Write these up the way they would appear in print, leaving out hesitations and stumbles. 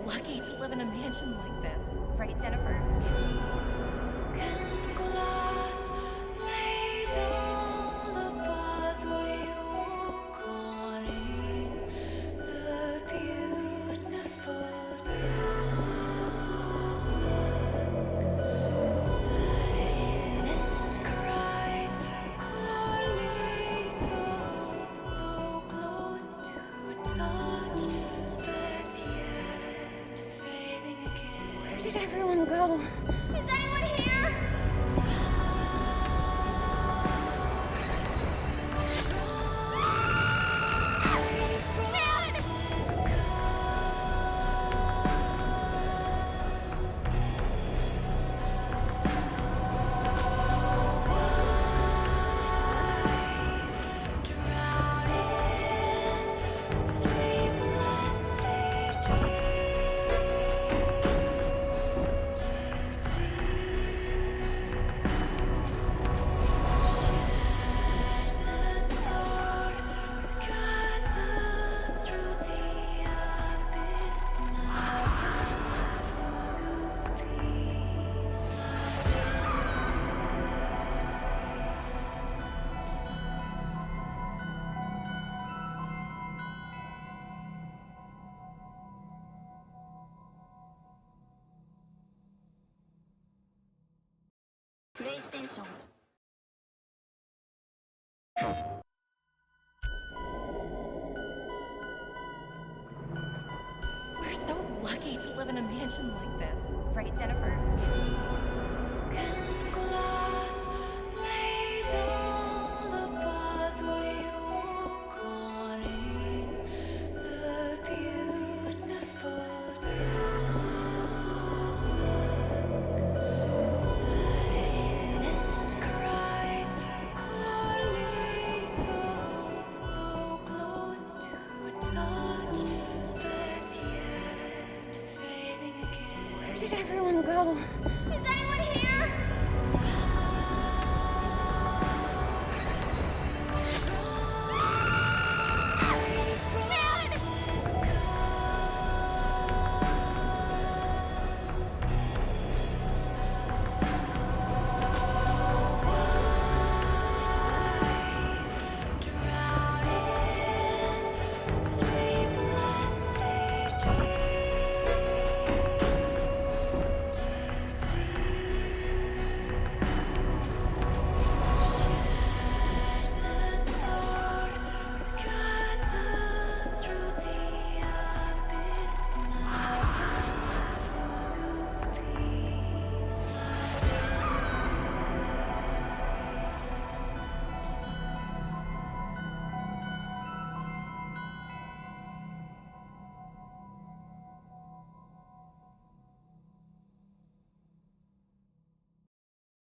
lucky to live in a mansion like this, right, Jennifer? Broken glass laid on the path we walk on in the beautiful dark. Silent cries calling for hope so close to touch, but yet fading again. Where did everyone go? Is anyone here? PlayStation. We're so lucky to live in a mansion like this, right, Jennifer? Broken glass laid on the path we walk on in the beautiful dark. Silent cries calling for hope so close to touch, but yet fading again. Where did everyone go? Is anyone here?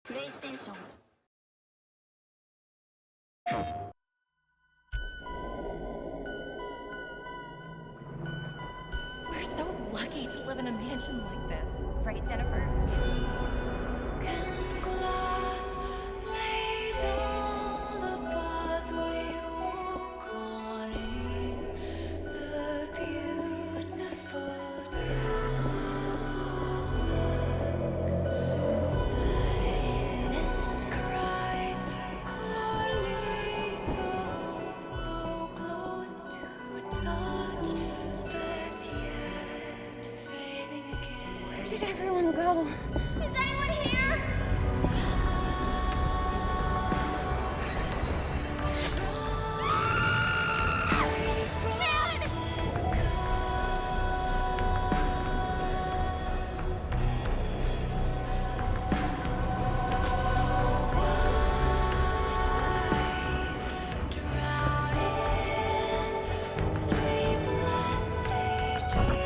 PlayStation. We're so lucky to live in a mansion like this, right, Jennifer? Broken glass laid on the path we walk on in the beautiful dark. Silent cries calling for hope so close to touch, but yet fading again. Where did everyone go? Is anyone here? Sleepless daydream.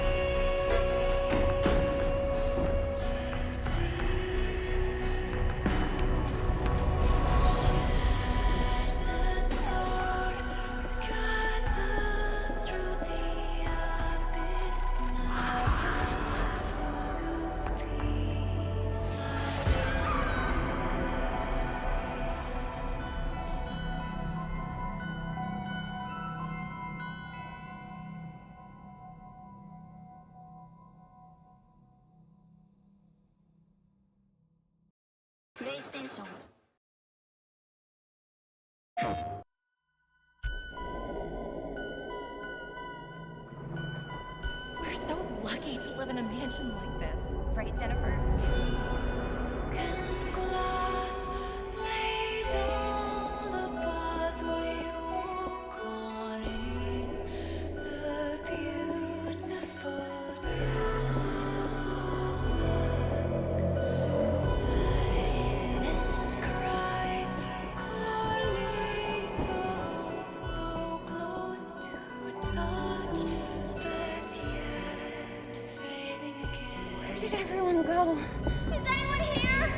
プレイステーション We're so lucky to live in a mansion like this. Right, Jennifer? Broken glass laid on the pathway walk on in the beautiful dark. Silent cries calling for hope so close to touch, but yet fading again. Where did everyone go? Is anyone here?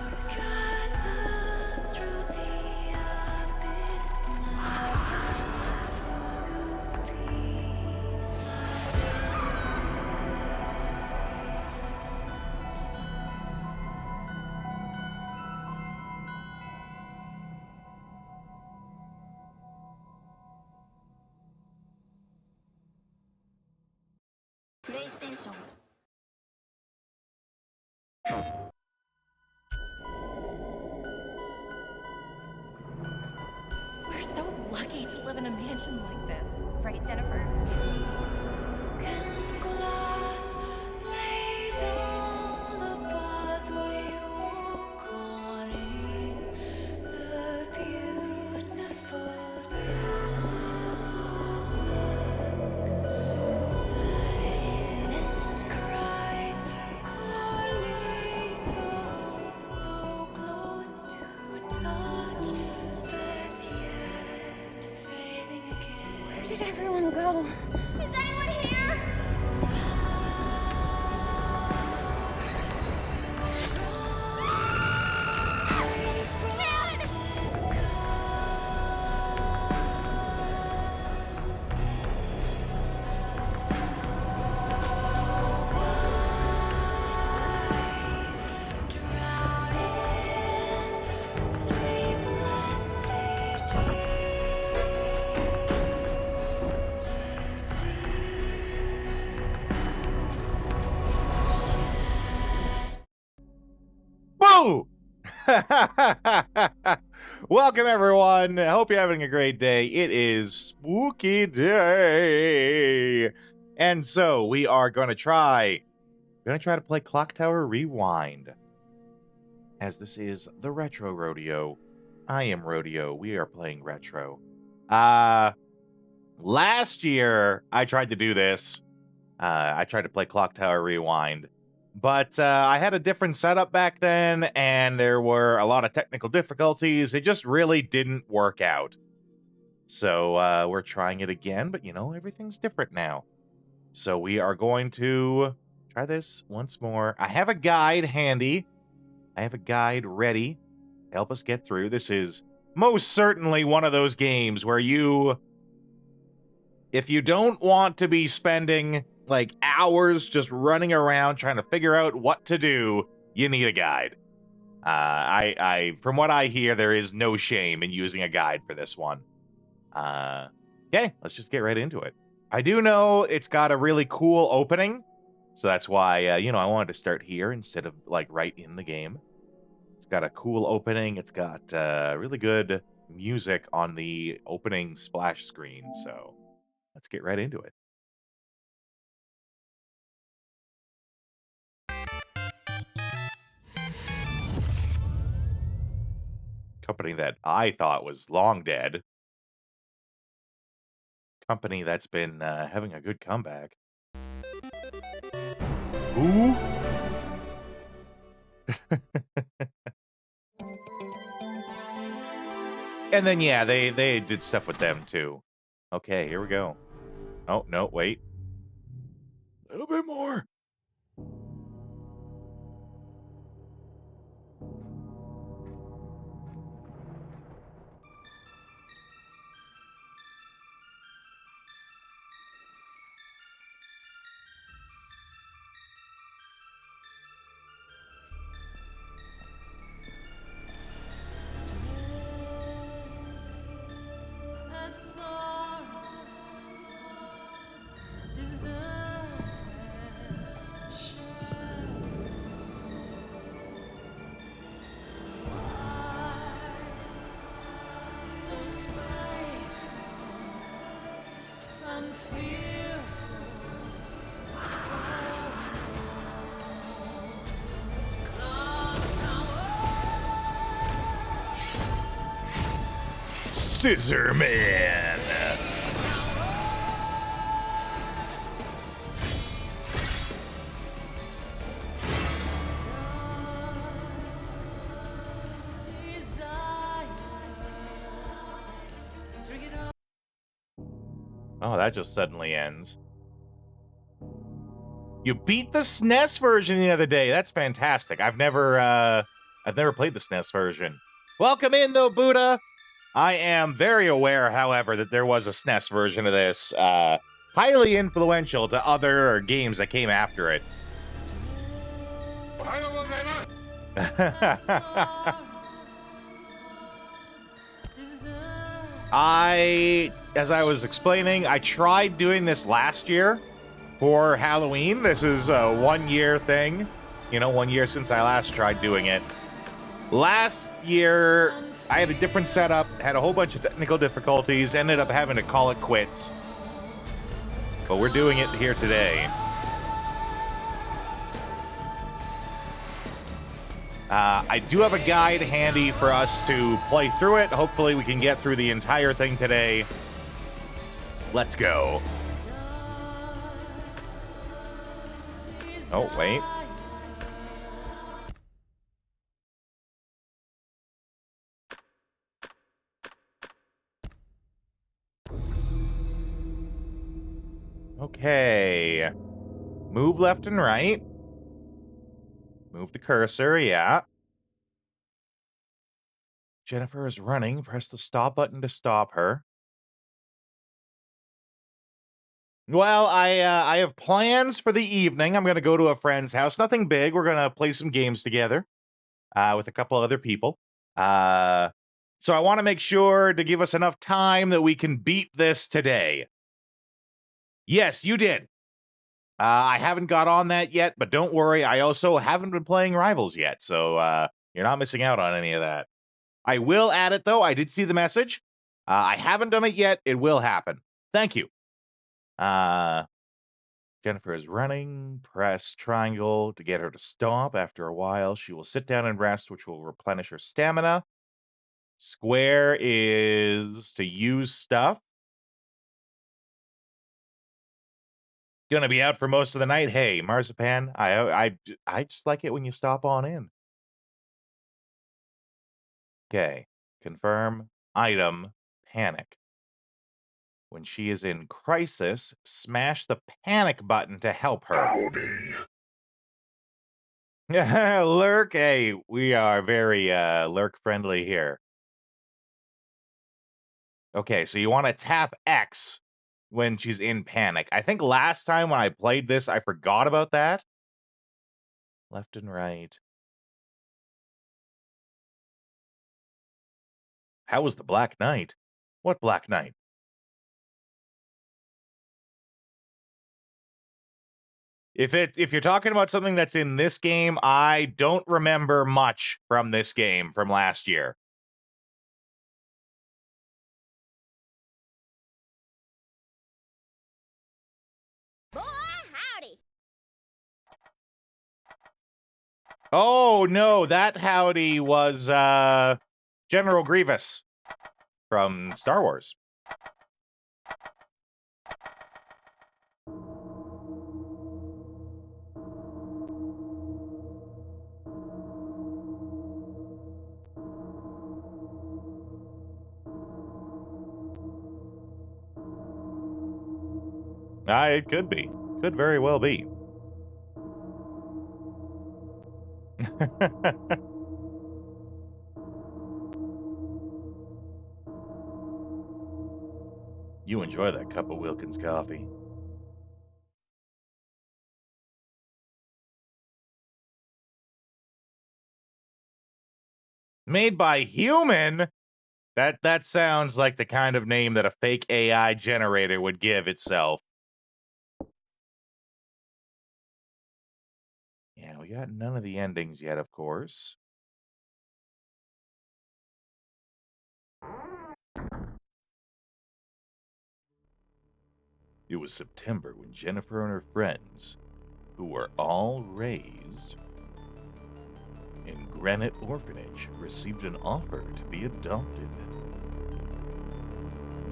Scattered through the abyss, never to be silent. プレイステーション We're so lucky to live in a mansion like this. Right, Jennifer? Broken glass laid on the pathway walk on in the beautiful dark. Silent cries calling for hope so close to touch, but yet fading again. Where did everyone go? Is anyone here? Boo! Welcome, everyone. I hope you're having a great day. It is Spooky Day. And so we are going to try to play Clock Tower Rewind. As this is the Retro Rodeo. I am Rodeo. We are playing Retro. Last year, I tried to do this. I tried to play Clock Tower Rewind. But I had a different setup back then, and there were a lot of technical difficulties. It just really didn't work out. So we're trying it again, but everything's different now. So we are going to try this once more. I have a guide handy. I have a guide ready to help us get through. This is most certainly one of those games where if you don't want to be spending like hours just running around trying to figure out what to do, you need a guide. From what I hear, there is no shame in using a guide for this one. Okay, let's just get right into it. I do know it's got a really cool opening, so that's why I wanted to start here instead of like right in the game. It's got a cool opening. It's got really good music on the opening splash screen, so let's get right into it. Company that I thought was long dead. Company that's been having a good comeback. Ooh. And then yeah, they did stuff with them too. Okay, here we go. Oh no, wait. little bit more. and sorrow, deserted shadow. Why so spiteful and fearful? Scissor Man. Oh, that just suddenly ends. You beat the SNES version the other day. That's fantastic. I've never played the SNES version. Welcome in, though, Buddha. I am very aware, however, that there was a SNES version of this, highly influential to other games that came after it. As I was explaining, I tried doing this last year for Halloween. This is a 1 year thing. 1 year since I last tried doing it. Last year, I had a different setup, had a whole bunch of technical difficulties, ended up having to call it quits. But we're doing it here today. I do have a guide handy for us to play through it. Hopefully we can get through the entire thing today. Let's go. Oh, wait. Okay. Move left and right. Move the cursor, yeah. Jennifer is running. Press the stop button to stop her. Well, I have plans for the evening. I'm going to go to a friend's house. Nothing big. We're going to play some games together with a couple other people. So I want to make sure to give us enough time that we can beat this today. Yes, you did. I haven't got on that yet, but don't worry. I also haven't been playing Rivals yet, so you're not missing out on any of that. I will add it, though. I did see the message. I haven't done it yet. It will happen. Thank you. Jennifer is running. Press triangle to get her to stop. After a while, she will sit down and rest, which will replenish her stamina. Square is to use stuff. Gonna be out for most of the night. Hey, Marzipan, I just like it when you stop on in. Okay, confirm item panic. When she is in crisis, smash the panic button to help her. Lurk, hey, we are very lurk friendly here. Okay, so you want to tap X when she's in panic. I think last time when I played this, I forgot about that. Left and right. How was the Black Knight? What Black Knight? If you're talking about something that's in this game, I don't remember much from this game from last year. Boy, howdy. Oh no, that howdy was General Grievous from Star Wars. It could be. Could very well be. You enjoy that cup of Wilkins coffee. Made by human? That sounds like the kind of name that a fake AI generator would give itself. Yeah, we got none of the endings yet, of course. It was September when Jennifer and her friends, who were all raised in Granite Orphanage, received an offer to be adopted.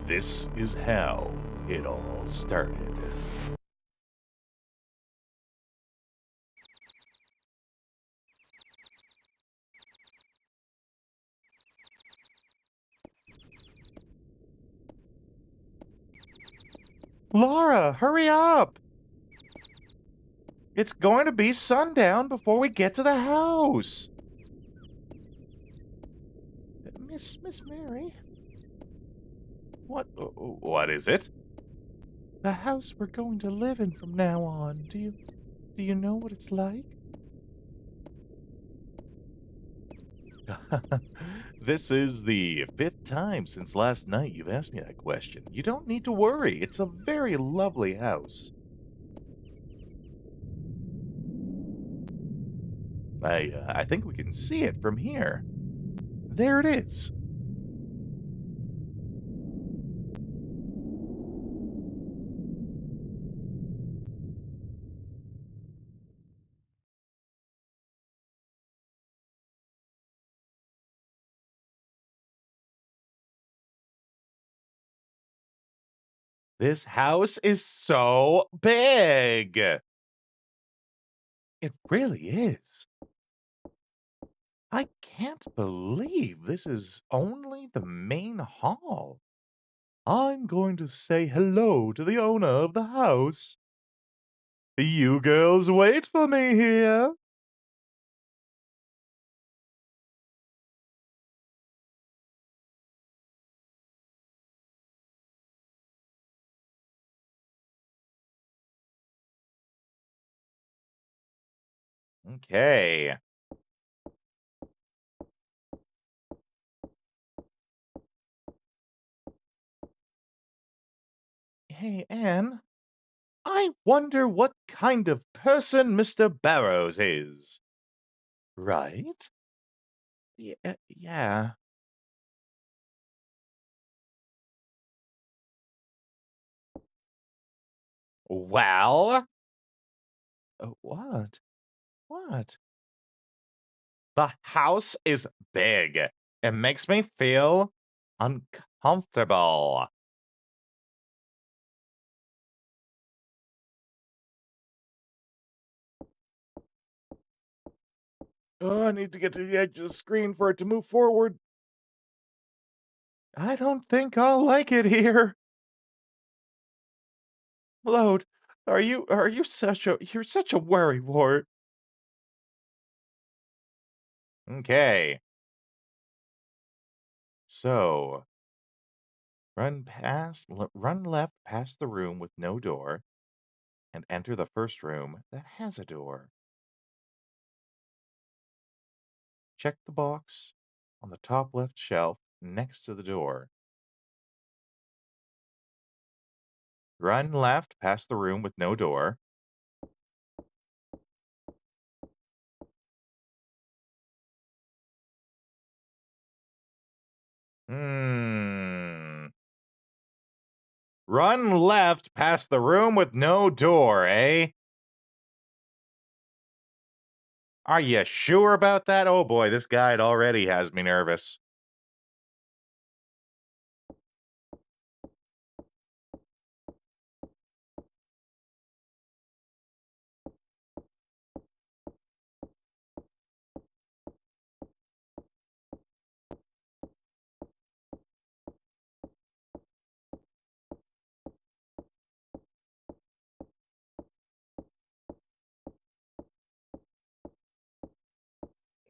This is how it all started. Laura, hurry up! It's going to be sundown before we get to the house. Miss Mary? What is it? The house we're going to live in from now on. Do you know what it's like? This is the 5th time since last night you've asked me that question. You don't need to worry. It's a very lovely house. I think we can see it from here. There it is. This house is so big. It really is. I can't believe this is only the main hall. I'm going to say hello to the owner of the house. You girls wait for me here. Okay. Hey, Anne, I wonder what kind of person Mr. Barrows is. Right? Yeah. Well? What? What? The house is big. It makes me feel uncomfortable. Oh, I need to get to the edge of the screen for it to move forward. I don't think I'll like it here. Load, are you you're such a worrywart. Okay. So, run left past the room with no door and enter the first room that has a door. Check the box on the top left shelf next to the door. Run left past the room with no door. Hmm. Run left past the room with no door, eh? Are you sure about that? Oh boy, this guide already has me nervous.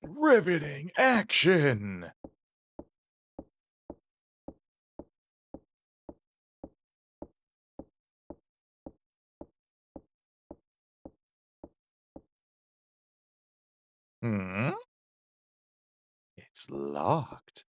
Riveting action! Hmm? It's locked.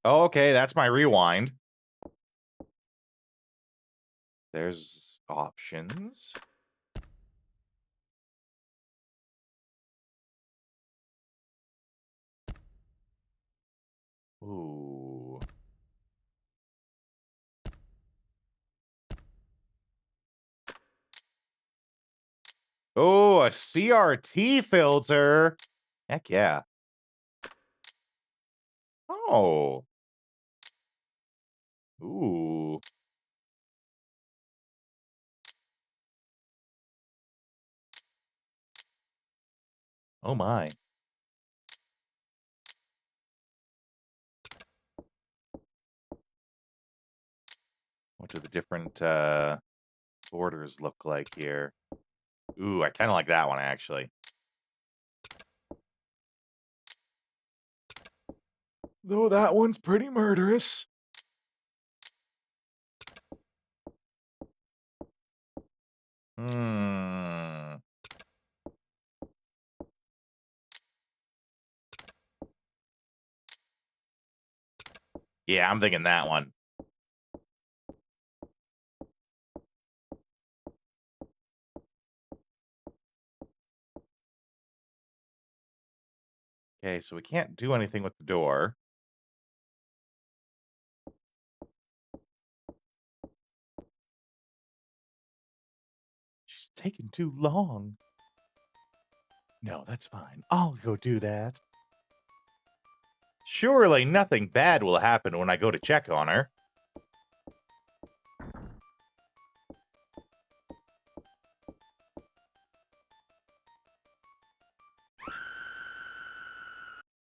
Okay, that's my rewind. There's options. Ooh. Oh, a CRT filter. Heck yeah. Oh. Ooh. Oh my. What do the different borders look like here? Ooh, I kind of like that one actually. Though that one's pretty murderous. Hmm. Yeah, I'm thinking that one. Okay, so we can't do anything with the door. She's taking too long. No, that's fine. I'll go do that. Surely nothing bad will happen when I go to check on her.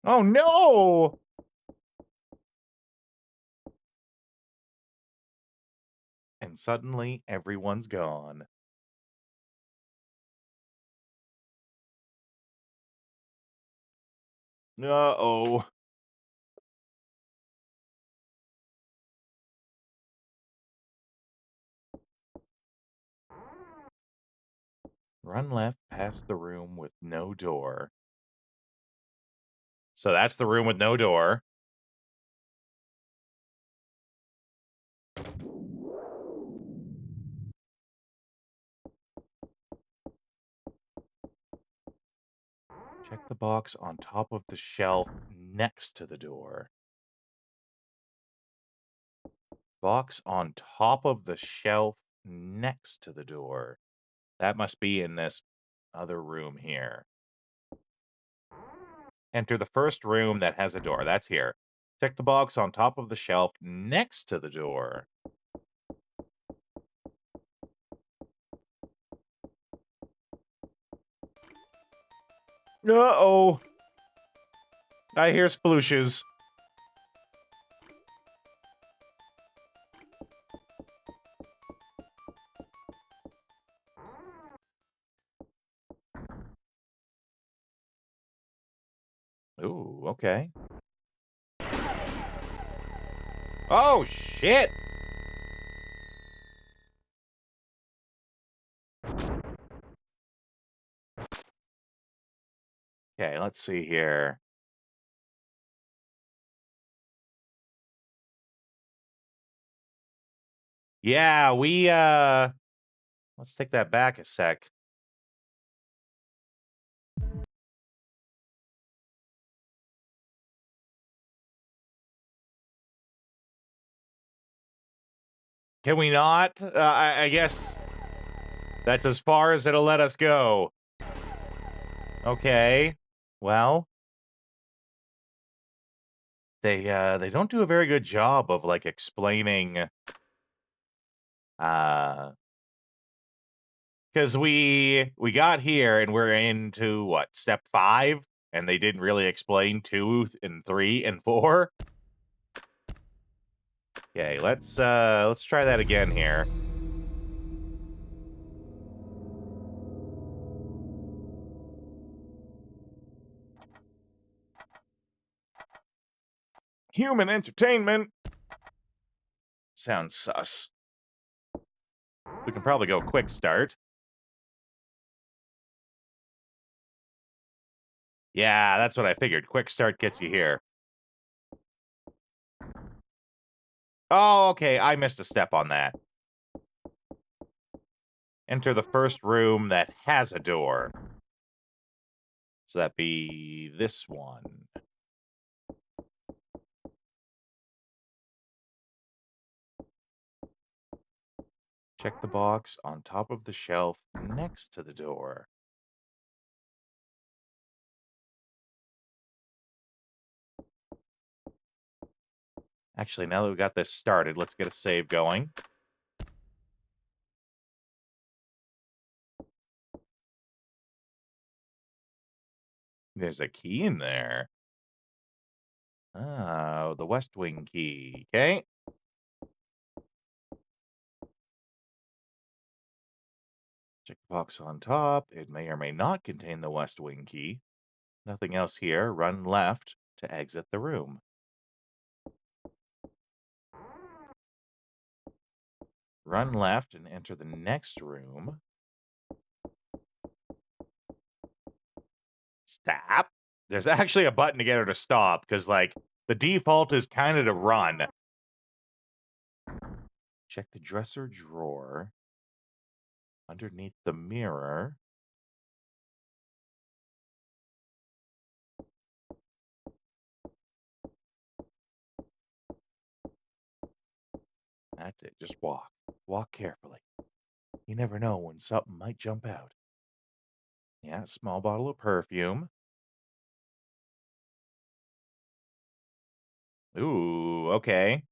Oh no! And suddenly everyone's gone. Uh-oh. Run left past the room with no door. So that's the room with no door. Check the box on top of the shelf next to the door. Box on top of the shelf next to the door. That must be in this other room here. Enter the first room that has a door. That's here. Check the box on top of the shelf next to the door. Uh-oh. I hear splooshes. Ooh, okay. Oh, shit! Okay, let's see here. Yeah, let's take that back a sec. Can we not? I guess that's as far as it'll let us go. Okay. Well, they don't do a very good job of like explaining uh Because we got here and we're into what, step 5, and they didn't really explain 2 and 3 and 4. Okay, let's try that again here. Human entertainment. Sounds sus. We can probably go quick start. Yeah, that's what I figured. Quick start gets you here. Oh, okay. I missed a step on that. Enter the first room that has a door. So that'd be this one. Check the box on top of the shelf next to the door. Actually, now that we got this started, let's get a save going. There's a key in there. Oh, the West Wing key. Okay. Check the box on top. It may or may not contain the West Wing key. Nothing else here. Run left to exit the room. Run left and enter the next room. Stop. There's actually a button to get her to stop, because, like, the default is kind of to run. Check the dresser drawer. Underneath the mirror. That's it. Just walk. Walk carefully. You never know when something might jump out. Yeah, small bottle of perfume. Ooh, okay.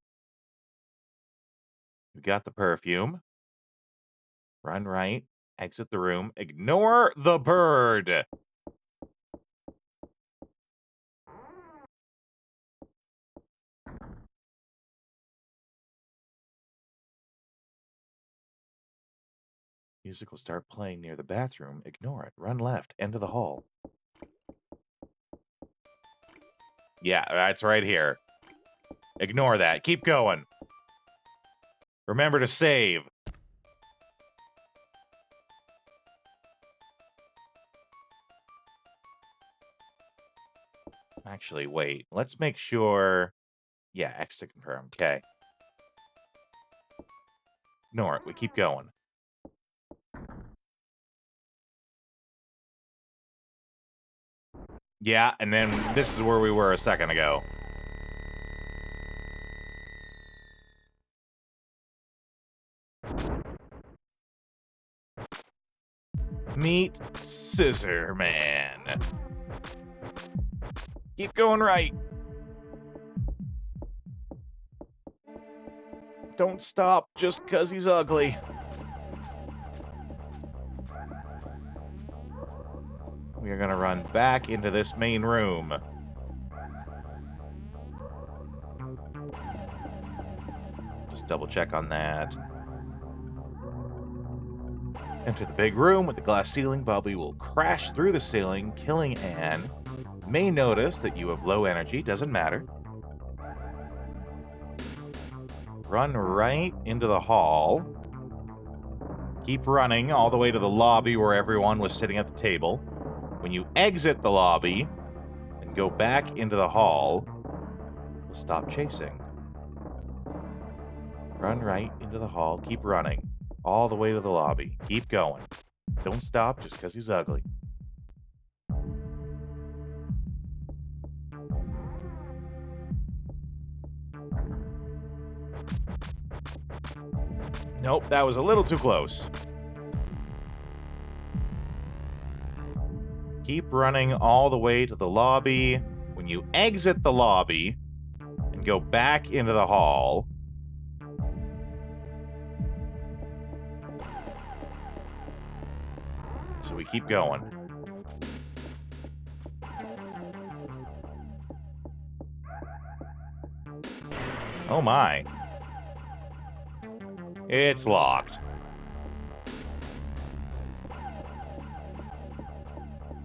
We got the perfume. Run right. Exit the room. Ignore the bird. Music will start playing near the bathroom. Ignore it. Run left. End of the hall. Yeah, that's right here. Ignore that. Keep going. Remember to save. Actually, wait. Let's make sure... Yeah, X to confirm. Okay. Ignore it. We keep going. Yeah, and then this is where we were a second ago. Meet Scissor Man. Keep going right. Don't stop just 'cause he's ugly. We are going to run back into this main room. Just double check on that. Enter the big room with the glass ceiling. Bobby will crash through the ceiling, killing Anne. May notice that you have low energy. Doesn't matter. Run right into the hall. Keep running all the way to the lobby where everyone was sitting at the table. When you exit the lobby and go back into the hall, we'll stop chasing. Run right into the hall. Keep running all the way to the lobby. Keep going. Don't stop just because he's ugly. Nope, that was a little too close. Keep running all the way to the lobby. When you exit the lobby and go back into the hall, so we keep going. Oh my. It's locked.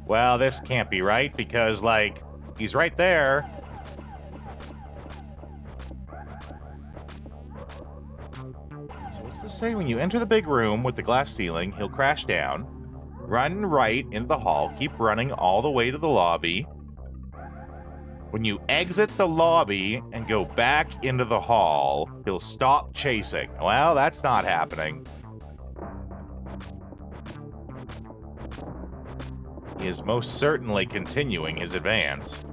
Well, this can't be right because, like, he's right there. So what's this say? When you enter the big room with the glass ceiling, he'll crash down. Run right into the hall. Keep running all the way to the lobby. When you exit the lobby and go back into the hall, he'll stop chasing. Well, that's not happening. He is most certainly continuing his advance.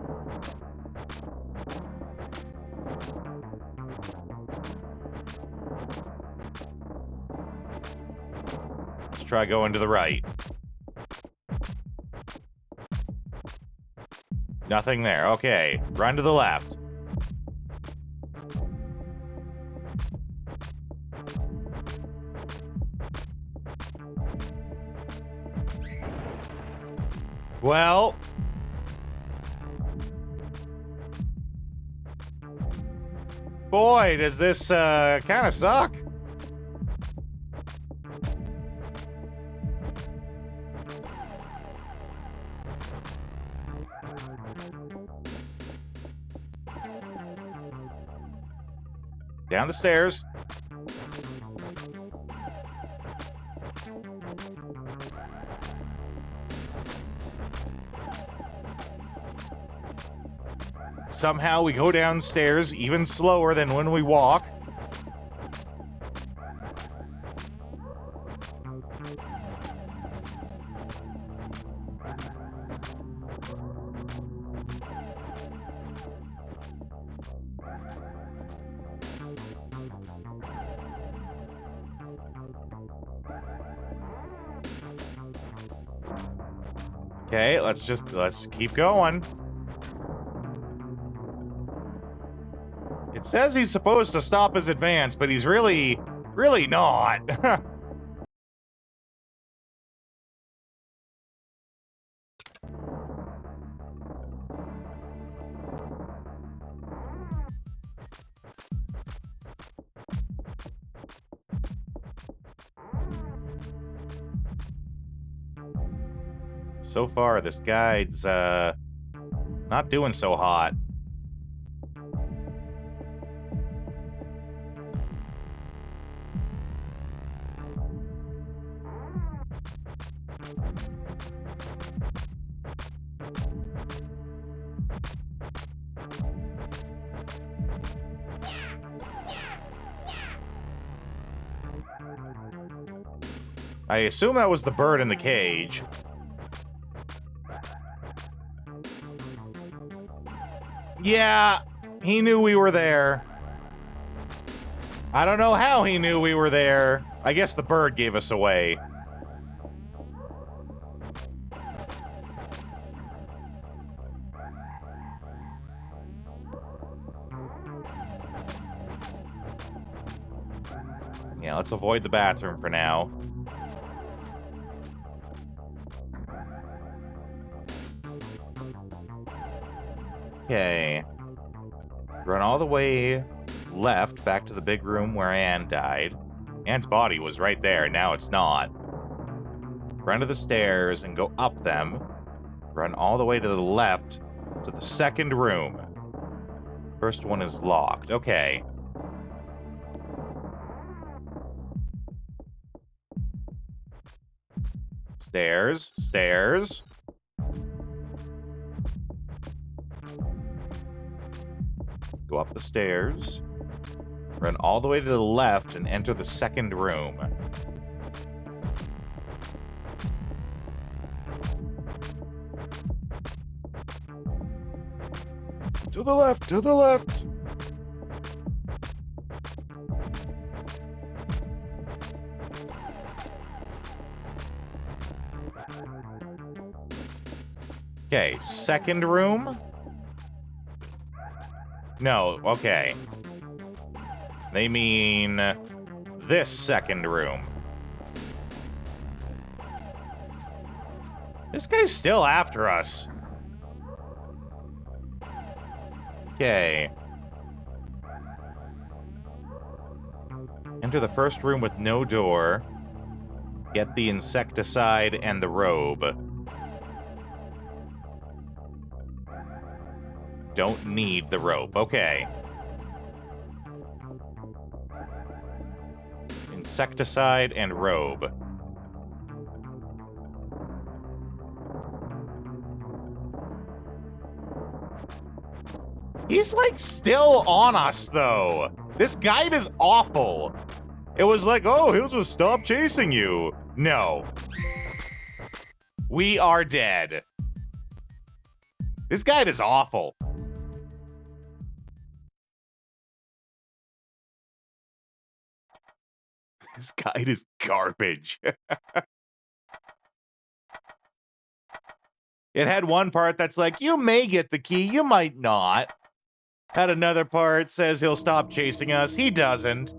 Let's try going to the right. Nothing there. Okay, run to the left. Well, boy, does this kind of suck. Down the stairs. Somehow we go downstairs even slower than when we walk. Okay, let's keep going. It says he's supposed to stop his advance, but he's really not. So far, this guide's not doing so hot. I assume that was the bird in the cage. Yeah, he knew we were there. I don't know how he knew we were there. I guess the bird gave us away. Yeah, let's avoid the bathroom for now. Okay. Run all the way left back to the big room where Anne died. Anne's body was right there, now it's not. Run to the stairs and go up them. Run all the way to the left to the second room. First one is locked. Okay. Stairs, stairs. Go up the stairs, run all the way to the left, and enter the second room. To the left, to the left! Okay, second room? No, okay. They mean this second room. This guy's still after us. Okay. Enter the first room with no door. Get the insecticide and the robe. Don't need the rope. Okay. Insecticide and robe. He's like still on us though. This guide is awful. It was like, oh, he'll just stop chasing you. No. We are dead. This guide is awful. This guide is garbage. It had one part that's like, you may get the key, you might not. Had another part says he'll stop chasing us. He doesn't.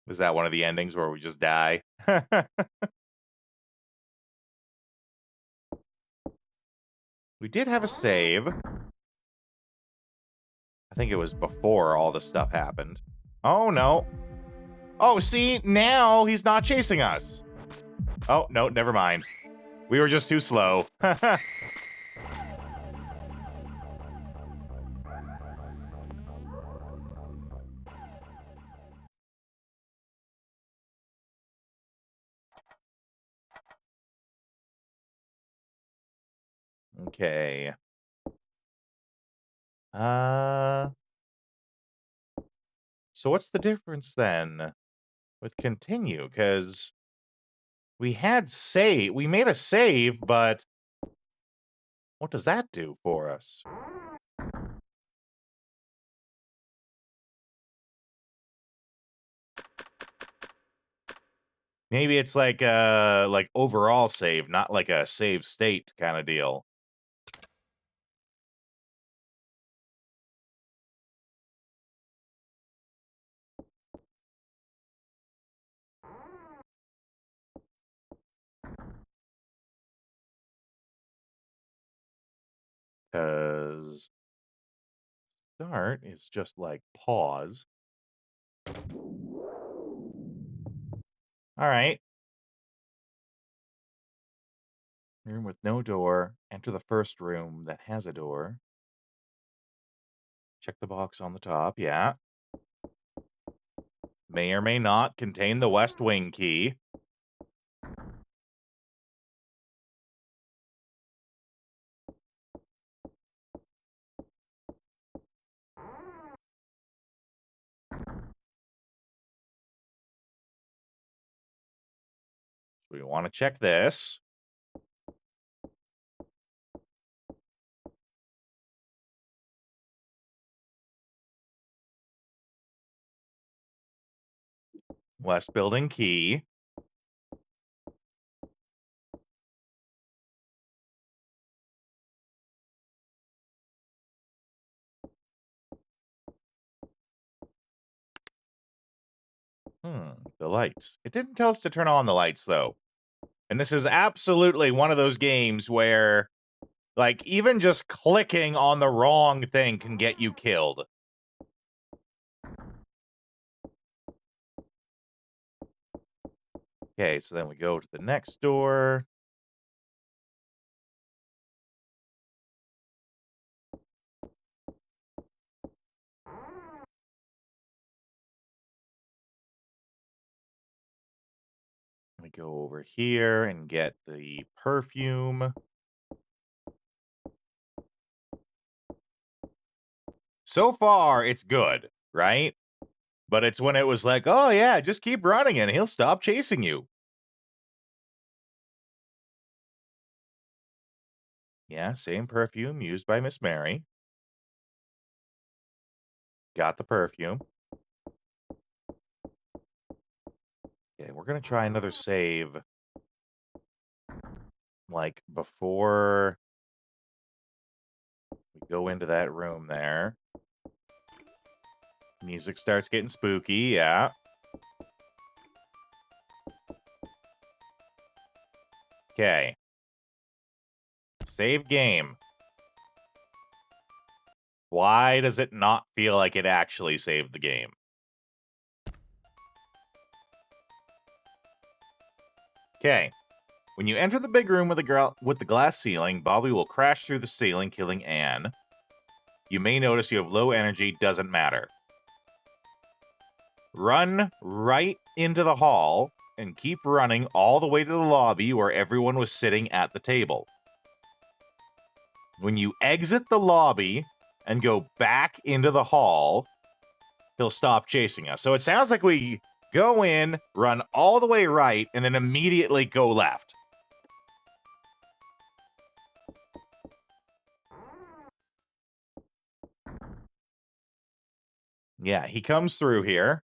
Is that one of the endings where we just die? We did have a save. I think it was before all the stuff happened. Oh, no. Oh, see, now he's not chasing us. Oh, no, never mind. We were just too slow. Okay. So what's the difference then with continue? Because we made a save, but what does that do for us? Maybe it's like overall save, not like a save state kind of deal. Because start is just like pause. All right. Room with no door. Enter the first room that has a door. Check the box on the top. Yeah. May or may not contain the West Wing key. We want to check this. West building key. The lights. It didn't tell us to turn on the lights, though. And this is absolutely one of those games where, like, even just clicking on the wrong thing can get you killed. Okay, so then we go to the next door. We go over here and get the perfume. So far, it's good, right? But it's when it was like, oh yeah, just keep running and he'll stop chasing you. Yeah, same perfume used by Miss Mary. Got the perfume. Okay, we're gonna try another save. Like before we go into that room there. Music starts getting spooky, yeah. Okay. Save game. Why does it not feel like it actually saved the game? Okay. When you enter the big room with the glass ceiling, Bobby will crash through the ceiling, killing Anne. You may notice you have low energy, doesn't matter. Run right into the hall and keep running all the way to the lobby where everyone was sitting at the table. When you exit the lobby and go back into the hall, he'll stop chasing us. So it sounds like we go in, run all the way right, and then immediately go left. Yeah, he comes through here.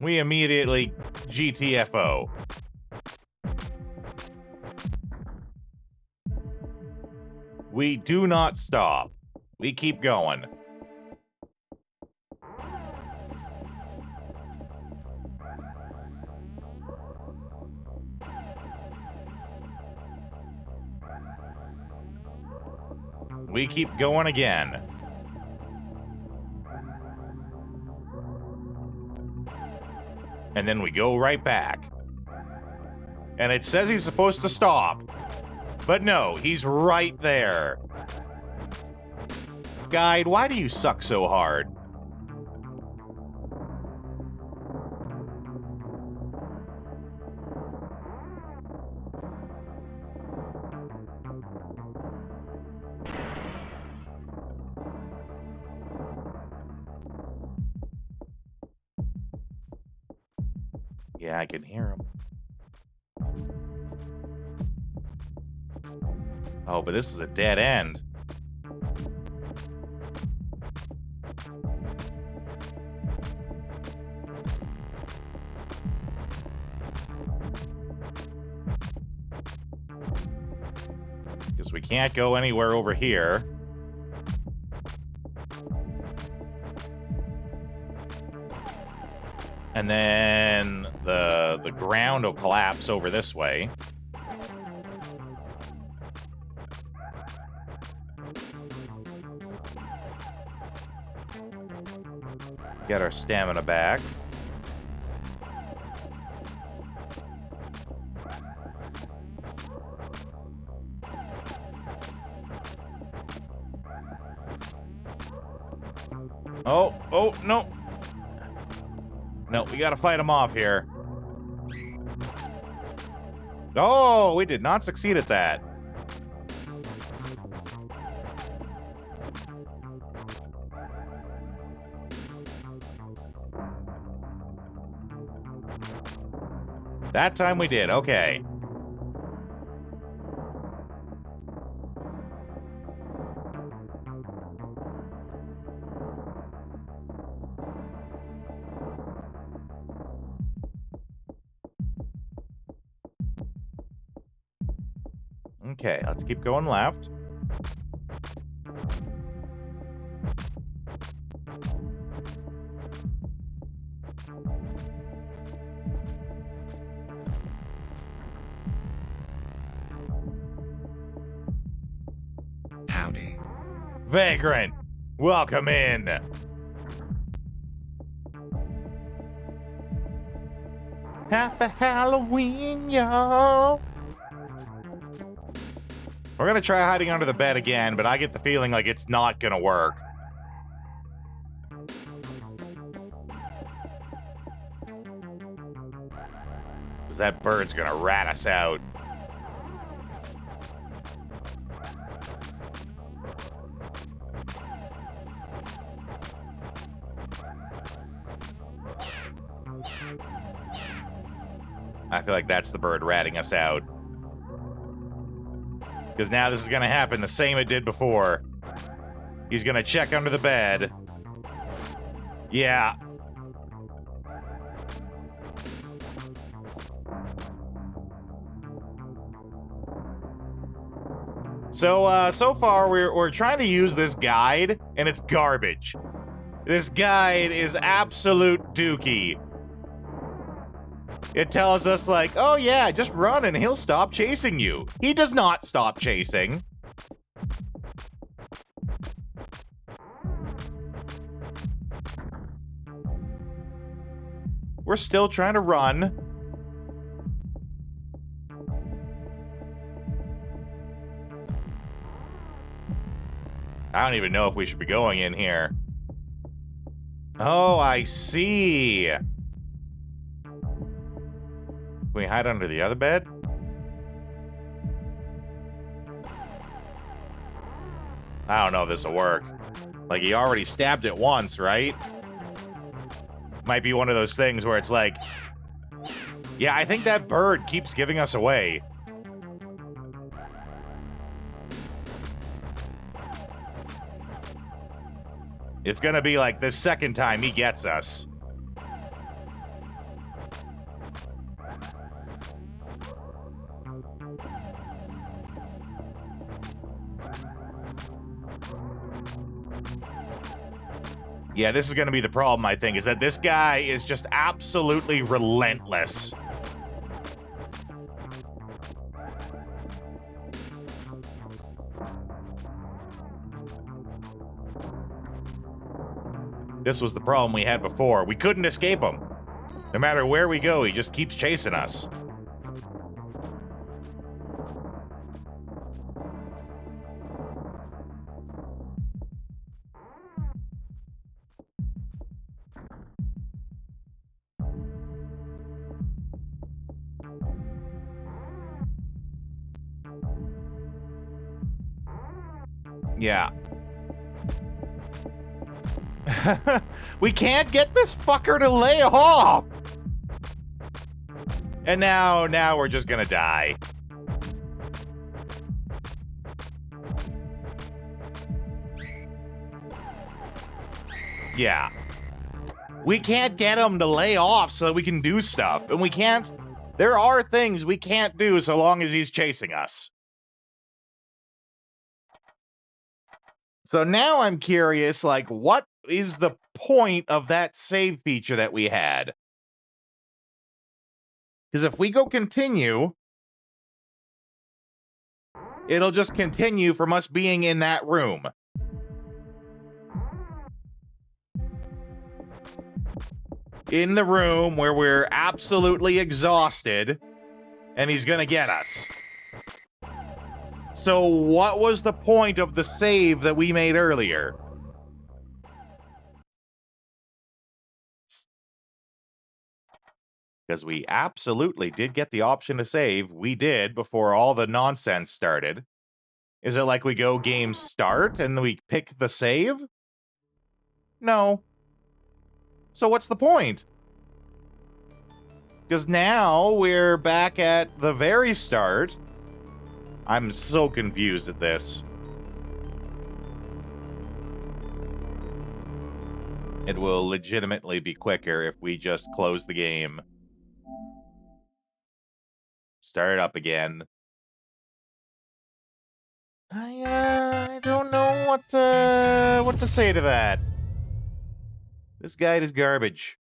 We immediately GTFO. We do not stop. We keep going. We keep going again. And then we go right back. And it says he's supposed to stop. But no, he's right there. Guide, why do you suck so hard? Yeah, I can hear him. Oh, but this is a dead end. Because we can't go anywhere over here. And then the ground will collapse over this way. Get our stamina back. Oh, no. No, we gotta fight him off here. Oh, we did not succeed at that. That time we did, okay. Okay, let's keep going left. Howdy. Vagrant, welcome in. Happy Halloween, y'all. We're gonna try hiding under the bed again, but I get the feeling like it's not gonna work. Because that bird's gonna rat us out. I feel like that's the bird ratting us out. Because now this is going to happen the same it did before. He's going to check under the bed. Yeah. So far we're trying to use this guide, and it's garbage. This guide is absolute dookie. It tells us like, oh yeah, just run and he'll stop chasing you. He does not stop chasing. We're still trying to run. I don't even know if we should be going in here. Oh, I see. Can we hide under the other bed? I don't know if this will work. Like, he already stabbed it once, right? Might be one of those things where it's like, yeah, I think that bird keeps giving us away. It's gonna be like the second time he gets us. Yeah, this is gonna be the problem, I think, is that this guy is just absolutely relentless. This was the problem we had before. We couldn't escape him. No matter where we go, he just keeps chasing us. Yeah. We can't get this fucker to lay off! And now we're just gonna die. Yeah. We can't get him to lay off so that we can do stuff. And we can't... There are things we can't do so long as he's chasing us. So now I'm curious, like, what is the point of that save feature that we had? Because if we go continue, it'll just continue from us being in that room. In the room where we're absolutely exhausted, and he's gonna get us. So what was the point of the save that we made earlier? Because we absolutely did get the option to save. We did before all the nonsense started. Is it like we go game start and we pick the save? No. So what's the point? Because now we're back at the very start. I'm so confused at this. It will legitimately be quicker if we just close the game. Start it up again. I don't know what to say to that. This guide is garbage.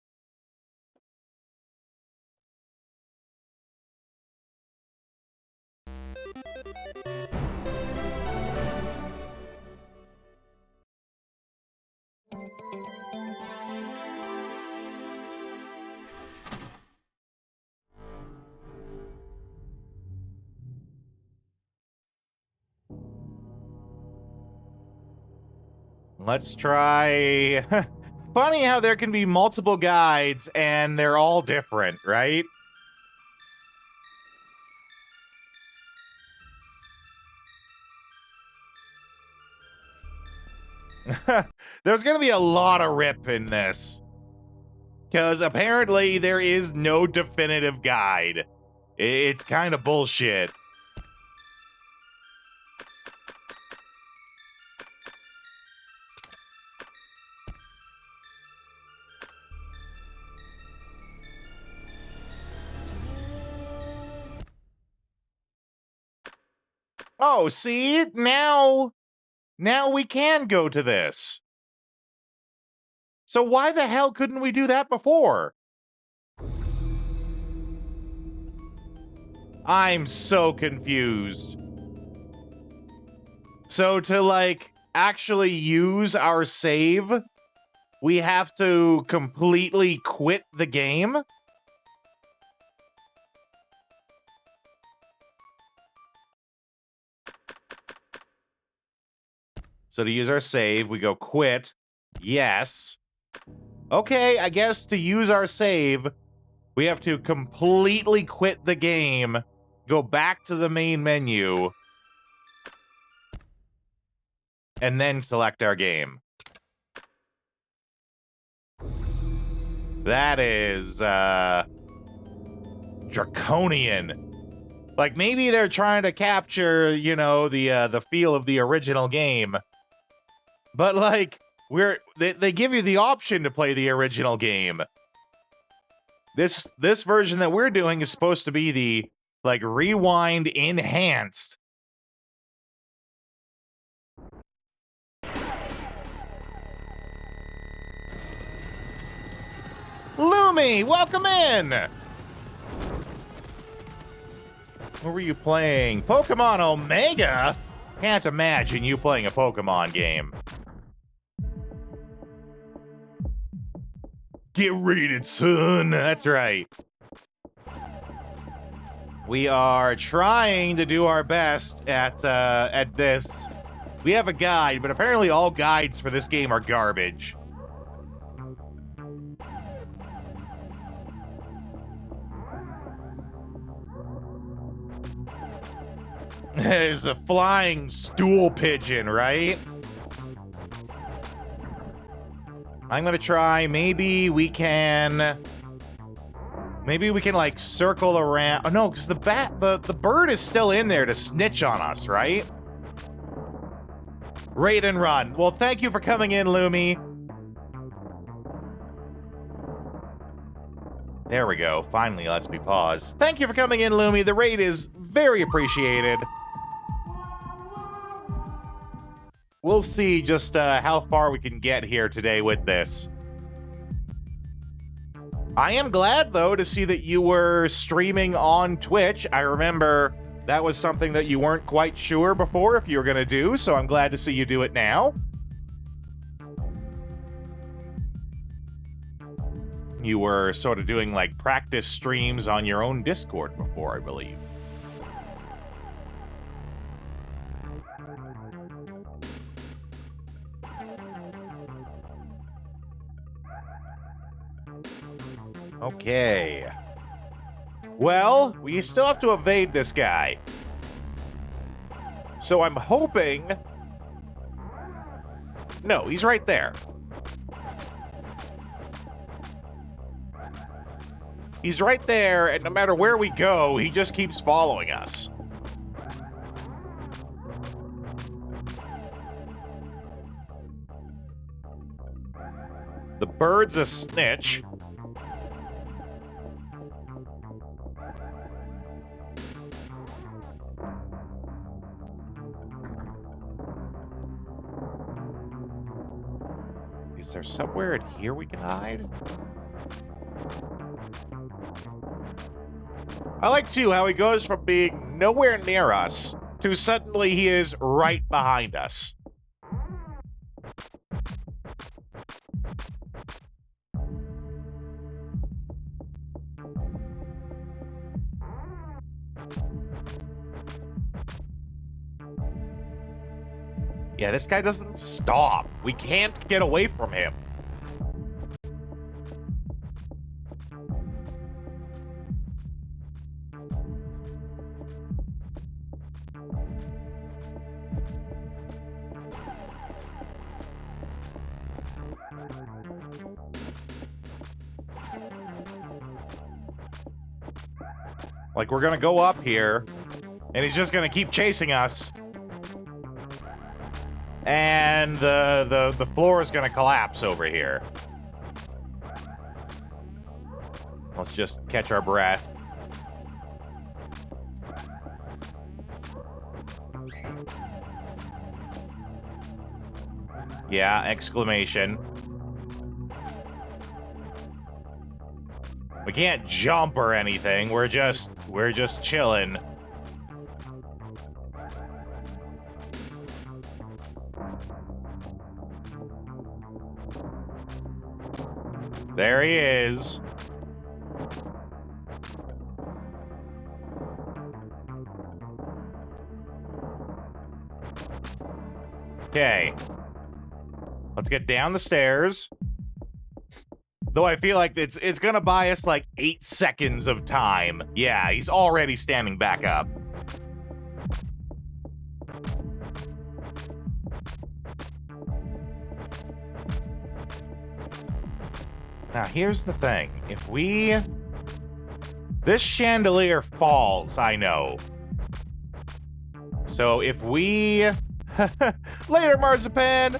Let's try... Funny how there can be multiple guides and they're all different, right? There's going to be a lot of rip in this. Because apparently there is no definitive guide. It's kind of bullshit. Oh, see? Now we can go to this. So why the hell couldn't we do that before? I'm so confused. So to, like, actually use our save, we have to completely quit the game? So to use our save, we go quit. Yes. Okay, I guess to use our save, we have to completely quit the game, go back to the main menu, and then select our game. That is, draconian. Like, maybe they're trying to capture, you know, the feel of the original game. But, like, they give you the option to play the original game. This version that we're doing is supposed to be the, like, rewind enhanced. Lumi, welcome in! What were you playing? Pokemon Omega? Can't imagine you playing a Pokemon game. Get rated, son! That's right. We are trying to do our best at this. We have a guide, but apparently all guides for this game are garbage. There's a flying stool pigeon, right? I'm gonna try, maybe we can, like, circle around. Oh, no, because the bird is still in there to snitch on us, right? Raid and run. Well, thank you for coming in, Lumi. There we go. Finally lets me pause. Thank you for coming in, Lumi. The raid is very appreciated. We'll see just how far we can get here today with this. I am glad, though, to see that you were streaming on Twitch. I remember that was something that you weren't quite sure before if you were going to do, so I'm glad to see you do it now. You were sort of doing, like, practice streams on your own Discord before, I believe. Okay. Well, we still have to evade this guy. So I'm hoping... No, he's right there. He's right there, and no matter where we go, he just keeps following us. The bird's a snitch. Is there somewhere in here we can hide? I like, too, how he goes from being nowhere near us to suddenly he is right behind us. Yeah, this guy doesn't stop. We can't get away from him. Like, we're gonna go up here, and he's just gonna keep chasing us. And the floor is gonna collapse over here. Let's just catch our breath. Yeah, exclamation. We can't jump or anything. We're just chilling. There he is. Okay. Let's get down the stairs. Though I feel like it's gonna buy us like 8 seconds of time. Yeah, he's already standing back up. Now here's the thing. If we... This chandelier falls, I know. So if we... Later, Marzipan!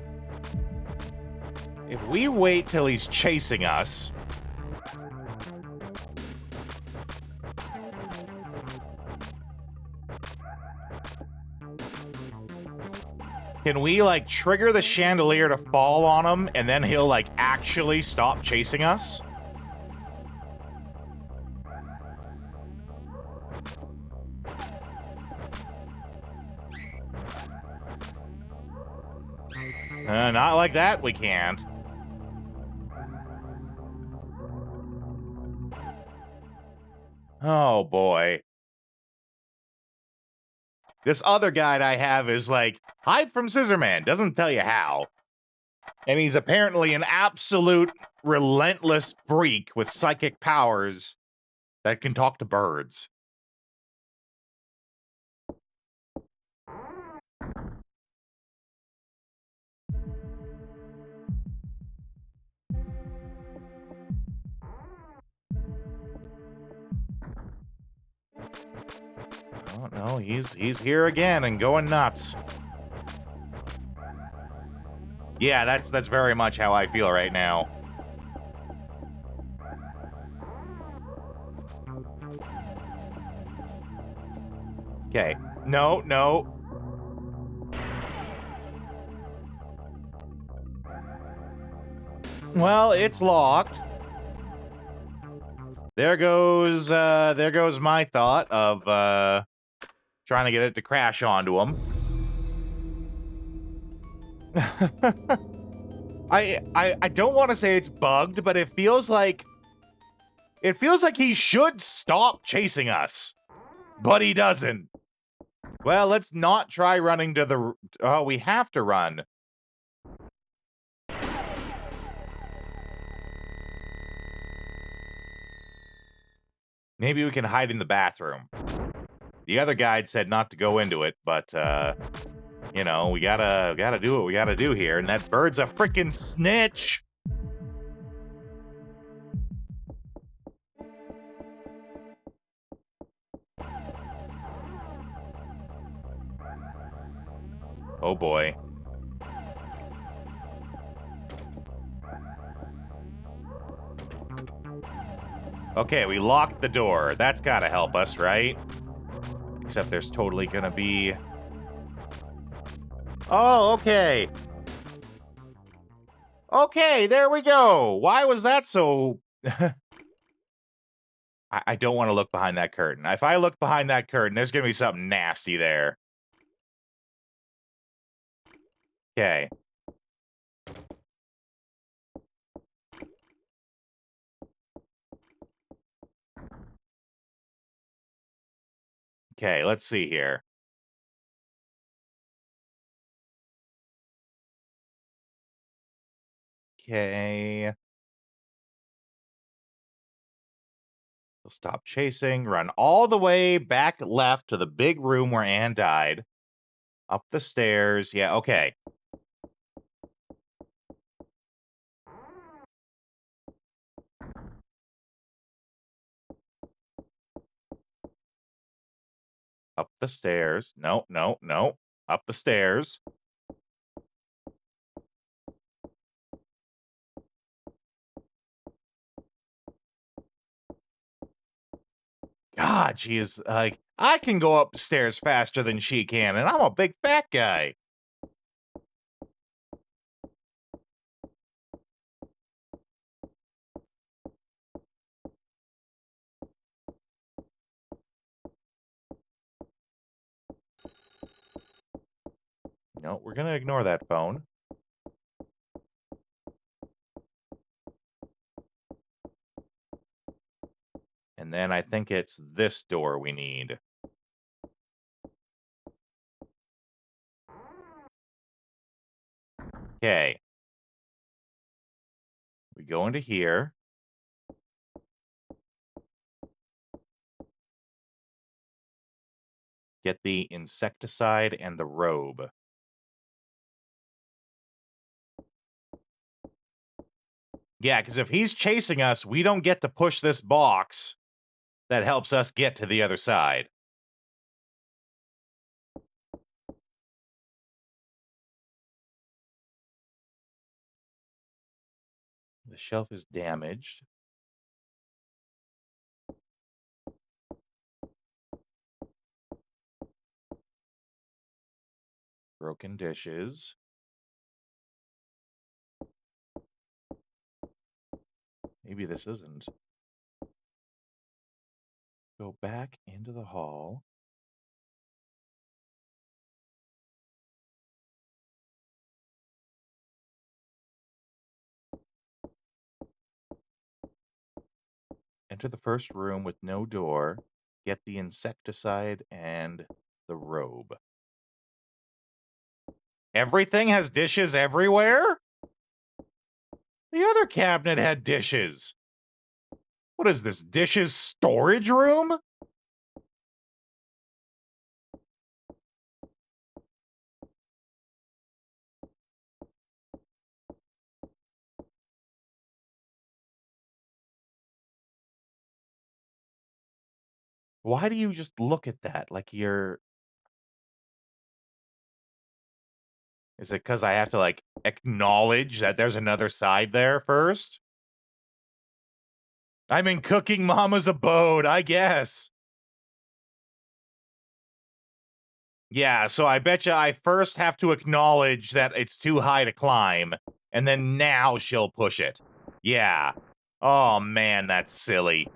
If we wait till he's chasing us... Can we, like, trigger the chandelier to fall on him, and then he'll, like, actually stop chasing us? Not like that, we can't. Oh, boy. This other guide I have is like, hide from Scissorman, doesn't tell you how. And he's apparently an absolute relentless freak with psychic powers that can talk to birds. Oh no, he's here again and going nuts. Yeah, that's very much how I feel right now. Okay. No, no. Well, it's locked. There goes my thought of trying to get it to crash onto him. I don't want to say it's bugged, but it feels like he should stop chasing us, but he doesn't. Well, let's not try running to the... Oh, we have to run. Maybe we can hide in the bathroom. The other guide said not to go into it, but, you know, we gotta do what we gotta do here, and that bird's a freaking snitch! Oh boy. Okay, we locked the door. That's gotta help us, right? Except there's totally gonna be... Oh, okay. Okay, there we go. Why was that so... I don't want to look behind that curtain. If I look behind that curtain, there's gonna be something nasty there. Okay. Okay, let's see here. Okay. We'll stop chasing, run all the way back left to the big room where Anne died. Up the stairs. Yeah, okay. Up the stairs. No, no, no. Up the stairs. God, she is like, I can go upstairs faster than she can, and I'm a big fat guy. No, we're going to ignore that phone. And then I think it's this door we need. Okay. We go into here. Get the insecticide and the robe. Yeah, because if he's chasing us, we don't get to push this box that helps us get to the other side. The shelf is damaged. Broken dishes. Maybe this isn't. Go back into the hall. Enter the first room with no door. Get the insecticide and the robe. Everything has dishes everywhere? The other cabinet had dishes. What is this, dishes storage room? Why do you just look at that like you're... Is it because I have to, like, acknowledge that there's another side there first? I'm in Cooking Mama's abode, I guess. Yeah, so I bet you I first have to acknowledge that it's too high to climb, and then now she'll push it. Yeah. Oh, man, that's silly.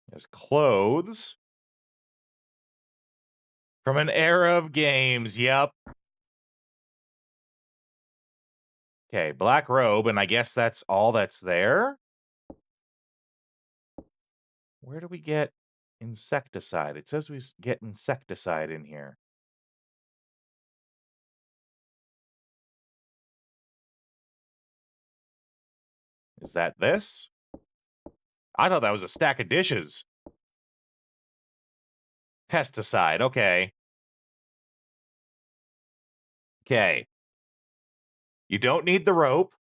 There's clothes. From an era of games, yep. Okay, black robe, and I guess that's all that's there? Where do we get insecticide? It says we get insecticide in here. Is that this? I thought that was a stack of dishes. Pesticide, okay. Okay. You don't need the rope.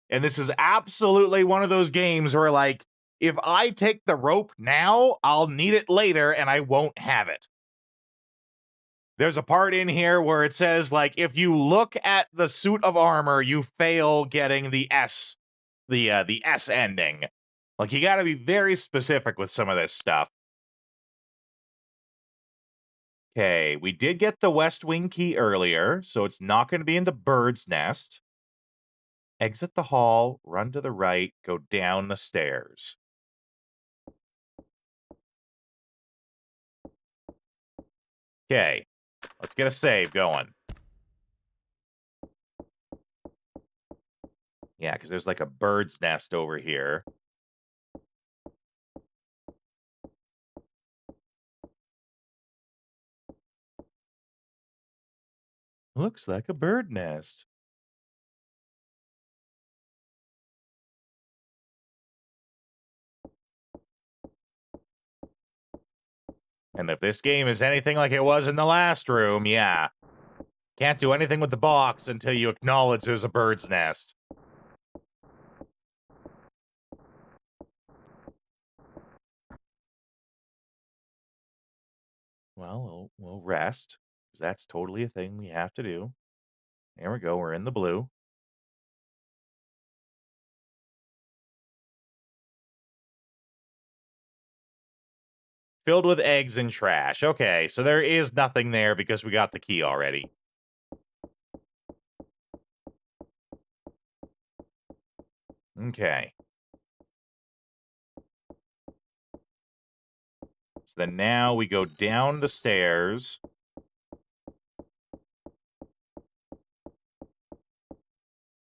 And this is absolutely one of those games where, like, if I take the rope now, I'll need it later and I won't have it. There's a part in here where it says, like, if you look at the suit of armor, you fail getting the S, the S ending. Like, you gotta be very specific with some of this stuff. Okay, we did get the West Wing key earlier, so it's not going to be in the bird's nest. Exit the hall, run to the right, go down the stairs. Okay, let's get a save going. Yeah, because there's like a bird's nest over here. Looks like a bird nest. And if this game is anything like it was in the last room, yeah. Can't do anything with the box until you acknowledge there's a bird's nest. Well, we'll rest, because that's totally a thing we have to do. There we go, we're in the blue. filled with eggs and trash. Okay, so there is nothing there because we got the key already. Okay. So then now we go down the stairs.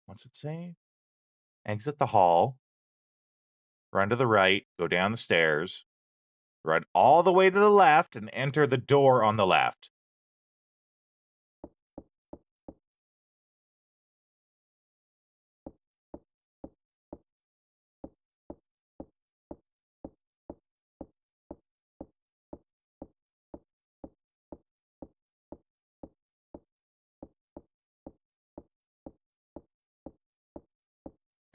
What's it say? Exit the hall. Run to the right, go down the stairs. Run all the way to the left and enter the door on the left.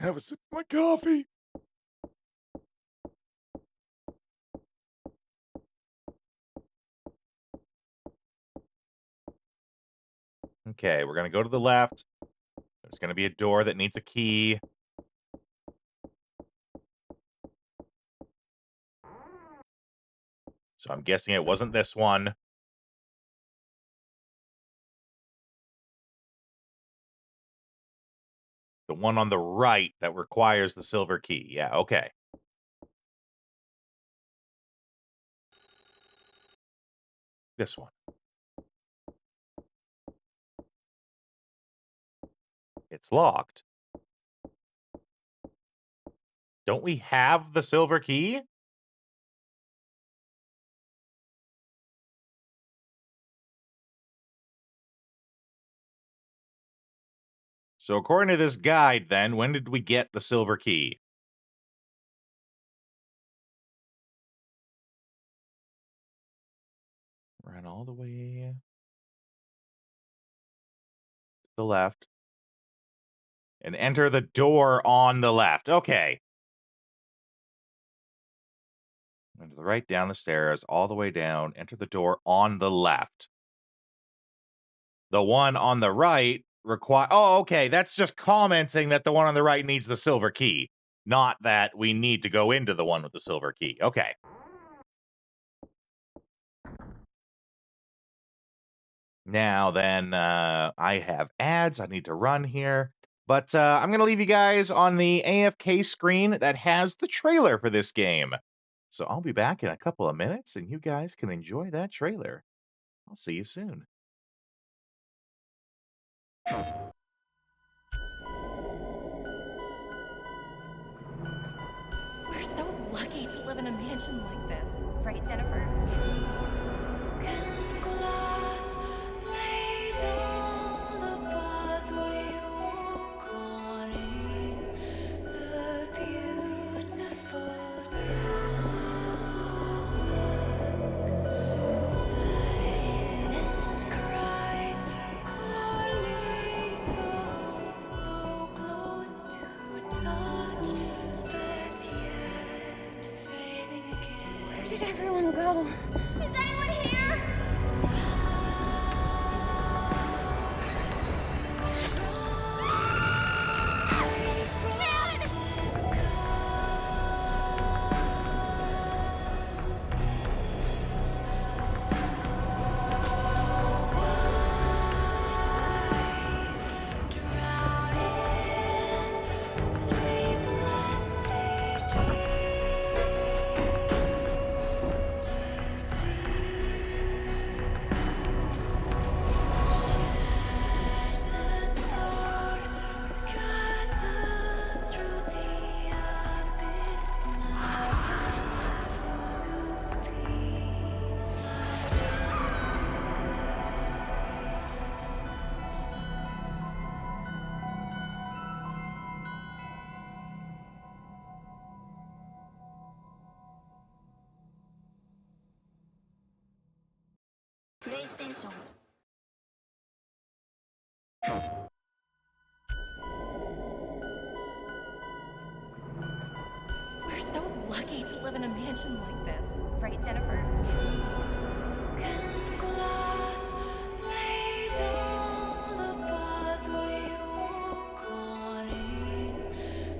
Have a sip of my coffee. Okay, we're going to go to the left. There's going to be a door that needs a key. So I'm guessing it wasn't this one. The one on the right that requires the silver key. Yeah, okay. This one. It's locked. Don't we have the silver key? So according to this guide, then, when did we get the silver key? Run all the way to the left. And enter the door on the left. Okay. And to the right, down the stairs, all the way down. Enter the door on the left. The one on the right require. Oh, okay. That's just commenting that the one on the right needs the silver key, not that we need to go into the one with the silver key. Okay. Now then, I have ads. I need to run here. But I'm going to leave you guys on the AFK screen that has the trailer for this game. So I'll be back in a couple of minutes, and you guys can enjoy that trailer. I'll see you soon. We're so lucky to live in a mansion like this. Right, Jennifer? Glass laid on the pathway walk on in the beautiful dark. Silent cries calling for hope so close to touch, but yet fading again. Where did everyone go? Is anyone here? PlayStation We're so lucky to live in a mansion like this. Right, Jennifer? Glass laid on the pathway walk on in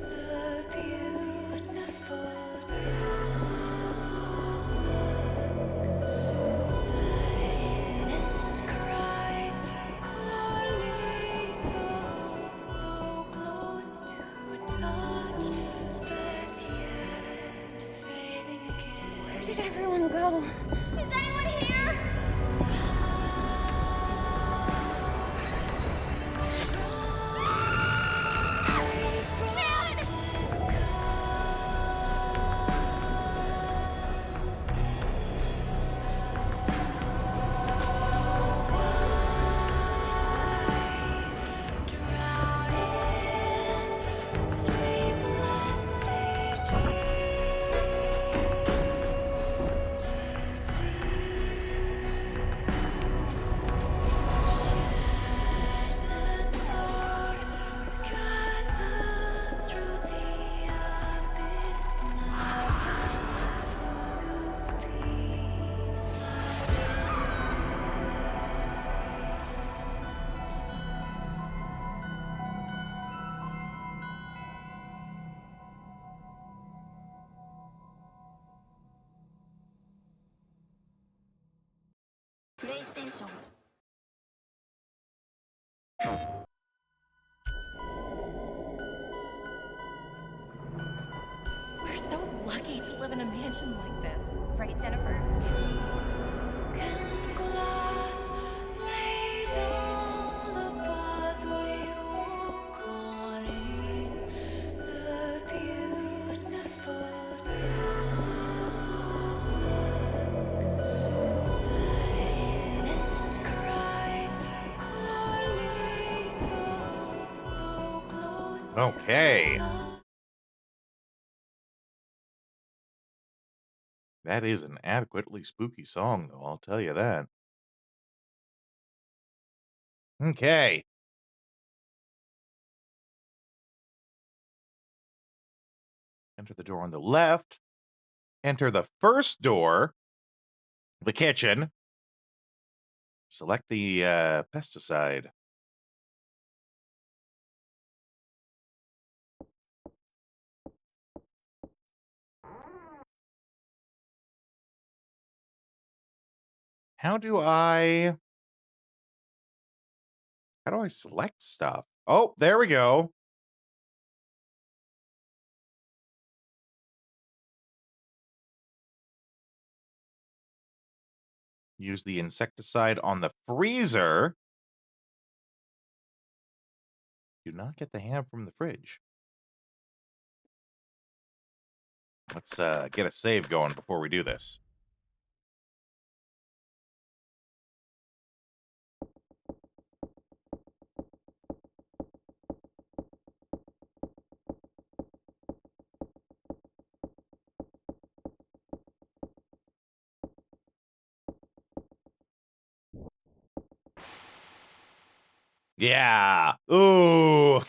the beautiful dark. Where'd everyone go? Is anyone here? PlayStation We're so lucky to live in a mansion like this. Right, Jennifer? Broken glass lay down the path we walk on in the beautiful dark. Silent cries calling for hope so close to Okay. love. That is an adequately spooky song, though, I'll tell you that. Okay. Enter the door on the left. Enter the first door, the kitchen. Select the pesticide. How do I select stuff? Oh, there we go. Use the insecticide on the freezer. Do not get the ham from the fridge. Let's get a save going before we do this. Yeah. Ooh.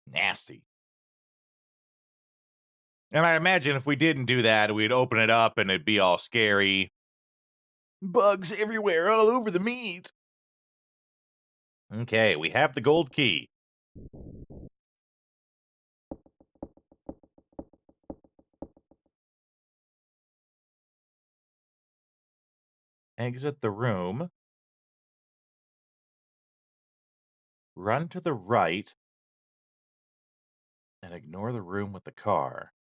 Nasty. And I imagine if we didn't do that, we'd open it up and it'd be all scary. Bugs everywhere, all over the meat. Okay, we have the gold key. Exit the room. Run to the right. And ignore the room with the car.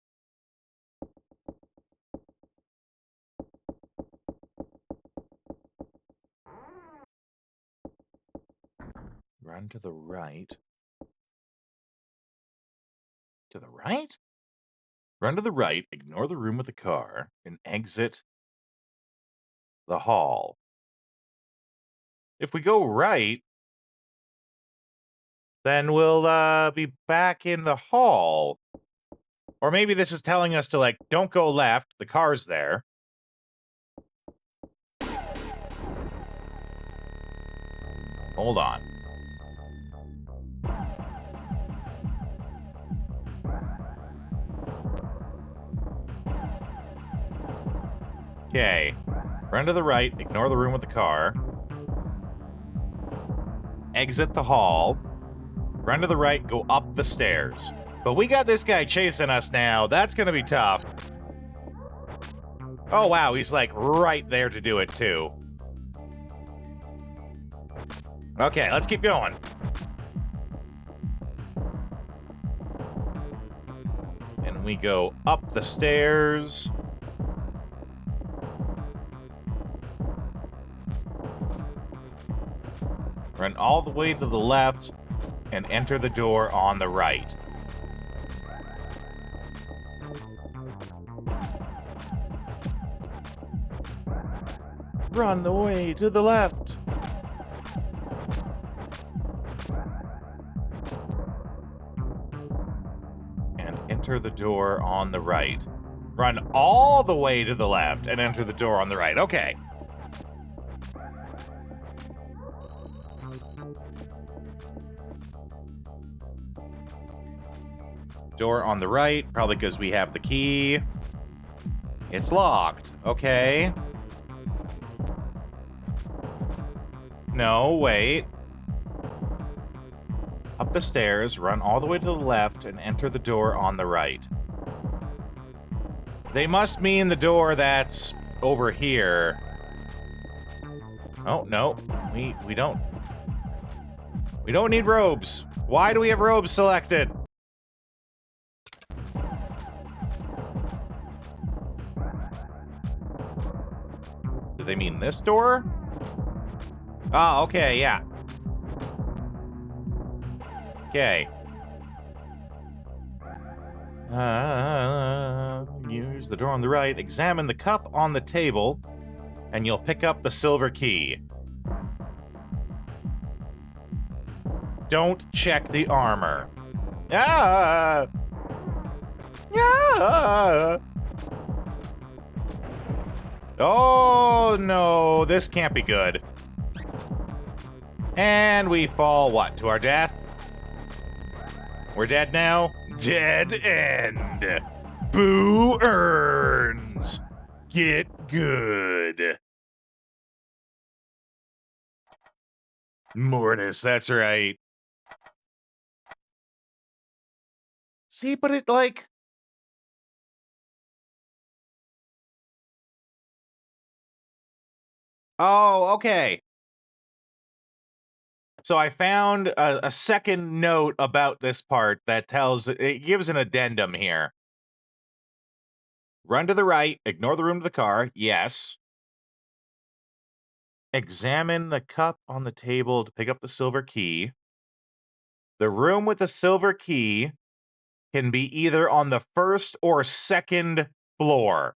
Run to the right. To the right? Run to the right, ignore the room with the car, and exit the hall. If we go right, then we'll be back in the hall. Or maybe this is telling us to, like, don't go left, the car's there. Hold on. Okay. Run to the right, ignore the room with the car. Exit the hall. Run to the right, go up the stairs. But we got this guy chasing us now. That's gonna be tough. Oh, wow, he's like right there to do it, too. Okay, let's keep going. And we go up the stairs. Run all the way to the left and enter the door on the right. Run the way to the left. And enter the door on the right. Run all the way to the left and enter the door on the right. Okay. Door on the right, probably because we have the key. It's locked. Okay. No, wait. Up the stairs, run all the way to the left, and enter the door on the right. They must mean the door that's over here. Oh, no. We don't. We don't need robes. Why do we have robes selected? Do they mean this door? Oh, okay, yeah. Okay. Use the door on the right. Examine the cup on the table, and you'll pick up the silver key. Don't check the armor. Ah! Yeah! Oh, no. This can't be good. And we fall, what, to our death? We're dead now? Dead end. Boo earns. Get good. Mortis, that's right. See, but it, like... Oh, okay. So I found a second note about this part that tells, it gives an addendum here. Run to the right, ignore the room to the car, yes. Examine the cup on the table to pick up the silver key. The room with the silver key can be either on the first or second floor.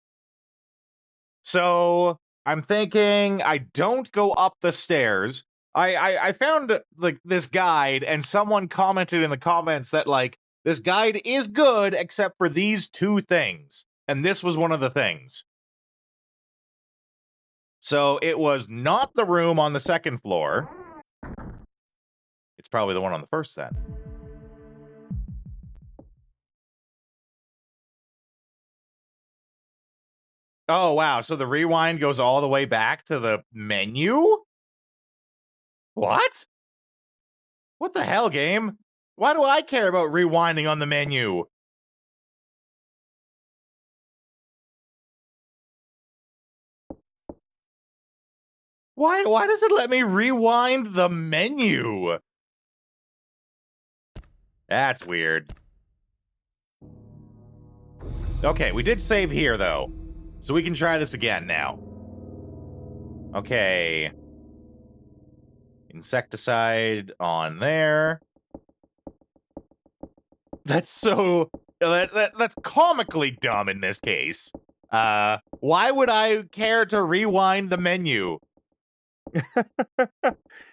So I'm thinking I don't go up the stairs. I found like this guide, and someone commented in the comments that like this guide is good except for these two things, and this was one of the things. So it was not the room on the second floor. It's probably the one on the first then. Oh wow, so the rewind goes all the way back to the menu? What? What the hell, game? Why do I care about rewinding on the menu? Why does it let me rewind the menu? That's weird. Okay, we did save here, though. So we can try this again now. Okay. Insecticide on there. That's so... That's comically dumb in this case. Why would I care to rewind the menu?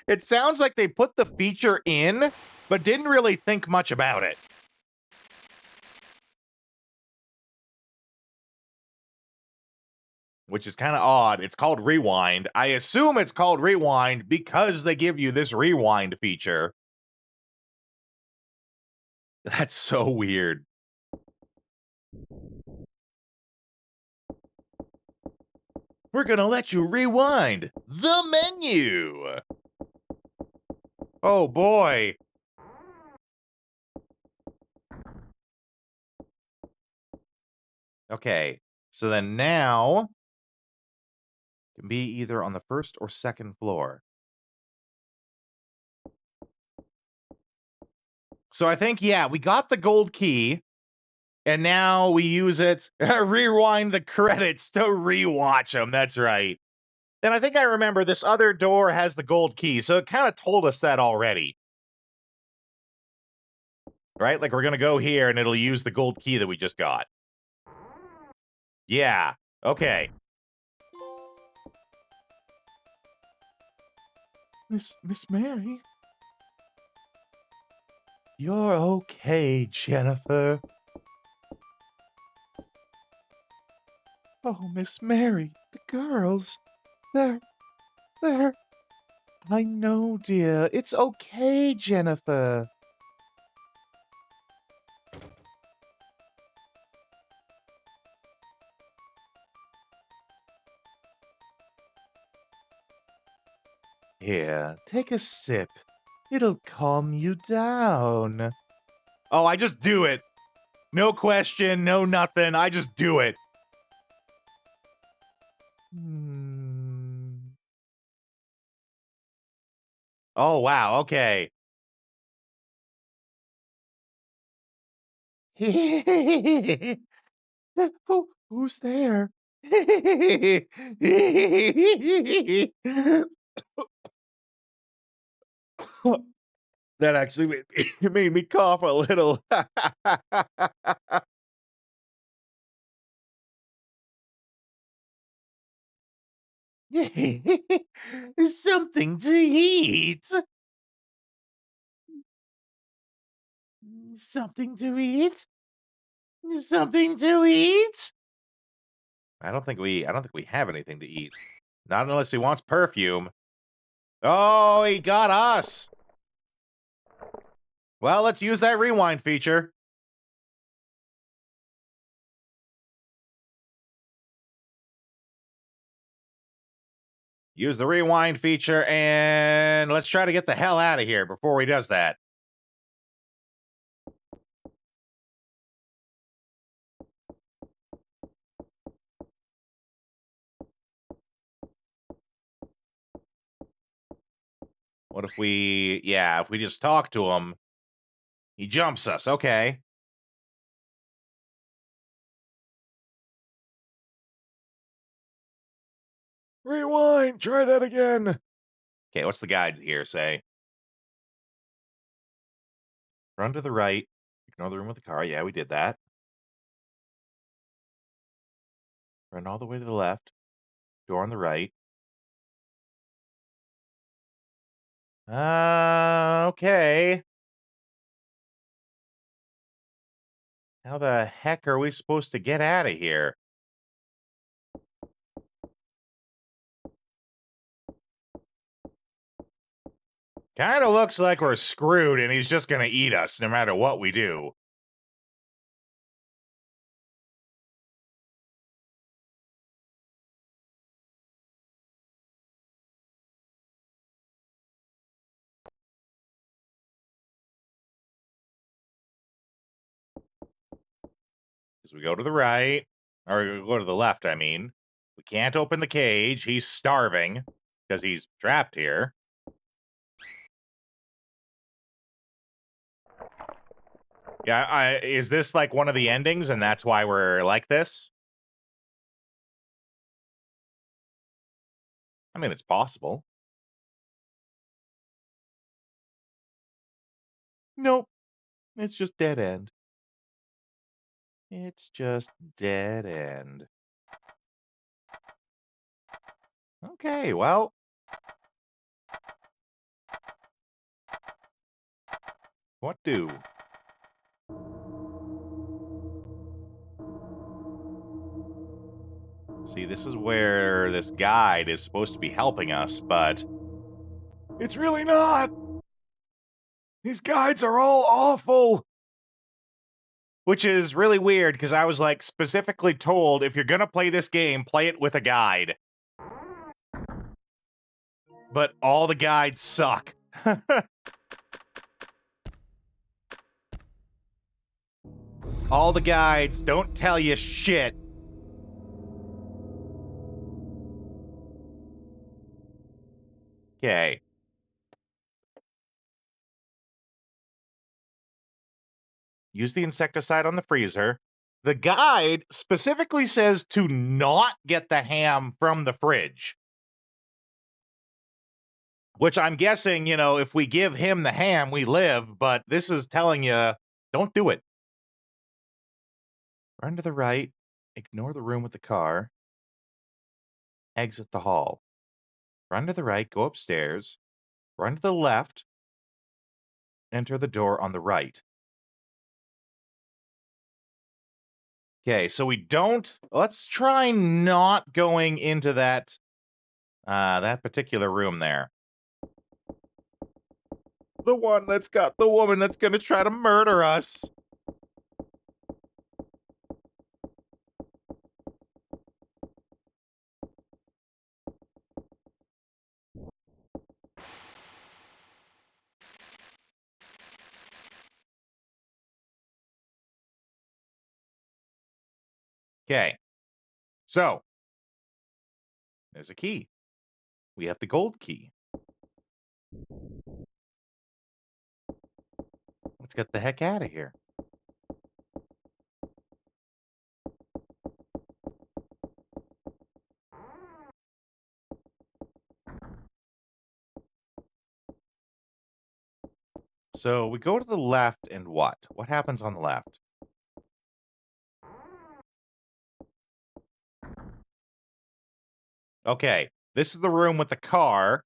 It sounds like they put the feature in, but didn't really think much about it. Which is kind of odd. It's called Rewind. I assume it's called Rewind because they give you this rewind feature. That's so weird. We're gonna let you rewind the menu. Oh boy. Okay, so then now can be either on the first or second floor. So I think, yeah, we got the gold key, and now we use it, rewind the credits to rewatch them. That's right. And I think I remember this other door has the gold key, so it kind of told us that already. Right? Like, we're going to go here, and it'll use the gold key that we just got. Yeah. Okay. Miss Mary? You're okay, Jennifer. Oh, Miss Mary, the girls. They're... I know, dear. It's okay, Jennifer. Here, take a sip. It'll calm you down. Oh, I just do it. No question, no nothing. I just do it. Oh, wow. Okay. Who's there? That actually made me cough a little. Something to eat. Something to eat. Something to eat. I don't think we have anything to eat. Not unless he wants perfume. Oh, he got us. Well, let's use that rewind feature. Use the rewind feature, and let's try to get the hell out of here before he does that. What if we, if we just talk to him, he jumps us. Okay. Rewind, try that again. Okay, what's the guide here say? Run to the right. Ignore the room with the car. Yeah, we did that. Run all the way to the left. Door on the right. Okay. How the heck are we supposed to get out of here? Kind of looks like we're screwed and he's just going to eat us no matter what we do. Because we go to the right, or we go to the left, I mean. We can't open the cage. He's starving because he's trapped here. Yeah, is this like one of the endings and that's why we're like this? I mean, it's possible. Nope. It's just dead end. It's just dead end. Okay, well. What do? See, this is where this guide is supposed to be helping us, but it's really not. These guides are all awful. Which is really weird, because I was, like, specifically told, if you're gonna play this game, play it with a guide. But all the guides suck. All the guides don't tell you shit. Okay. Use the insecticide on the freezer. The guide specifically says to not get the ham from the fridge. Which I'm guessing, if we give him the ham, we live, but this is telling you, don't do it. Run to the right, ignore the room with the car, exit the hall. Run to the right, go upstairs, run to the left, enter the door on the right. Okay, so let's try not going into that particular room there. The one that's got the woman that's going to try to murder us. Okay, so there's a key. We have the gold key. Let's get the heck out of here. So we go to the left and what? What happens on the left? Okay, this is the room with the car.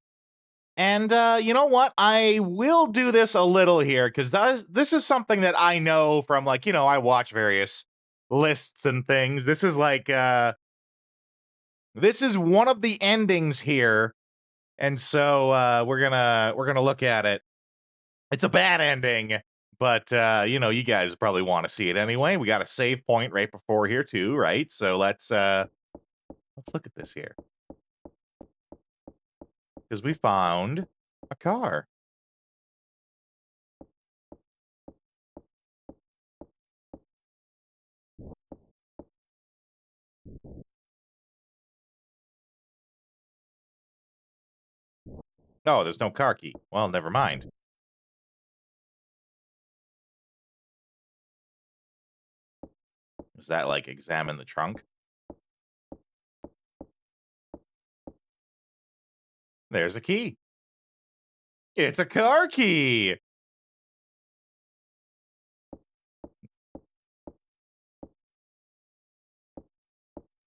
And you know what? I will do this a little here because this is something that I know from, I watch various lists and things. This is this is one of the endings here, and so we're gonna look at it. It's a bad ending, but you guys probably want to see it anyway. We got a save point right before here too, right? So let's look at this here. Because we found a car. Oh, there's no car key. Well, never mind. Is that examine the trunk? There's a key. It's a car key.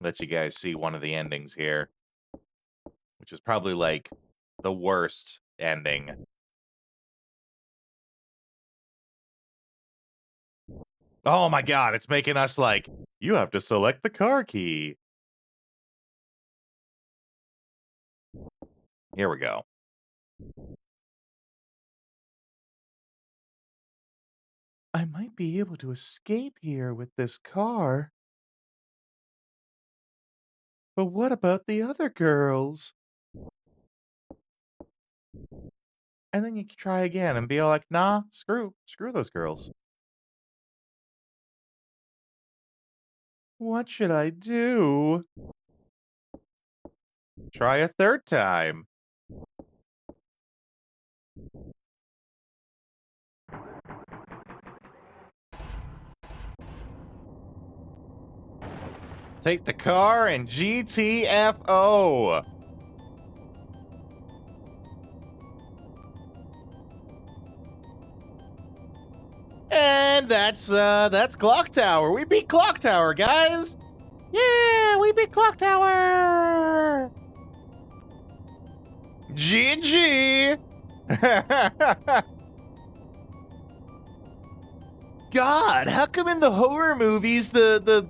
Let you guys see one of the endings here, which is probably the worst ending. Oh my god, it's making us you have to select the car key. Here we go. I might be able to escape here with this car. But what about the other girls? And then you try again and be all like, nah, screw those girls. What should I do? Try a third time. Take the car and GTFO. And that's Clock Tower. We beat Clock Tower, guys. Yeah, we beat Clock Tower. GG. God, how come in the horror movies the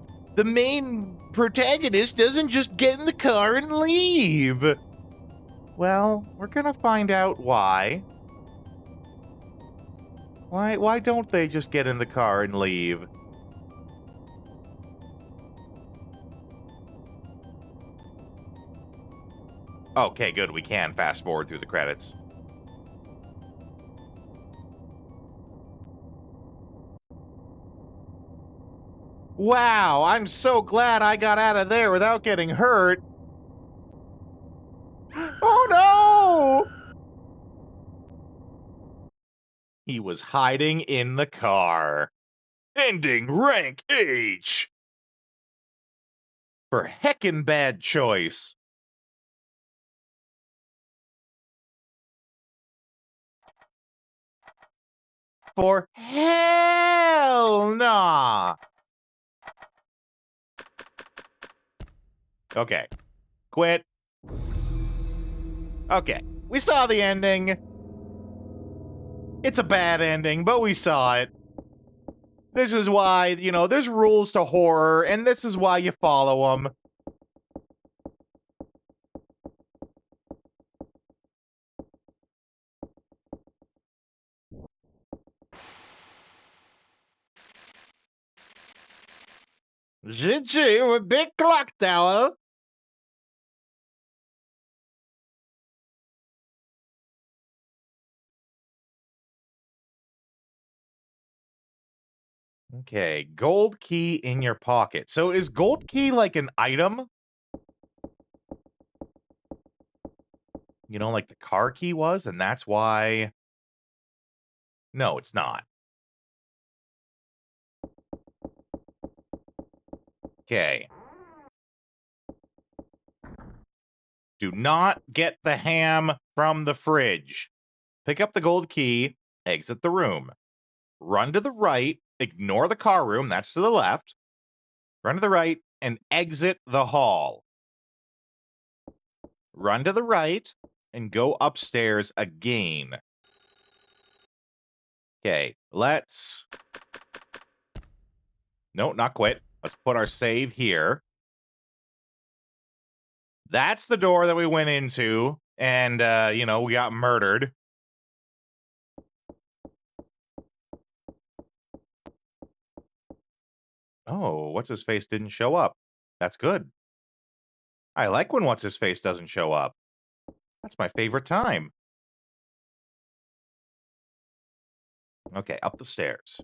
main protagonist doesn't just get in the car and leave? Well, we're gonna find out why. Why don't they just get in the car and leave? Okay, good. We can fast forward through the credits. Wow, I'm so glad I got out of there without getting hurt. Oh no! He was hiding in the car. Ending rank H. For heckin' bad choice. for? Hell nah. Okay. Quit. Okay. We saw the ending. It's a bad ending, but we saw it. This is why, you know, there's rules to horror, and this is why you follow them. GG with Big Clock Tower. Okay, gold key in your pocket. So is gold key like an item? You know, like the car key was, and that's why... No, it's not. Okay. Do not get the ham from the fridge. Pick up the gold key, exit the room. Run to the right, ignore the car room, that's to the left. Run to the right, and exit the hall. Run to the right, and go upstairs again. Okay, let's... No, not quit. Let's put our save here. That's the door that we went into, and, you know, we got murdered. Oh, What's-His-Face didn't show up. That's good. I like when What's-His-Face doesn't show up. That's my favorite time. Okay, up the stairs.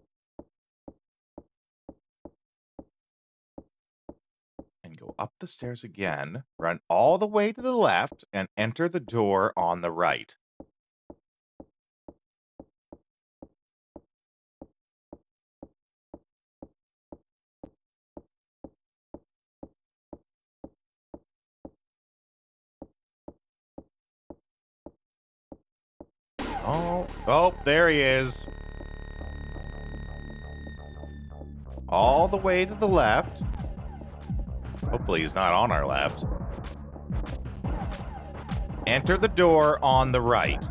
And go up the stairs again, run all the way to the left, and enter the door on the right. Oh, there he is. All the way to the left. Hopefully he's not on our left. Enter the door on the right.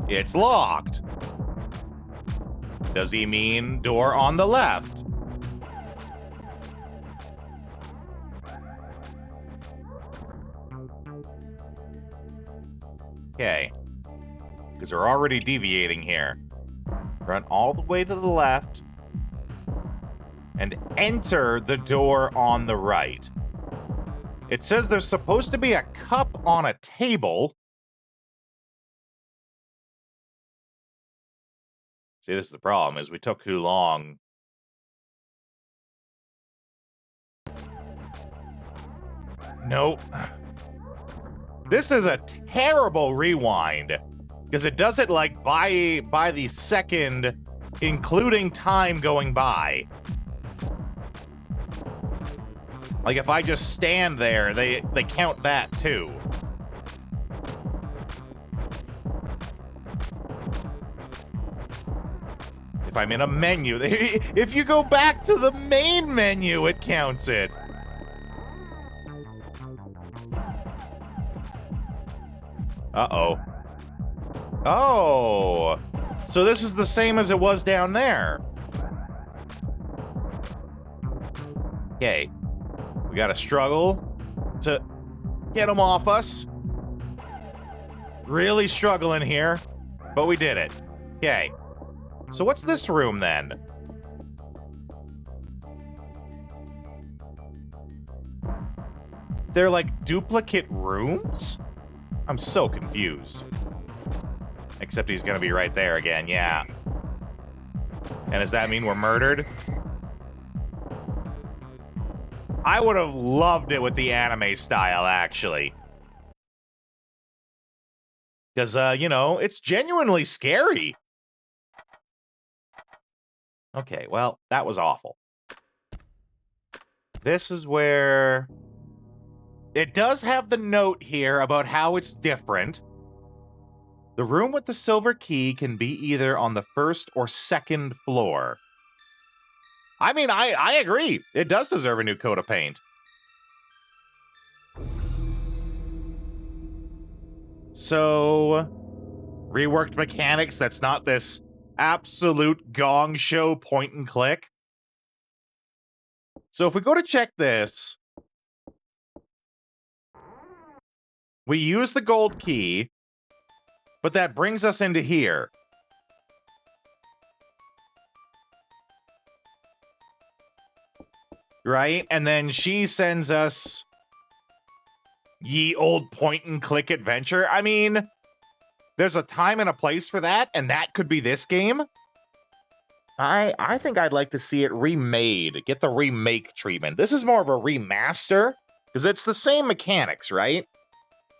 It's locked. Does he mean door on the left? Okay. Because we're already deviating here. Run all the way to the left. And enter the door on the right. It says there's supposed to be a cup on a table. See, this is the problem, is we took too long. Nope. This is a terrible rewind. Because it does it, like, by the second, including time going by. Like, if I just stand there, they count that, too. If I'm in a menu, if you go back to the main menu, it counts it. Uh-oh. Oh! So this is the same as it was down there. Okay. We gotta struggle to get them off us. Really struggling here, but we did it. Okay. So what's this room then? They're like duplicate rooms? I'm so confused. Except he's gonna be right there again, yeah. And does that mean we're murdered? I would have loved it with the anime style, actually. Because, you know, it's genuinely scary. Okay, well, that was awful. This is where... It does have the note here about how it's different. The room with the silver key can be either on the first or second floor. I mean, I agree. It does deserve a new coat of paint. So, reworked mechanics that's not this absolute gong show point and click. So if we go to check this, we use the gold key, but that brings us into here. Right? And then she sends us ye old point and click adventure. I mean, there's a time and a place for that, and that could be this game. I think I'd like to see it remade, get the remake treatment. This is more of a remaster, because it's the same mechanics, right?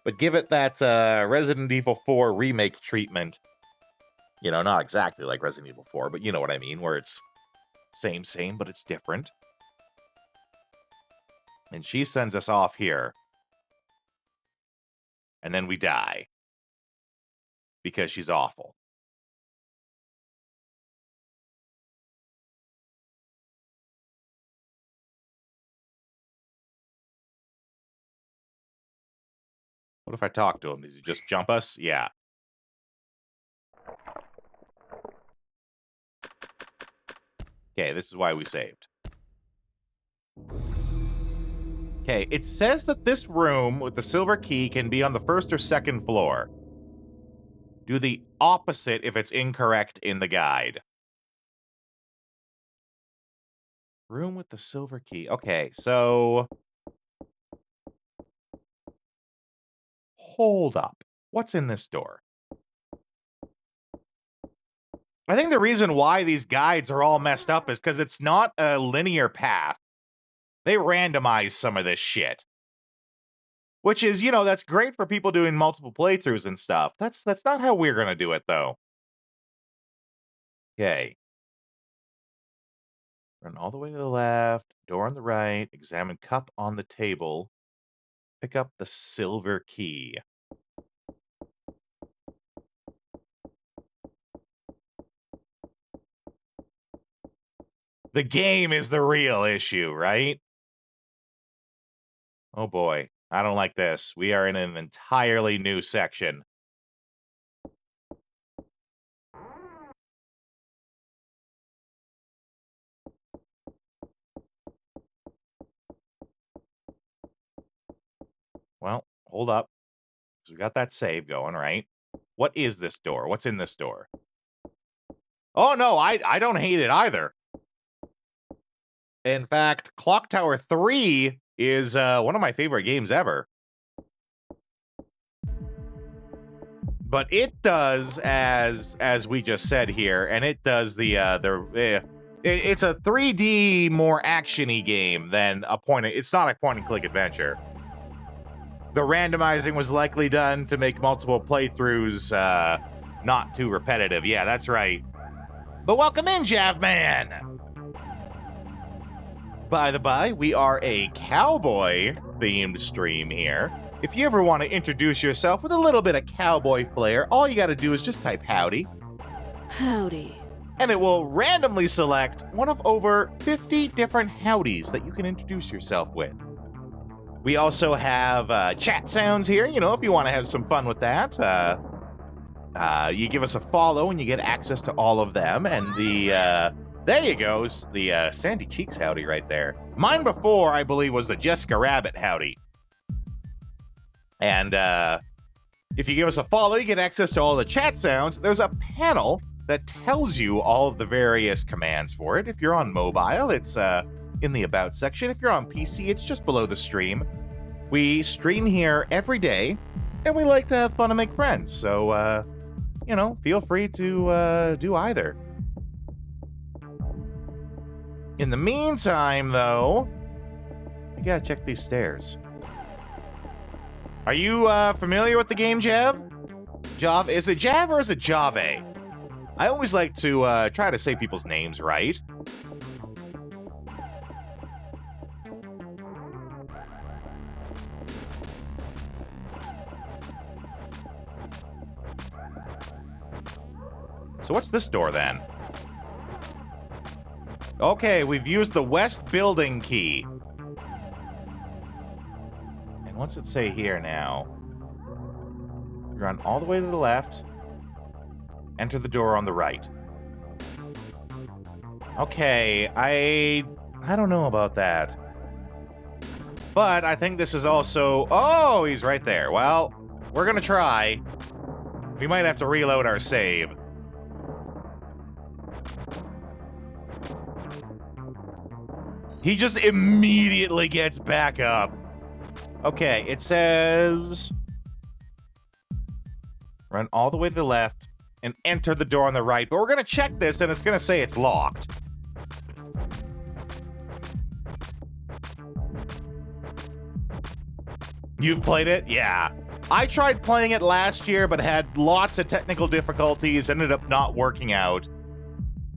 But give it that Resident Evil 4 remake treatment. You know, not exactly like Resident Evil 4, but you know what I mean, where it's same, but it's different. And she sends us off here. And then we die. Because she's awful. What if I talk to him? Does he just jump us? Yeah. Okay, this is why we saved. Okay, it says that this room with the silver key can be on the first or second floor. Do the opposite if it's incorrect in the guide. Room with the silver key. Okay, so... Hold up. What's in this door? I think the reason why these guides are all messed up is because it's not a linear path. They randomize some of this shit. Which is, you know, that's great for people doing multiple playthroughs and stuff. That's not how we're going to do it, though. Okay. Run all the way to the left. Door on the right. Examine cup on the table. Pick up the silver key. The game is the real issue, right? Oh boy, I don't like this. We are in an entirely new section. Well, hold up. So we got that save going, right? What is this door? What's in this door? Oh no, I don't hate it either. In fact, Clock Tower 3 is one of my favorite games ever. But it does, as we just said here, and it does it's a 3D more action-y game than a it's not a point-and-click adventure. The randomizing was likely done to make multiple playthroughs not too repetitive. Yeah, that's right. But welcome in, Javman! By the by, we are a cowboy-themed stream here. If you ever want to introduce yourself with a little bit of cowboy flair, all you gotta do is just type howdy. Howdy. And it will randomly select one of over 50 different howdies that you can introduce yourself with. We also have chat sounds here, you know, if you want to have some fun with that. You give us a follow and you get access to all of them. And there you go, the Sandy Cheeks howdy right there. Mine before, I believe, was the Jessica Rabbit howdy. And if you give us a follow, you get access to all the chat sounds. There's a panel that tells you all of the various commands for it. If you're on mobile, it's in the About section. If you're on PC, it's just below the stream. We stream here every day, and we like to have fun and make friends. So, you know, feel free to do either. In the meantime, though, I gotta check these stairs. Are you familiar with the game, Jav? Jav? Is it Jav or is it Jave? I always like to try to say people's names right. So what's this door then? Okay, we've used the west building key. And what's it say here now? Run all the way to the left. Enter the door on the right. Okay, I don't know about that. But I think this is also... Oh, he's right there. Well, we're gonna try. We might have to reload our save. He just immediately gets back up. Okay, it says... Run all the way to the left and enter the door on the right. But we're going to check this, and it's going to say it's locked. You've played it? Yeah. I tried playing it last year, but had lots of technical difficulties, ended up not working out.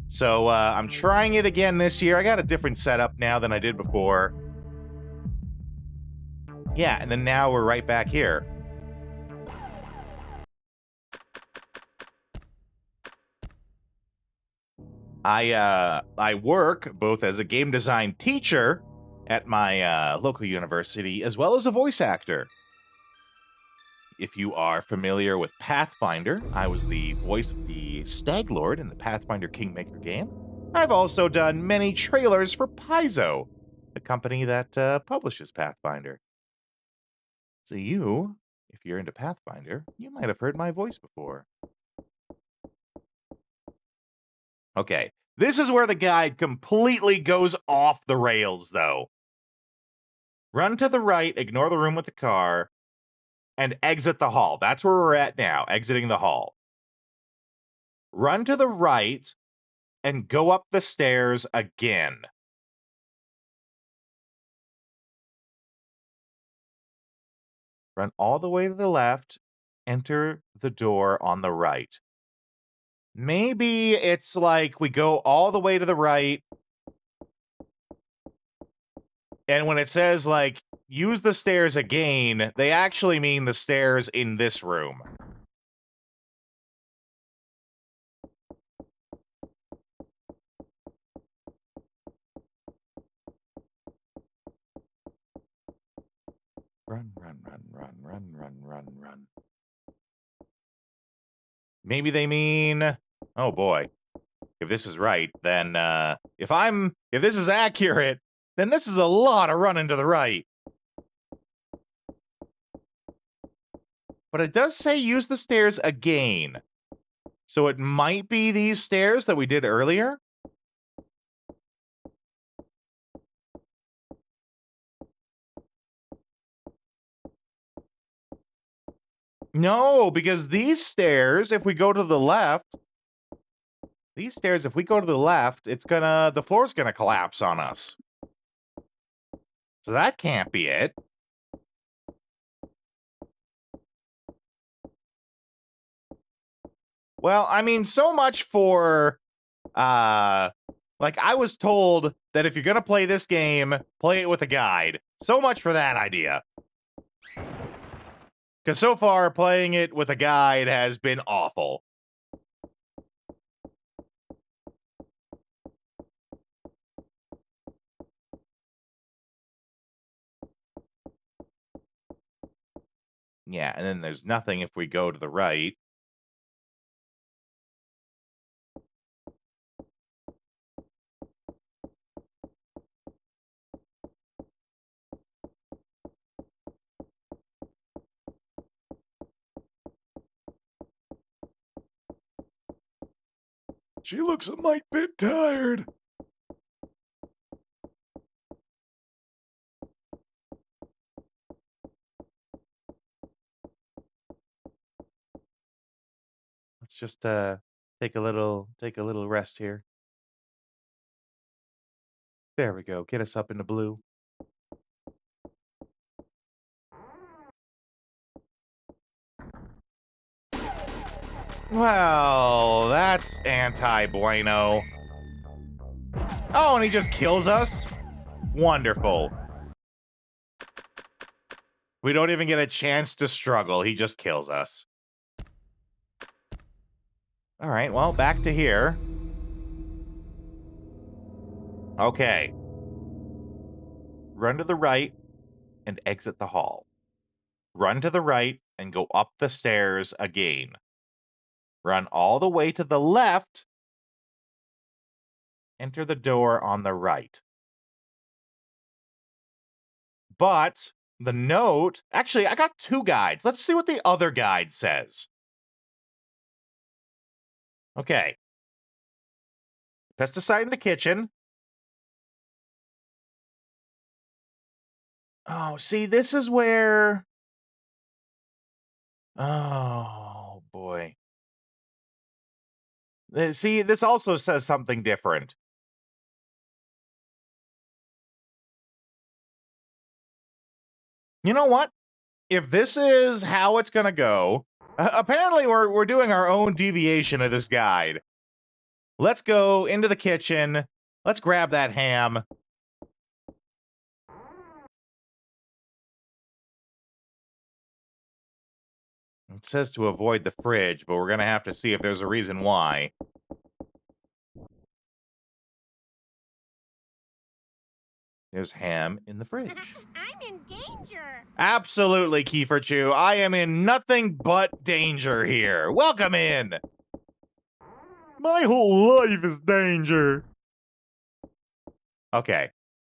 So I'm trying it again this year. I got a different setup now than I did before. Yeah, and then now we're right back here. I work both as a game design teacher at my local university, as well as a voice actor. If you are familiar with Pathfinder, I was the voice of the Stag Lord in the Pathfinder Kingmaker game. I've also done many trailers for Paizo, the company that publishes Pathfinder. So you, if you're into Pathfinder, you might have heard my voice before. Okay, this is where the guide completely goes off the rails, though. Run to the right, ignore the room with the car, and exit the hall. That's where we're at now, exiting the hall. Run to the right and go up the stairs again. Run all the way to the left, enter the door on the right. Maybe it's like we go all the way to the right, and when it says, like, use the stairs again, they actually mean the stairs in this room. Run, run, run, run, run, run, run, run. Maybe they mean... Oh, boy. If this is right, then, if this is accurate, then this is a lot of running to the right. But it does say use the stairs again. So it might be these stairs that we did earlier. No, because these stairs, if we go to the left, the floor's gonna collapse on us. So that can't be it. Well, I mean, so much for, like, I was told that if you're gonna play this game, play it with a guide. So much for that idea. Because so far, playing it with a guide has been awful. Yeah, and then there's nothing if we go to the right. She looks a mite bit tired. Let's just take a little rest here. There we go. Get us up into blue. Well, that's anti-bueno. Oh, and he just kills us? Wonderful. We don't even get a chance to struggle. He just kills us. All right, well, back to here. Okay. Run to the right and exit the hall. Run to the right and go up the stairs again. Run all the way to the left. Enter the door on the right. But the note... Actually, I got 2 guides. Let's see what the other guide says. Okay. Pesticide in the kitchen. Oh, see, this is where... Oh, boy. See, this also says something different. You know what? If this is how it's going to go, apparently we're doing our own deviation of this guide. Let's go into the kitchen. Let's grab that ham. It says to avoid the fridge, but we're going to have to see if there's a reason why. There's ham in the fridge. I'm in danger. Absolutely, Kiefer Chew. I am in nothing but danger here. Welcome in. My whole life is danger. Okay.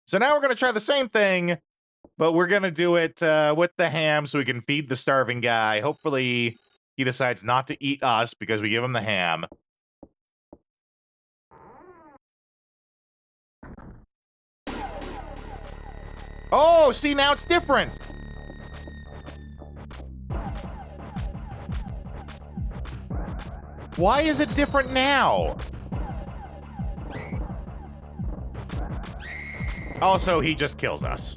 So now we're going to try the same thing, but we're going to do it with the ham so we can feed the starving guy. Hopefully he decides not to eat us because we give him the ham. Oh, see, now it's different. Why is it different now? Also, he just kills us.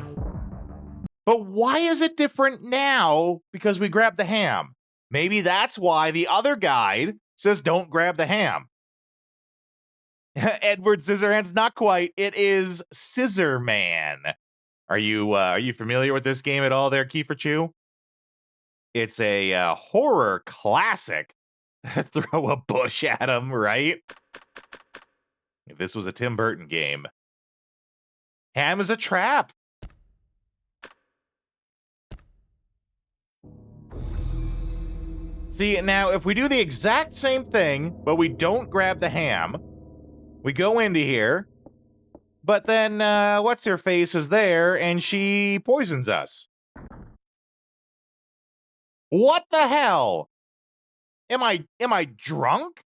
But why is it different now? Because we grabbed the ham. Maybe that's why the other guide says don't grab the ham. Edward Scissorhands, not quite. It is Scissor Man. Are you familiar with this game at all there, Kiefer Chew? It's a horror classic. Throw a bush at him, right? If this was a Tim Burton game. Ham is a trap. See, now, if we do the exact same thing, but we don't grab the ham, we go into here, but then, what's-her-face is there, and she poisons us. What the hell? Am I drunk?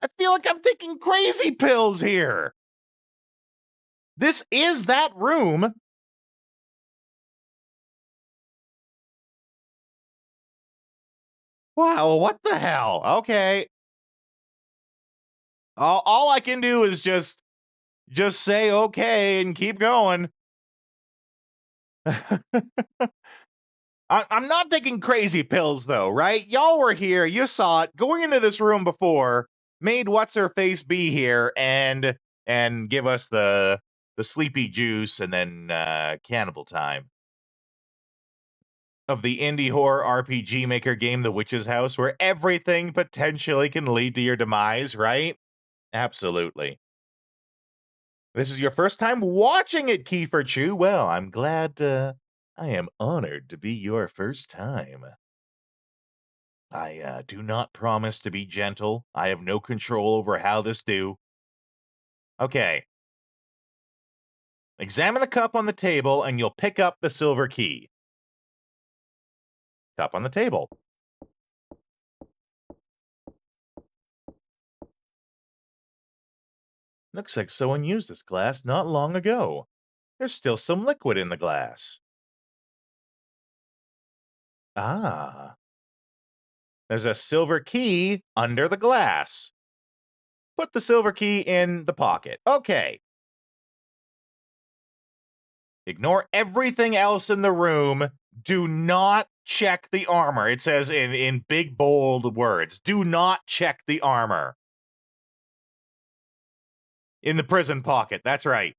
I feel like I'm taking crazy pills here. This is that room. Wow, what the hell? Okay. All I can do is just say okay and keep going. I'm not taking crazy pills, though, right? Y'all were here. You saw it. Going into this room before made What's-Her-Face be here and give us the sleepy juice and then cannibal time. Of the indie horror RPG maker game The Witch's House, where everything potentially can lead to your demise, right? Absolutely. This is your first time watching it, Kiefer Chew. Well, I'm glad... I am honored to be your first time. I do not promise to be gentle. I have no control over how this do. Okay. Examine the cup on the table and you'll pick up the silver key. Cup on the table. Looks like someone used this glass not long ago. There's still some liquid in the glass. Ah. There's a silver key under the glass. Put the silver key in the pocket. Okay. Ignore everything else in the room. Do not check the armor. It says in big, bold words, do not check the armor. In the prison pocket. That's right.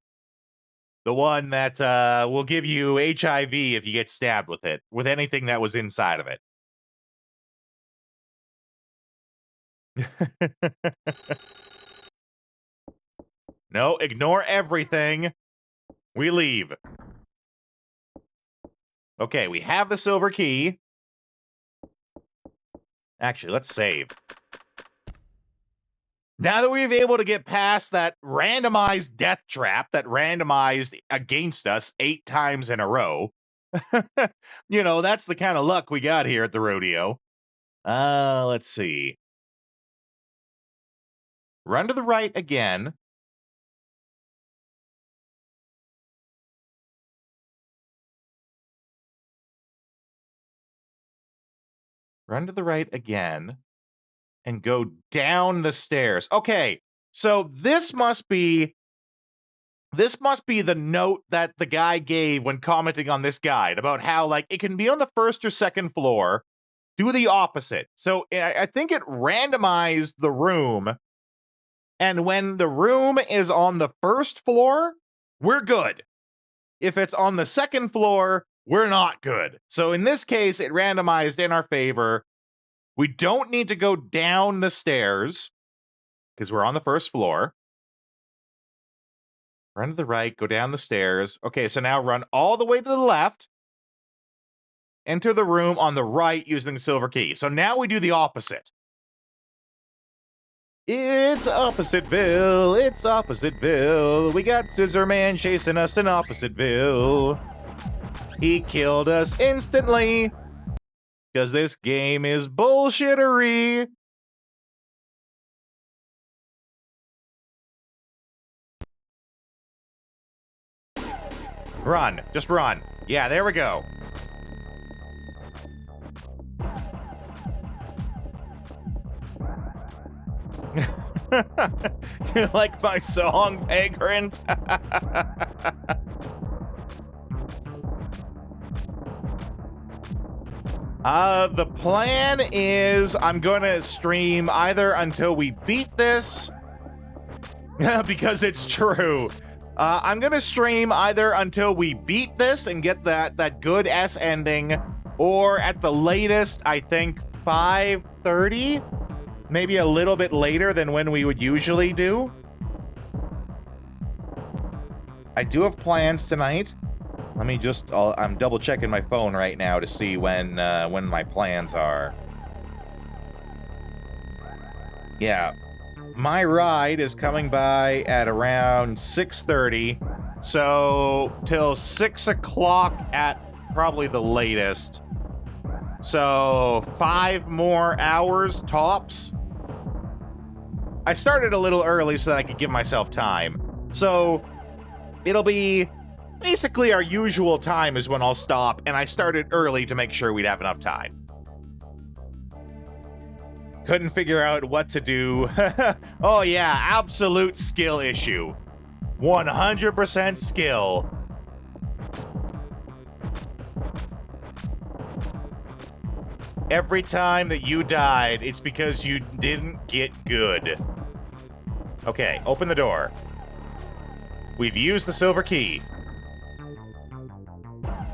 The one that will give you HIV if you get stabbed with it, with anything that was inside of it. No, ignore everything. We leave. Okay, we have the silver key. Actually, let's save. Now that we've able to get past that randomized death trap that randomized against us 8 times in a row, you know, that's the kind of luck we got here at the rodeo. Let's see. Run to the right again. Run to the right again. And go down the stairs. Okay, so this must be the note that the guy gave when commenting on this guide about how, like, it can be on the first or second floor. Do the opposite. So I think it randomized the room, and when the room is on the first floor, we're good. If it's on the second floor, we're not good. So in this case, it randomized in our favor. We don't need to go down the stairs because we're on the first floor. Run to the right, go down the stairs. Okay, so now run all the way to the left. Enter the room on the right using the silver key. So now we do the opposite. It's Oppositeville. It's Oppositeville. We got Scissor Man chasing us in Oppositeville. He killed us instantly. Because this game is bullshittery. Run. Just run. Yeah, there we go. You like my song, Vagrant? The plan is I'm going to stream either until we beat this, because it's true. I'm going to stream either until we beat this and get that good S ending, or at the latest, I think, 5:30? Maybe a little bit later than when we would usually do. I do have plans tonight. Let me just, I'm double checking my phone right now to see when my plans are. Yeah, my ride is coming by at around 6:30, so till 6 o'clock at probably the latest. So 5 more hours tops. I started a little early so that I could give myself time. So it'll be basically our usual time is when I'll stop, and I started early to make sure we'd have enough time. Couldn't figure out what to do. Oh yeah, absolute skill issue. 100% skill. Every time that you died, it's because you didn't get good. Okay, open the door. We've used the silver key.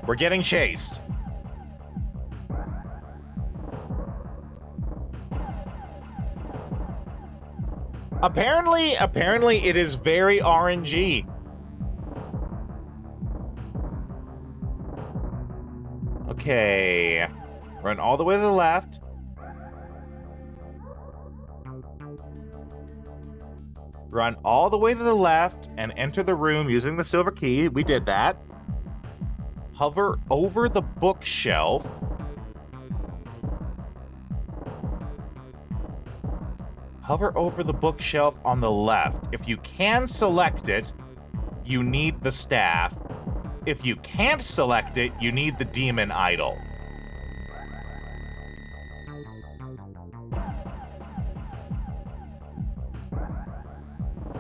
We're getting chased. Apparently it is very RNG. Okay. Run all the way to the left. Run all the way to the left and enter the room using the silver key. We did that. Hover over the bookshelf. Hover over the bookshelf on the left. If you can select it, you need the staff. If you can't select it, you need the demon idol.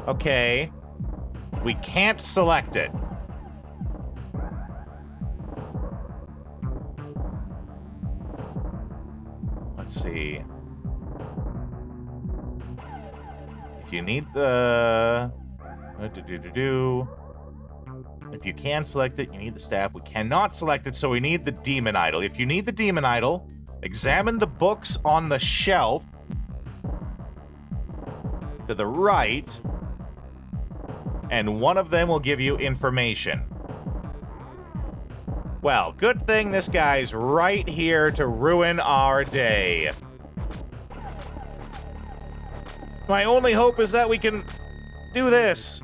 Okay. We can't select it. Let's see. If you need the... If you can select it, you need the staff. We cannot select it, so we need the demon idol. If you need the demon idol, examine the books on the shelf to the right, and one of them will give you information. Well, good thing this guy's right here to ruin our day. My only hope is that we can do this.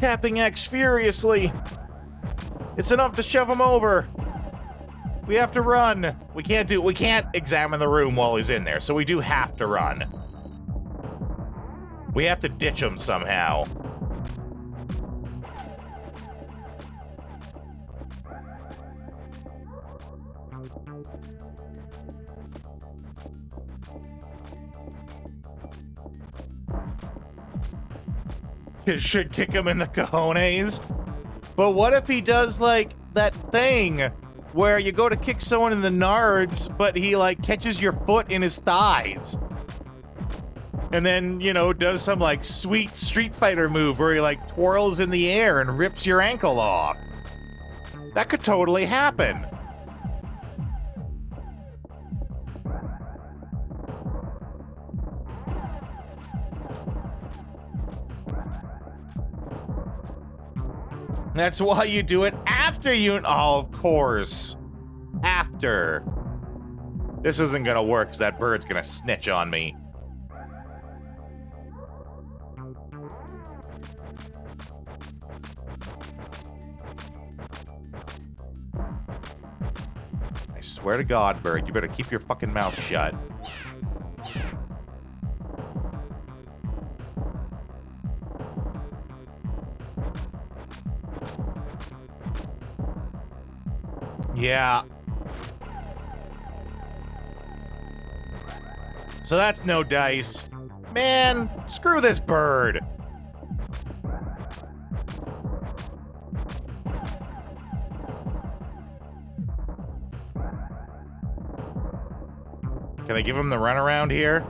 Tapping X furiously. It's enough to shove him over. We have to run. We can't examine the room while he's in there, so we do have to run. We have to ditch him somehow. It should kick him in the cojones. But what if he does, like, that thing where you go to kick someone in the nards, but he, like, catches your foot in his thighs? And then, you know, does some, like, sweet Street Fighter move where he, like, twirls in the air and rips your ankle off. That could totally happen. That's why you do it after you... Oh, of course. After. This isn't gonna work, because that bird's gonna snitch on me. I swear to God, bird, you better keep your fucking mouth shut. Yeah. So that's no dice. Man, screw this bird. Can I give him the runaround here?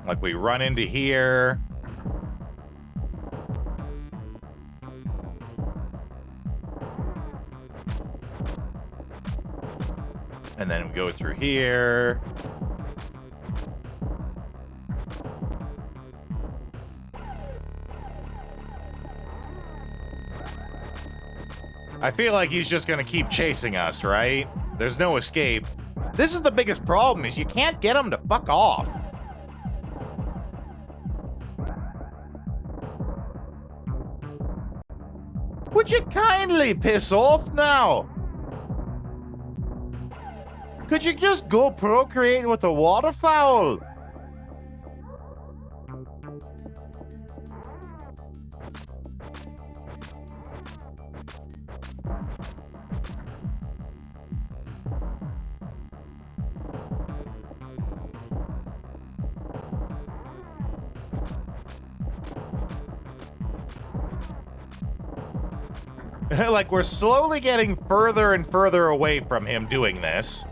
Like, we run into here. And then we go through here. I feel like he's just gonna keep chasing us, right? There's no escape. This is the biggest problem, is you can't get him to fuck off. Would you kindly piss off now? Could you just go procreate with a waterfowl? Like, we're slowly getting further and further away from him doing this.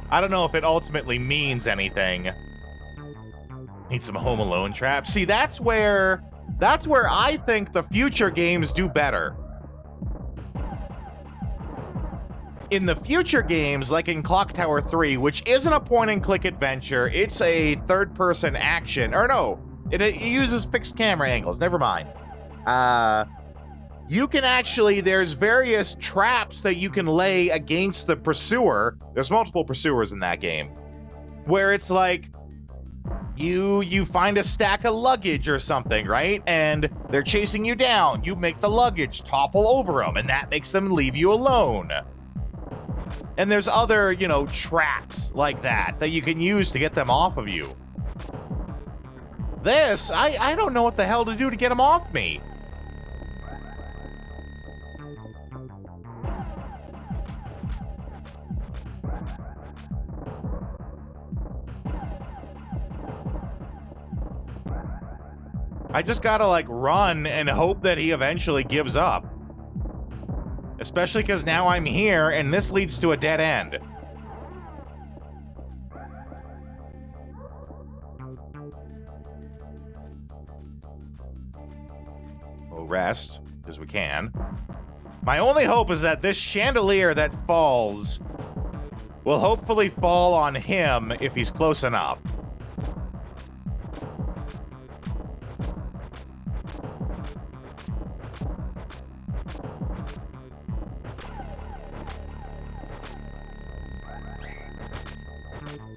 I don't know if it ultimately means anything. Need some Home Alone traps. See, that's where I think the future games do better. In the future games, like in Clock Tower 3, which isn't a point-and-click adventure, it's a third-person action. Or no, it uses fixed camera angles. Never mind. You can actually, there's various traps that you can lay against the pursuer. There's multiple pursuers in that game. Where it's like, you find a stack of luggage or something, right? And they're chasing you down. You make the luggage topple over them, and that makes them leave you alone. And there's other, you know, traps like that you can use to get them off of you. This, I don't know what the hell to do to get them off me. I just gotta, like, run and hope that he eventually gives up. Especially because now I'm here, and this leads to a dead end. rest, because we can. My only hope is that this chandelier that falls will hopefully fall on him if he's close enough.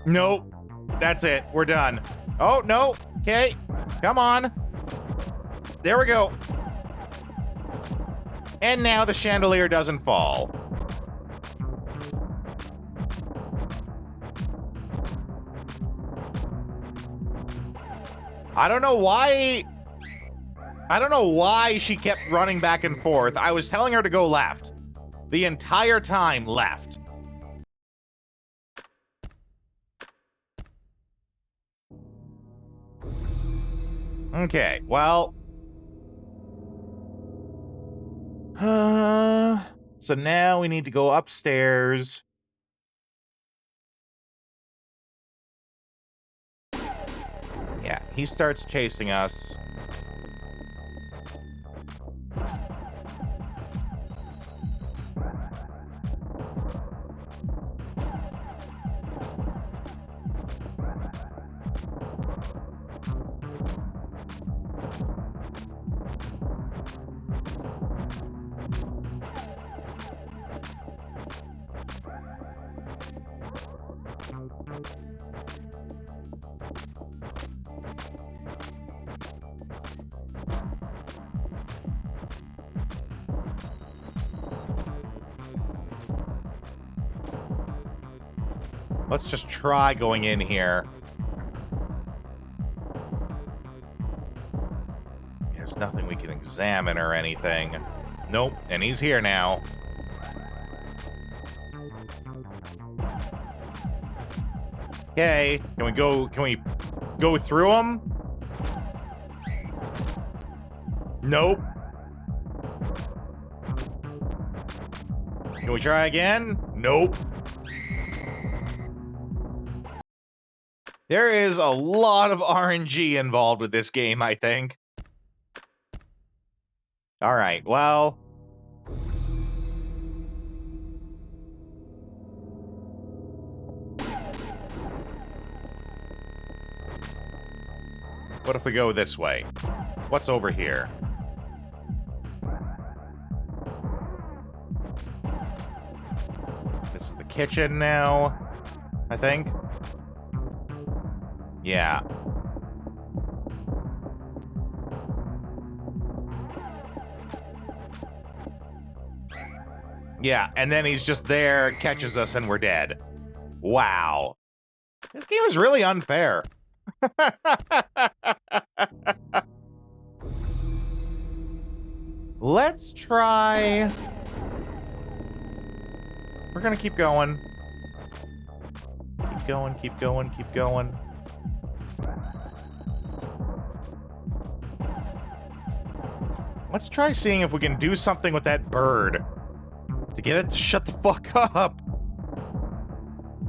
Nope. That's it. We're done. Oh, no. Okay. Come on. There we go. And now the chandelier doesn't fall. I don't know why she kept running back and forth. I was telling her to go left. The entire time left. Okay, well. So now we need to go upstairs. Yeah, he starts chasing us. Let's just try going in here. There's nothing we can examine or anything. Nope, and he's here now. Okay, can we go through him? Nope. Can we try again? Nope. There is a lot of RNG involved with this game, I think. Alright, well. What if we go this way? What's over here? This is the kitchen now, I think. Yeah. Yeah, and then he's just there, catches us, and we're dead. Wow. This game is really unfair. Let's try... We're gonna keep going. Keep going, keep going, keep going. Let's try seeing if we can do something with that bird to get it to shut the fuck up.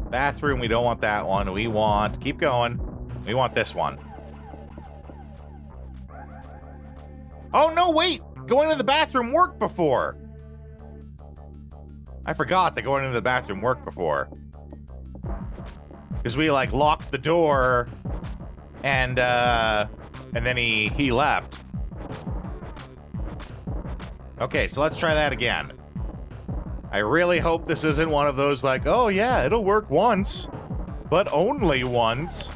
Bathroom, we don't want that one. We want... Keep going. We want this one. Oh, no, wait! Going to the bathroom worked before. I forgot that going into the bathroom worked before. Because we, like, locked the door and then he left. Okay, so let's try that again. I really hope this isn't one of those like, oh yeah, it'll work once, but only once.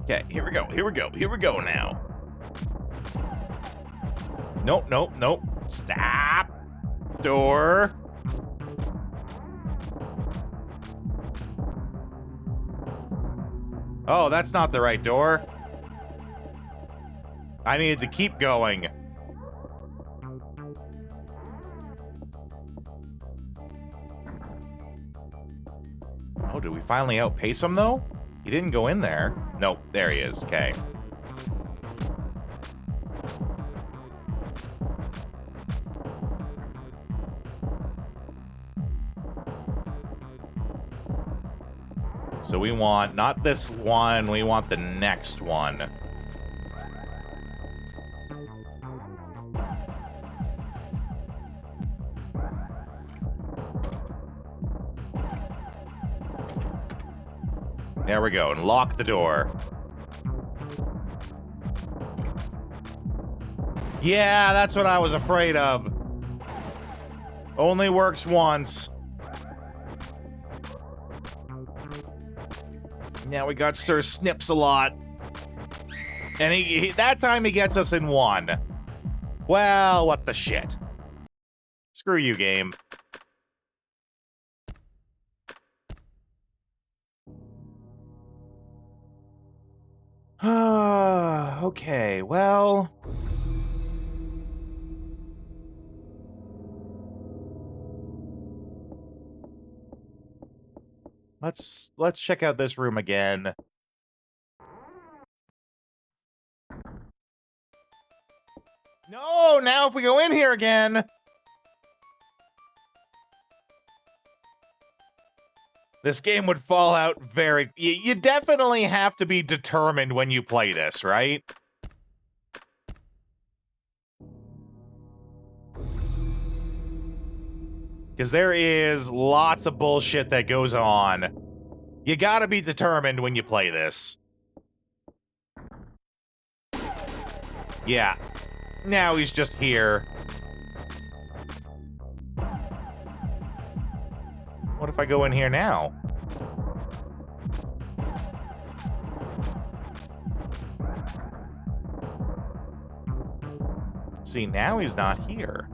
Okay, here we go, here we go, here we go now. Nope, nope, nope. Stop. Door. Oh, that's not the right door. I needed to keep going. Oh, did we finally outpace him, though? He didn't go in there. Nope, there he is. Okay. So we want not this one, we want the next one. There we go, and lock the door. Yeah, that's what I was afraid of. Only works once. Now we got Sir Snips a lot. And he that time he gets us in one. Well, what the shit. Screw you, game. Okay, well... Let's check out this room again. No, now if we go in here again... This game would fall out very... You definitely have to be determined when you play this, right? Because there is lots of bullshit that goes on. You gotta be determined when you play this. Yeah. Now he's just here. What if I go in here now? See, now he's not here.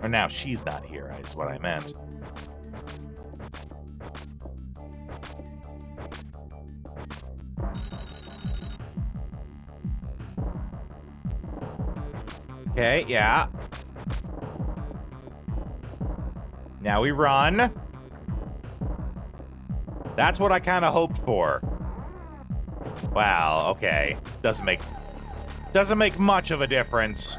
Or now she's not here, is what I meant. Okay, yeah. Now we run. That's what I kind of hoped for. Wow, okay. Doesn't make much of a difference.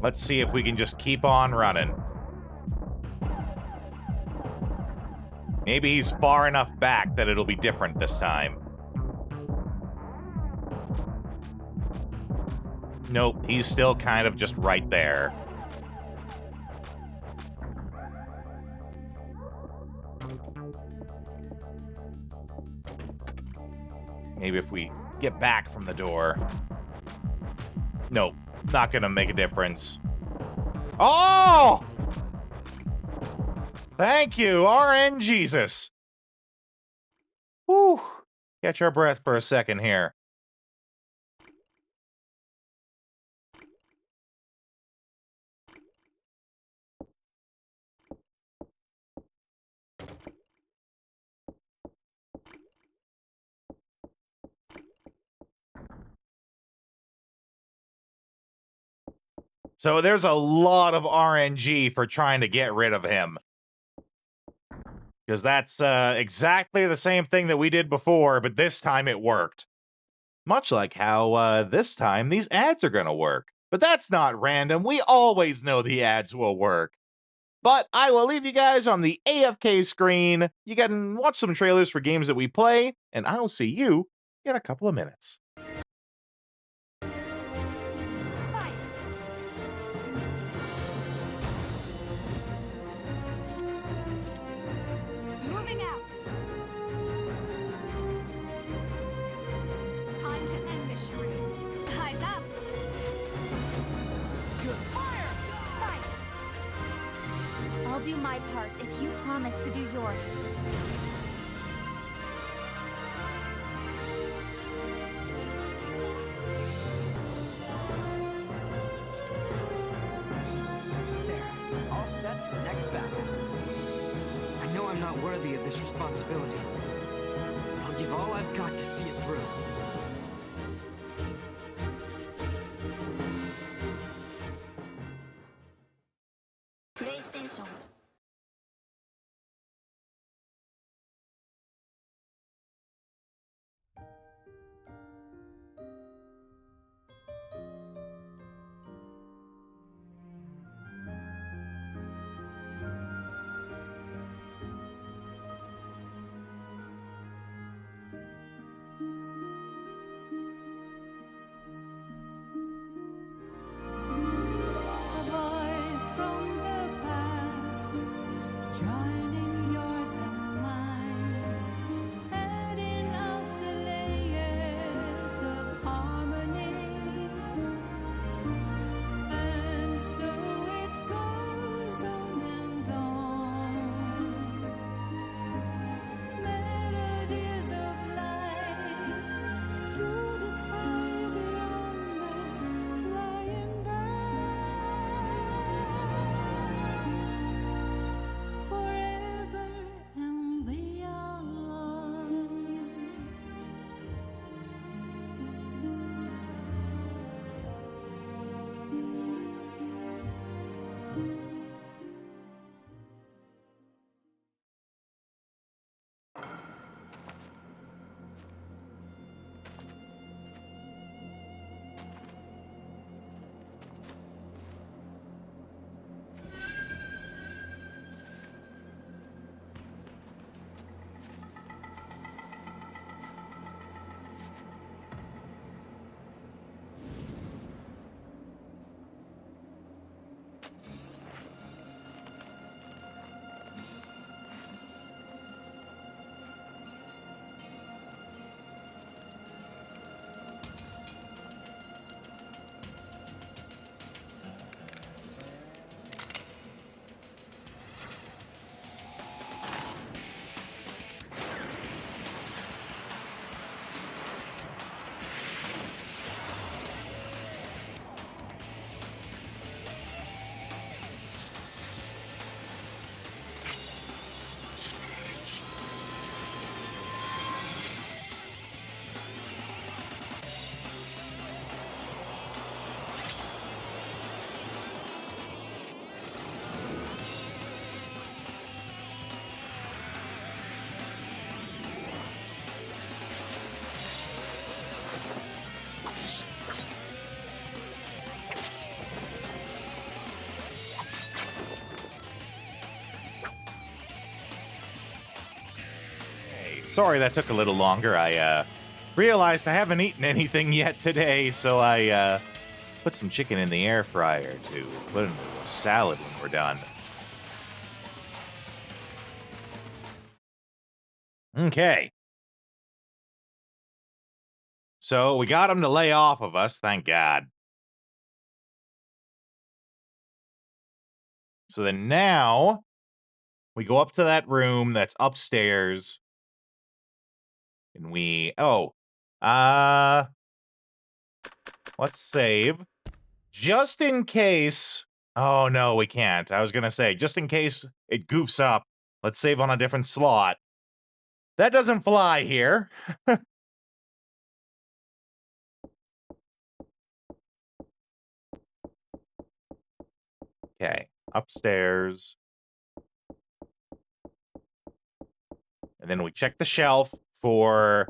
Let's see if we can just keep on running. Maybe he's far enough back that it'll be different this time. Nope, he's still kind of just right there. Maybe if we get back from the door. Nope, not gonna make a difference. Oh! Thank you, RN Jesus. Whew. Catch our breath for a second here. So there's a lot of RNG for trying to get rid of him. Because that's exactly the same thing that we did before, but this time it worked. Much like how this time these ads are going to work. But that's not random. We always know the ads will work. But I will leave you guys on the AFK screen. You can watch some trailers for games that we play, and I'll see you in a couple of minutes. Moving out. Time to end this charade. Eyes up. Fire! Fight! I'll do my part if you promise to do yours. There, all set for the next battle. I know I'm not worthy of this responsibility. But I'll give all I've got to see it through. PlayStation. joining yours and mine, adding up the layers of harmony. And so it goes on and on. Melodies of life to the sky beyond me, flying bright forever and beyond. Hey, sorry that took a little longer. I realized I haven't eaten anything yet today, so I put some chicken in the air fryer to put in a salad when we're done. Okay. So we got him to lay off of us, thank God. So then now we go up to that room that's upstairs. And let's save. Just in case. Oh, no, we can't. I was going to say, just in case it goofs up, let's save on a different slot. That doesn't fly here. Okay, upstairs. And then we check the shelf for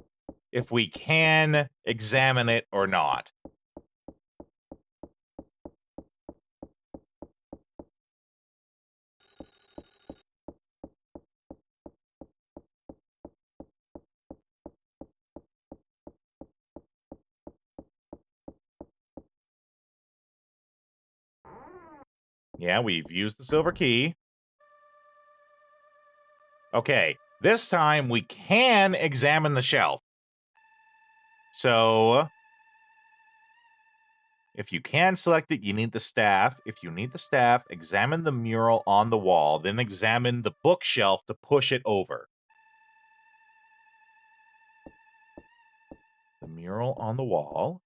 if we can examine it or not. Yeah, we've used the silver key. Okay, this time we can examine the shelf. So, if you can select it, you need the staff. If you need the staff, examine the mural on the wall, then examine the bookshelf to push it over. The mural on the wall.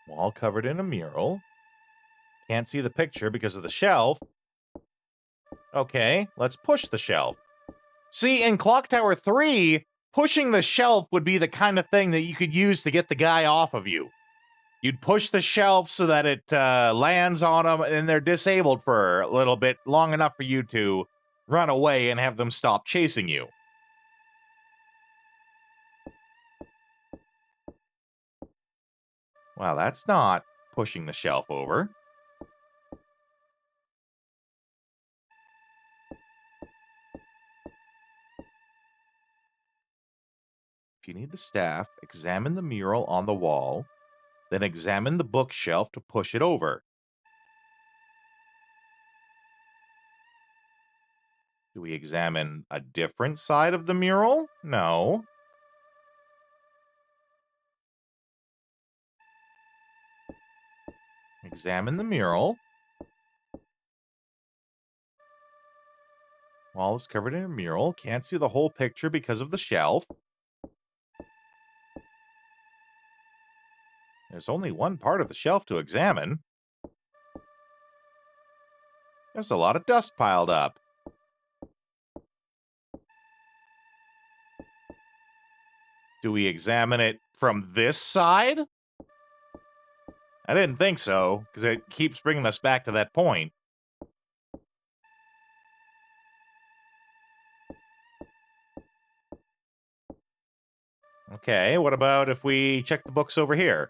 Wall covered in a mural. Can't see the picture because of the shelf. Okay, let's push the shelf. See, in Clock Tower 3, pushing the shelf would be the kind of thing that you could use to get the guy off of you. You'd push the shelf so that it lands on them, and they're disabled for a little bit, long enough for you to run away and have them stop chasing you. Well, that's not pushing the shelf over. If you need the staff, examine the mural on the wall. Then examine the bookshelf to push it over. Do we examine a different side of the mural? No. Examine the mural. Wall is covered in a mural. Can't see the whole picture because of the shelf. There's only one part of the shelf to examine. There's a lot of dust piled up. Do we examine it from this side? I didn't think so, because it keeps bringing us back to that point. Okay, what about if we check the books over here?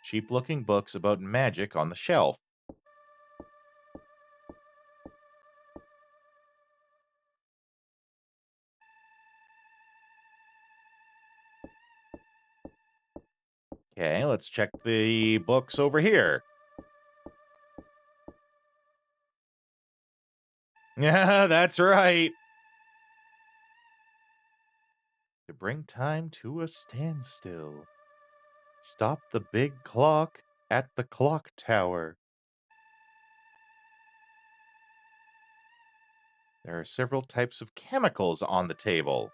Cheap-looking books about magic on the shelf. Okay, let's check the books over here. Yeah, that's right. To bring time to a standstill. Stop the big clock at the clock tower. There are several types of chemicals on the table.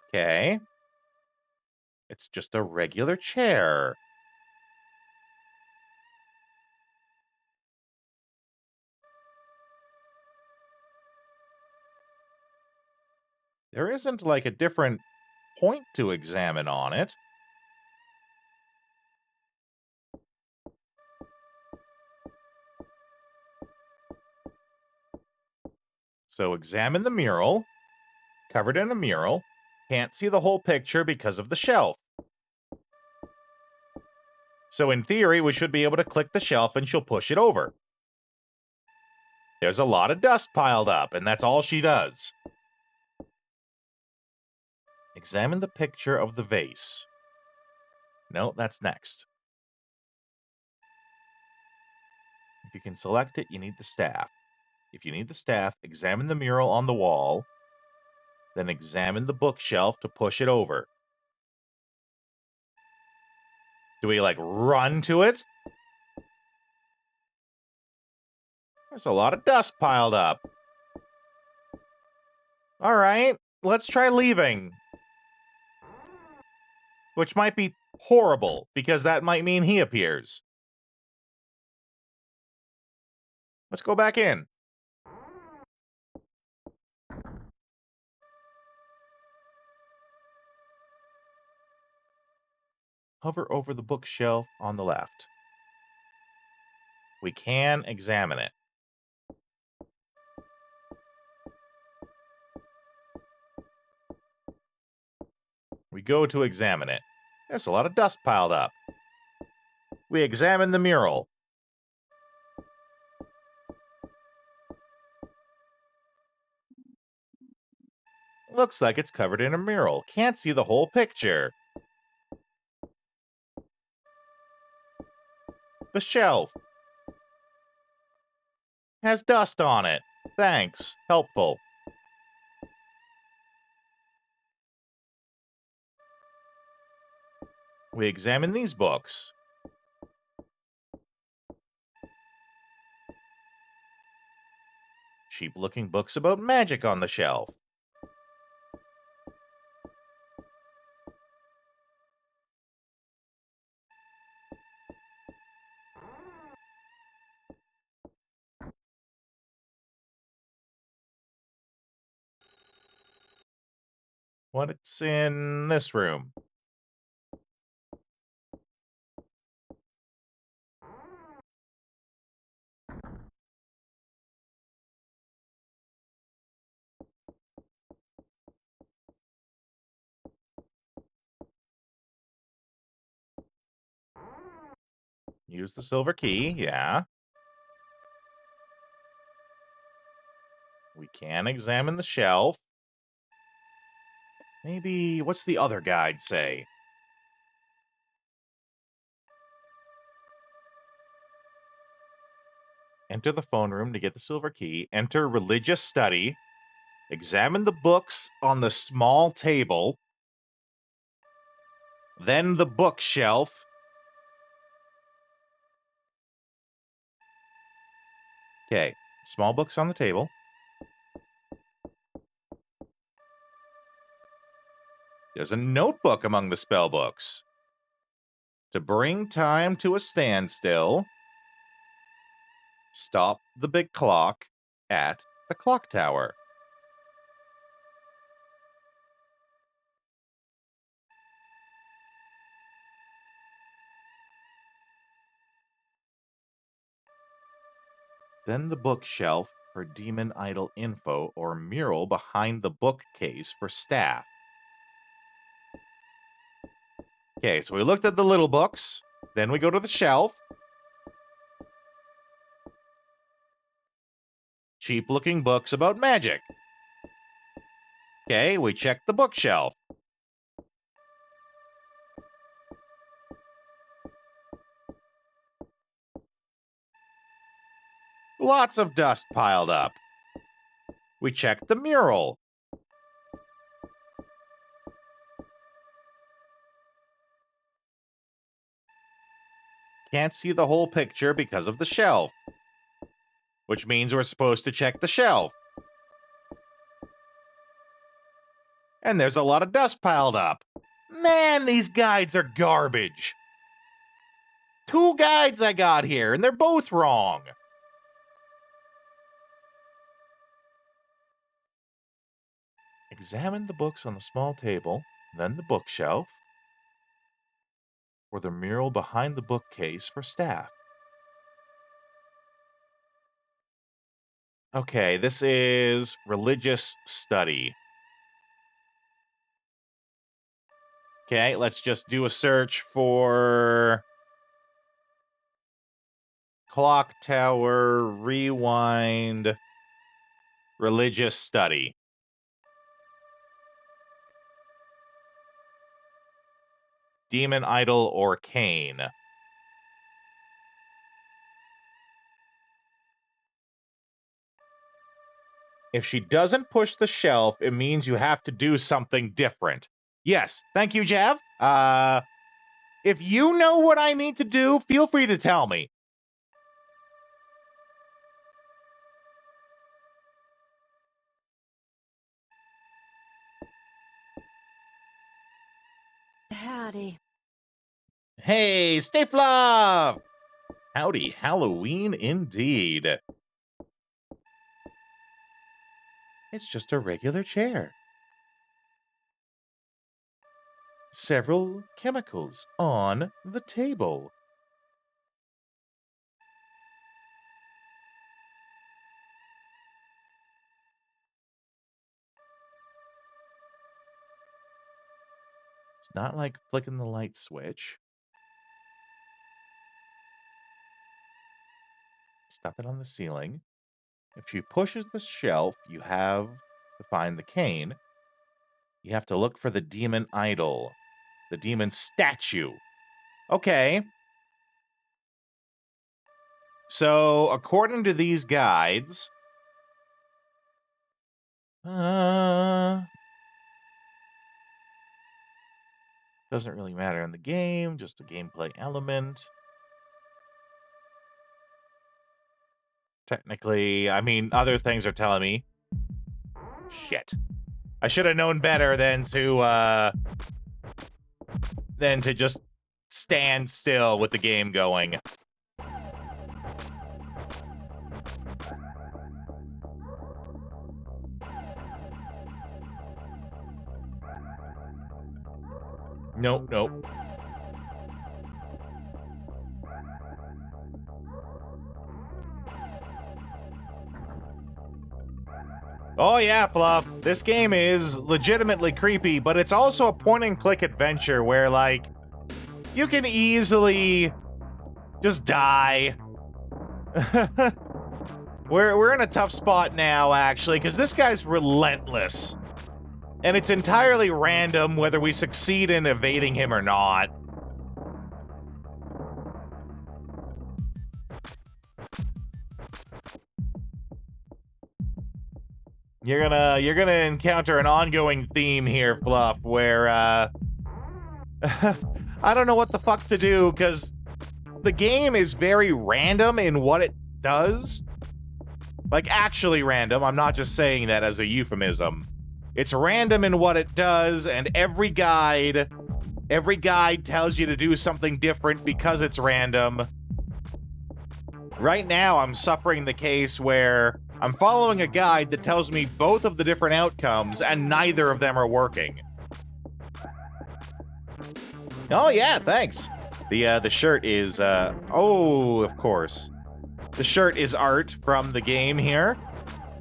Okay. It's just a regular chair. There isn't like a different point to examine on it. So examine the mural. Covered in a mural. Can't see the whole picture because of the shelf. So in theory, we should be able to click the shelf and she'll push it over. There's a lot of dust piled up, and that's all she does. Examine the picture of the vase. No, that's next. If you can select it, you need the staff. If you need the staff, examine the mural on the wall, then examine the bookshelf to push it over. Do we, like, run to it? There's a lot of dust piled up. All right, let's try leaving. Which might be horrible, because that might mean he appears. Let's go back in. Hover over the bookshelf on the left. We can examine it. We go to examine it. There's a lot of dust piled up. We examine the mural. Looks like it's covered in a mural. Can't see the whole picture. The shelf has dust on it. Thanks. Helpful. We examine these books. Cheap-looking books about magic on the shelf. What's in this room? Use the silver key, yeah. We can examine the shelf. Maybe, what's the other guide say? Enter the phone room to get the silver key. Enter religious study. Examine the books on the small table. Then the bookshelf. Okay, small books on the table. There's a notebook among the spell books. To bring time to a standstill, stop the big clock at the clock tower. Then the bookshelf for demon idol info or mural behind the bookcase for staff. Okay, so we looked at the little books. Then we go to the shelf. Cheap-looking books about magic. Okay, we check the bookshelf. Lots of dust piled up. We check the mural. Can't see the whole picture because of the shelf. Which means we're supposed to check the shelf. And there's a lot of dust piled up. Man, these guides are garbage. 2 guides I got here, and they're both wrong. Examine the books on the small table, then the bookshelf, or the mural behind the bookcase for staff. Okay, this is religious study. Okay, let's just do a search for clock tower, rewind, religious study. Demon idol or cane. If she doesn't push the shelf, it means you have to do something different. Yes, thank you, Jav. If you know what I need to do, feel free to tell me. Howdy. Hey, stay fluff! Howdy, Halloween indeed. It's just a regular chair. Several chemicals on the table. It's not like flicking the light switch. Stuff it on the ceiling. If she pushes the shelf, you have to find the cane. You have to look for the demon idol, the demon statue. Okay. So, according to these guides, doesn't really matter in the game, just a gameplay element. Technically, I mean, other things are telling me. Shit. I should have known better than to just stand still with the game going. Nope, nope. Oh yeah, Fluff. This game is legitimately creepy, but it's also a point-and-click adventure where, like, you can easily just die. We're in a tough spot now, actually, because this guy's relentless. And it's entirely random whether we succeed in evading him or not. You're gonna encounter an ongoing theme here, Fluff, where I don't know what the fuck to do, because the game is very random in what it does. Like, actually random. I'm not just saying that as a euphemism. It's random in what it does, and every guide tells you to do something different because it's random. Right now, I'm suffering the case where I'm following a guide that tells me both of the different outcomes, and neither of them are working. Oh yeah, thanks. The shirt is oh, of course. The shirt is art from the game here.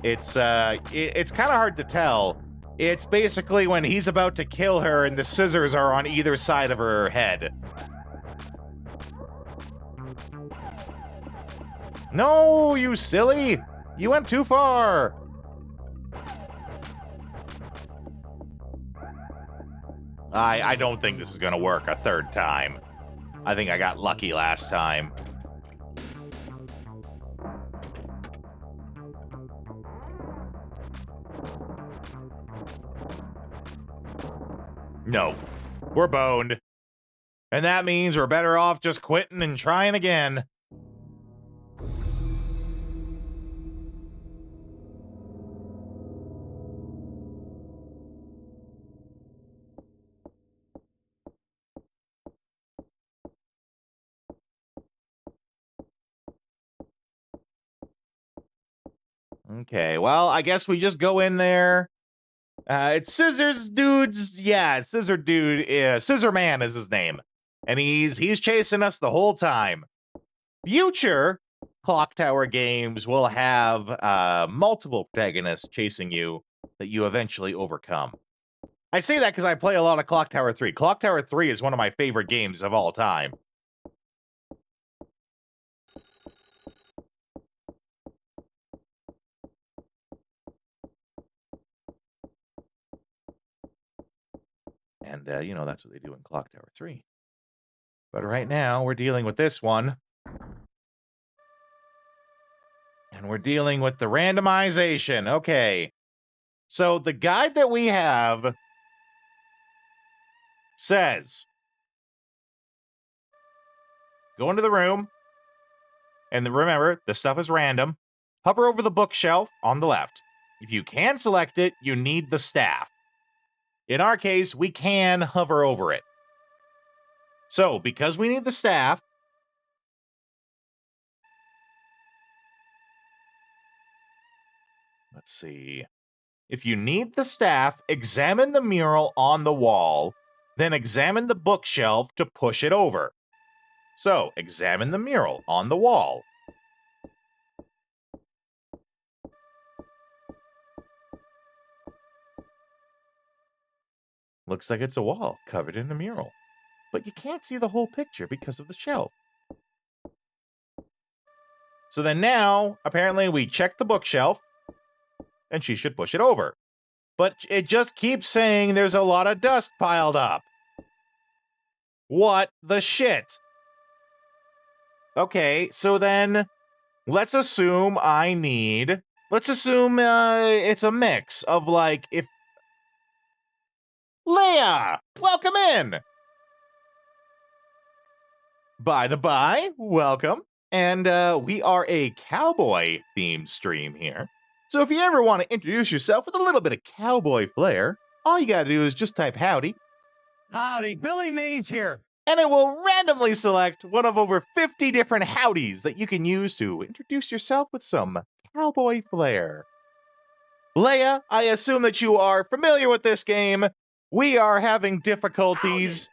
It's kind of hard to tell. It's basically when he's about to kill her and the scissors are on either side of her head. No, you silly! You went too far! I don't think this is gonna work a third time. I think I got lucky last time. No, we're boned. And that means we're better off just quitting and trying again. Okay, well, I guess we just go in there. It's Scissors Dude's, yeah, Scissor Dude, Scissor Man is his name. And he's chasing us the whole time. Future Clock Tower games will have multiple protagonists chasing you that you eventually overcome. I say that because I play a lot of Clock Tower 3. Clock Tower 3 is one of my favorite games of all time. And, you know, that's what they do in Clock Tower 3. But right now, we're dealing with this one. And we're dealing with the randomization. Okay. So the guide that we have says, go into the room. And remember, the stuff is random. Hover over the bookshelf on the left. If you can select it, you need the staff. In our case, we can hover over it. So, because we need the staff, let's see. If you need the staff, examine the mural on the wall, then examine the bookshelf to push it over. So, examine the mural on the wall. Looks like it's a wall covered in a mural. But you can't see the whole picture because of the shelf. So then now, apparently we check the bookshelf, and she should push it over. But it just keeps saying there's a lot of dust piled up. What the shit? Okay, so then let's assume let's assume it's a mix of like, if Leia, welcome in. By the by, welcome. And we are a cowboy-themed stream here. So if you ever want to introduce yourself with a little bit of cowboy flair, all you gotta do is just type howdy. Howdy, Billy Mays here. And it will randomly select one of over 50 different howdies that you can use to introduce yourself with some cowboy flair. Leia, I assume that you are familiar with this game. We are having difficulties.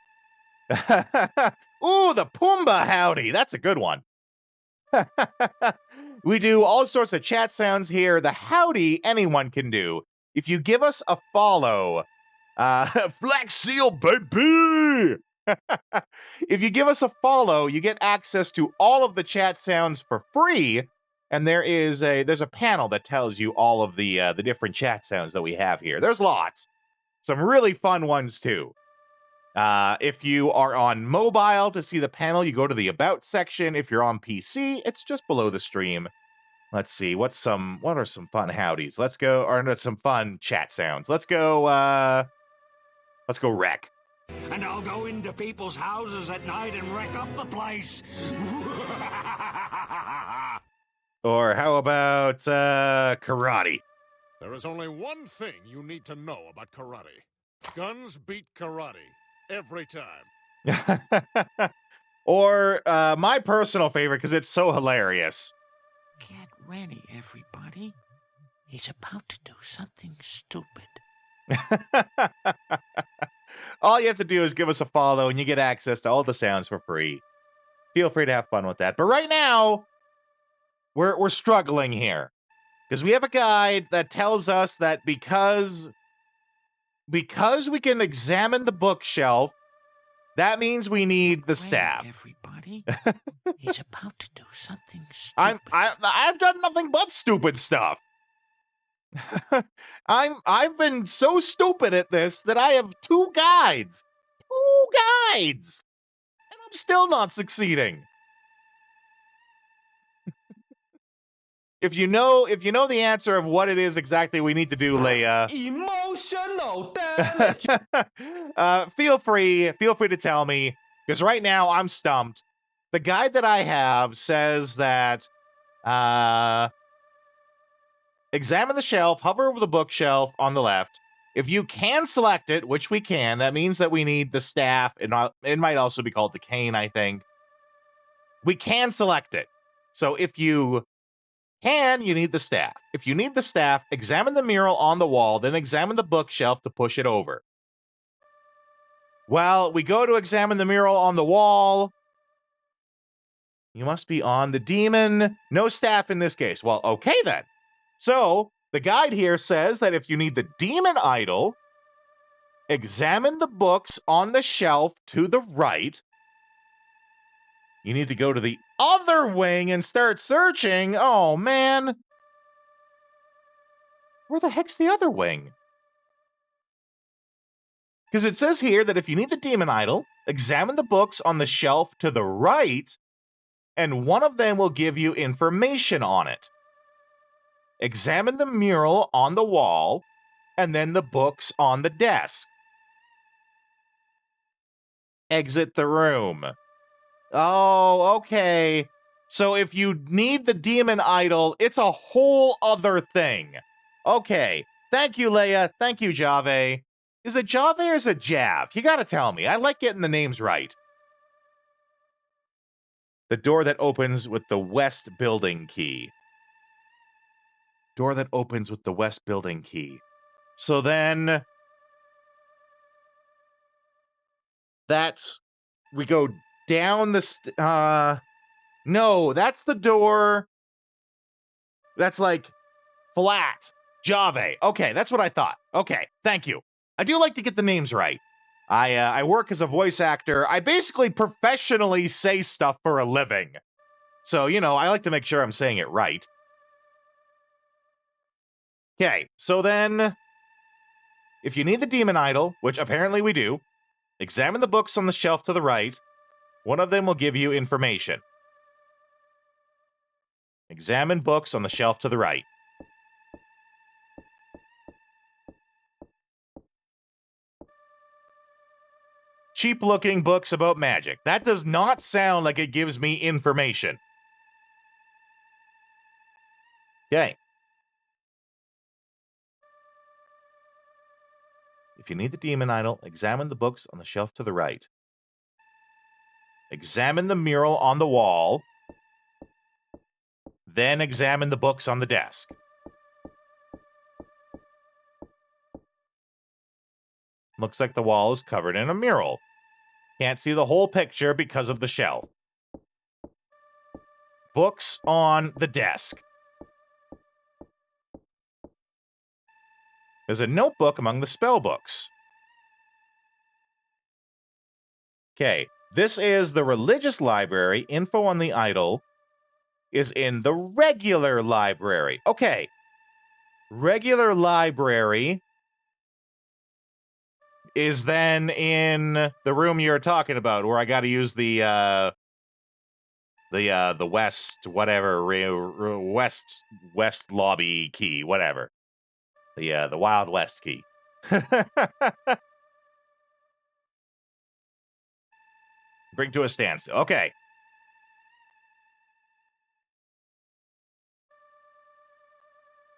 Ooh, the Pumbaa howdy. That's a good one. We do all sorts of chat sounds here. The howdy anyone can do. If you give us a follow, Flex Seal, baby! If you give us a follow, you get access to all of the chat sounds for free, and there's a panel that tells you all of the different chat sounds that we have here. There's lots. Some really fun ones, too. If you are on mobile to see the panel, you go to the About section. If you're on PC, it's just below the stream. Let's see, what are some fun howdies? Let's go, or some fun chat sounds. Let's go wreck. And I'll go into people's houses at night and wreck up the place. Or how about karate? There is only one thing you need to know about karate. Guns beat karate. Every time. Or my personal favorite, because it's so hilarious. Get ready, everybody. He's about to do something stupid. All you have to do is give us a follow, and you get access to all the sounds for free. Feel free to have fun with that. But right now, we're struggling here. Because we have a guide that tells us that because we can examine the bookshelf, that means we need the staff. Everybody, he's about to do something stupid. I've done nothing but stupid stuff. I've been so stupid at this that I have two guides, and I'm still not succeeding. If you know the answer of what it is exactly we need to do, Leia, Emotional damage. feel free to tell me, because right now I'm stumped. The guide that I have says that examine the shelf, hover over the bookshelf on the left. If you can select it, which we can, that means that we need the staff. It might also be called the cane, I think. We can select it. So if you can, you need the staff. If you need the staff, examine the mural on the wall, then examine the bookshelf to push it over. Well, we go to examine the mural on the wall. You must be on the demon. No staff in this case. Well, okay then. So, the guide here says that if you need the demon idol, examine the books on the shelf to the right. You need to go to the other wing and start searching. Oh, man. Where the heck's the other wing? Because it says here that if you need the demon idol, examine the books on the shelf to the right, and one of them will give you information on it. Examine the mural on the wall, and then the books on the desk. Exit the room. Oh, okay. So if you need the demon idol, it's a whole other thing. Okay. Thank you, Leia. Thank you, Jave. Is it Jave or is it Jav? You gotta tell me. I like getting the names right. The door that opens with the west building key. Door that opens with the west building key. So then we go down the no, that's the door that's like flat. Jave. Okay, that's what I thought. Okay, thank you. I do like to get the names right. I work as a voice actor. I basically professionally say stuff for a living. So, I like to make sure I'm saying it right. Okay, so then, if you need the demon idol, which apparently we do, examine the books on the shelf to the right. One of them will give you information. Examine books on the shelf to the right. Cheap-looking books about magic. That does not sound like it gives me information. Okay. If you need the demon idol, examine the books on the shelf to the right. Examine the mural on the wall. Then examine the books on the desk. Looks like the wall is covered in a mural. Can't see the whole picture because of the shelf. Books on the desk. There's a notebook among the spell books. Okay, this is the religious library. Info on the idol. is in the regular library. Okay. Regular library is then in the room you're talking about, where I got to use the west whatever west lobby key, whatever. The Wild West key. Bring to a standstill. Okay.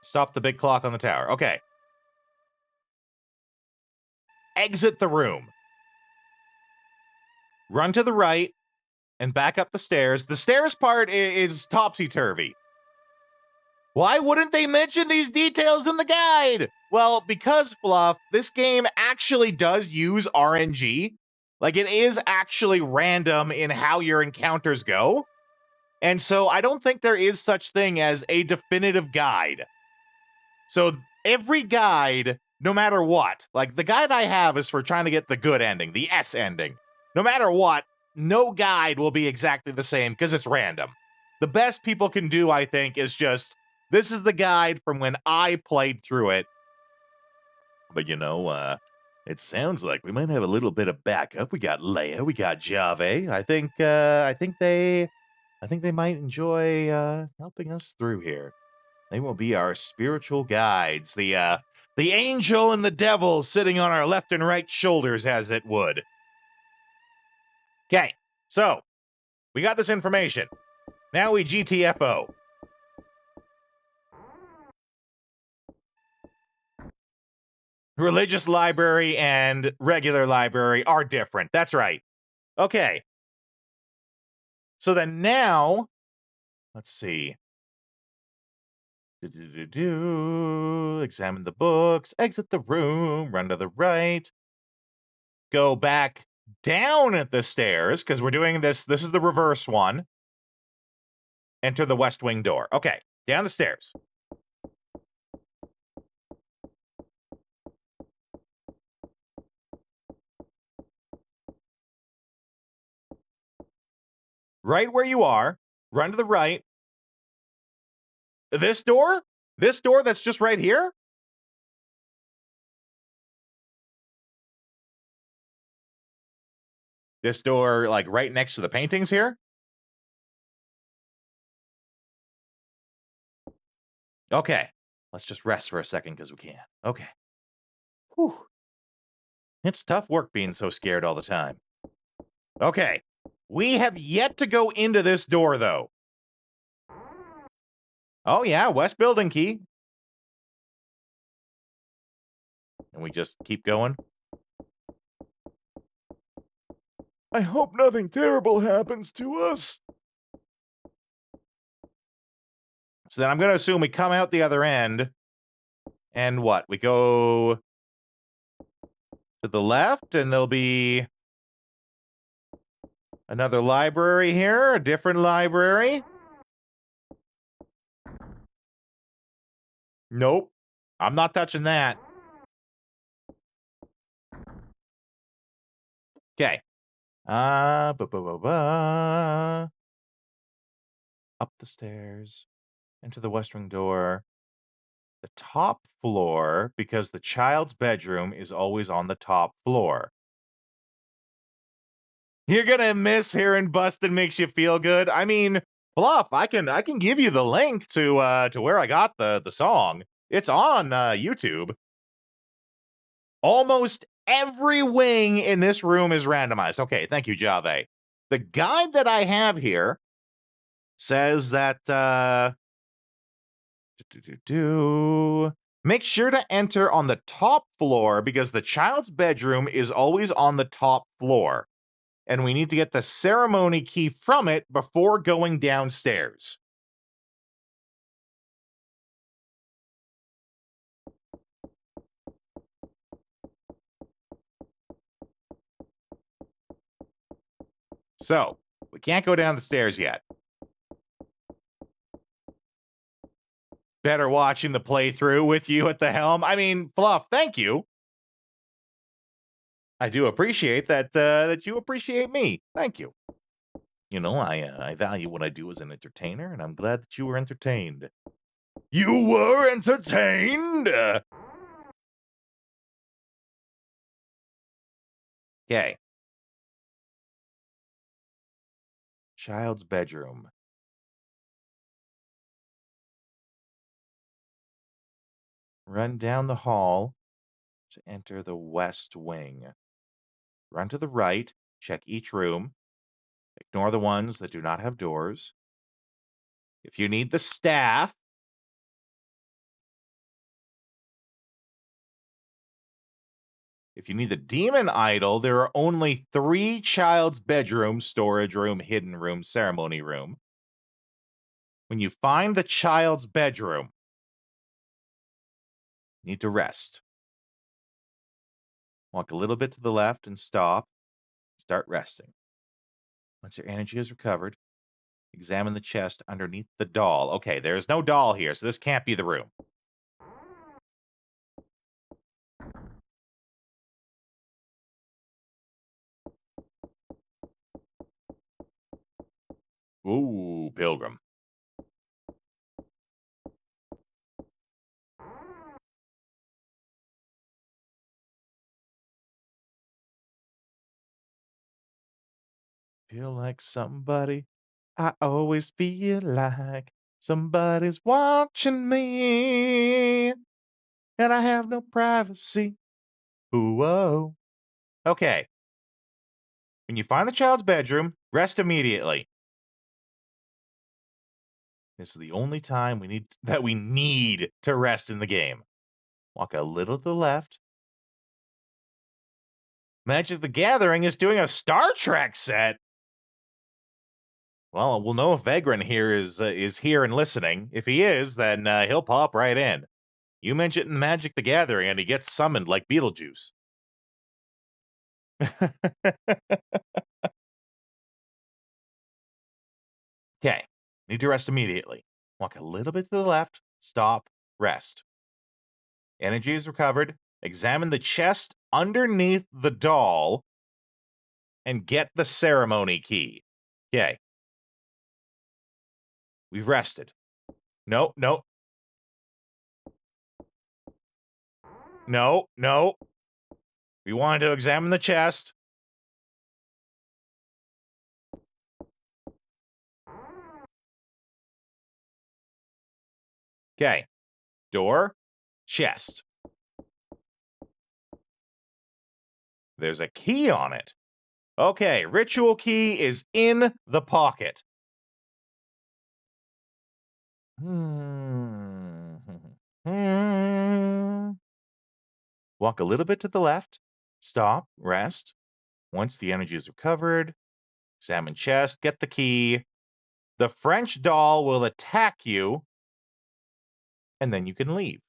Stop the big clock on the tower. Okay. Exit the room. Run to the right and back up the stairs. The stairs part is topsy-turvy. Why wouldn't they mention these details in the guide? Well, because, Fluff, this game actually does use RNG. Like, it is actually random in how your encounters go. And so I don't think there is such thing as a definitive guide. So every guide, no matter what, like the guide I have is for trying to get the good ending, the S ending. No matter what, no guide will be exactly the same because it's random. The best people can do, I think, is just, this is the guide from when I played through it. But it sounds like we might have a little bit of backup. We got Leia, we got Jave. I think they might enjoy helping us through here. They will be our spiritual guides, the angel and the devil sitting on our left and right shoulders, as it would. Okay, so we got this information. Now we GTFO. Religious library and regular library are different. That's right. Okay. So then now, let's see. Examine the books, exit the room, run to the right, go back down at the stairs, because we're doing this. This is the reverse one. Enter the west wing door. Okay, down the stairs. Right where you are, run to the right. This door? This door that's just right here? This door, like, right next to the paintings here? Okay. Let's just rest for a second because we can. Okay. Whew. It's tough work being so scared all the time. Okay. We have yet to go into this door, though. Oh, yeah, west building key. And we just keep going. I hope nothing terrible happens to us. So then I'm going to assume we come out the other end. And what? We go to the left, and there'll be another library here, a different library. Nope. I'm not touching that. Okay. Up the stairs, into the west wing door. The top floor, because the child's bedroom is always on the top floor. You're gonna miss hearing Bustin' Makes You Feel Good. I mean, Fluff, I can give you the link to where I got the song. It's on YouTube. Almost every wing in this room is randomized. Okay, thank you, Jave. The guide that I have here says that make sure to enter on the top floor because the child's bedroom is always on the top floor. And we need to get the ceremony key from it before going downstairs. So, we can't go down the stairs yet. Better watching the playthrough with you at the helm. I mean, Fluff, thank you. I do appreciate that you appreciate me. Thank you. You know, I value what I do as an entertainer, and I'm glad that you were entertained. You were entertained? Okay. Child's bedroom. Run down the hall to enter the west wing. Run to the right, check each room. Ignore the ones that do not have doors. If you need the staff, if you need the demon idol, there are only 3 child's bedroom, storage room, hidden room, ceremony room. When you find the child's bedroom, you need to rest. Walk a little bit to the left and stop. Start resting. Once your energy is recovered, examine the chest underneath the doll. Okay, there's no doll here, so this can't be the room. Ooh, pilgrim. Feel like somebody. I always feel like somebody's watching me, and I have no privacy. Whoa. Okay. When you find the child's bedroom, rest immediately. This is the only time we need to rest in the game. Walk a little to the left. Magic the Gathering is doing a Star Trek set. Well, we'll know if Vegran here is here and listening. If he is, then he'll pop right in. You mention Magic the Gathering, and he gets summoned like Beetlejuice. Okay, need to rest immediately. Walk a little bit to the left, stop, rest. Energy is recovered. Examine the chest underneath the doll and get the ceremony key. Okay. We've rested. No. No. We wanted to examine the chest. Okay. Door, chest. There's a key on it. Okay, ritual key is in the pocket. Walk a little bit to the left. Stop, rest. Once the energy is recovered, examine chest, get the key. The French doll will attack you, and then you can leave.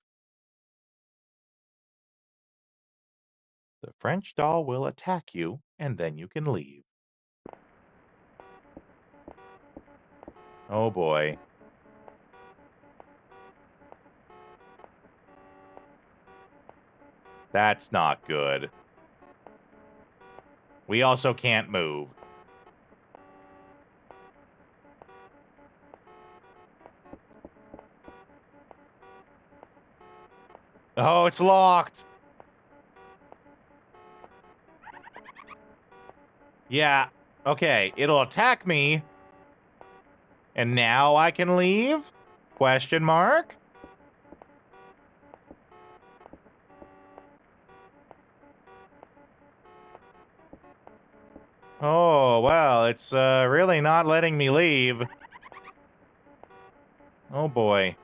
The French doll will attack you, and then you can leave. Oh boy. That's not good. We also can't move. Oh, it's locked. Yeah, okay, it'll attack me. And now I can leave? Question mark? Oh, well, it's really not letting me leave. Oh boy.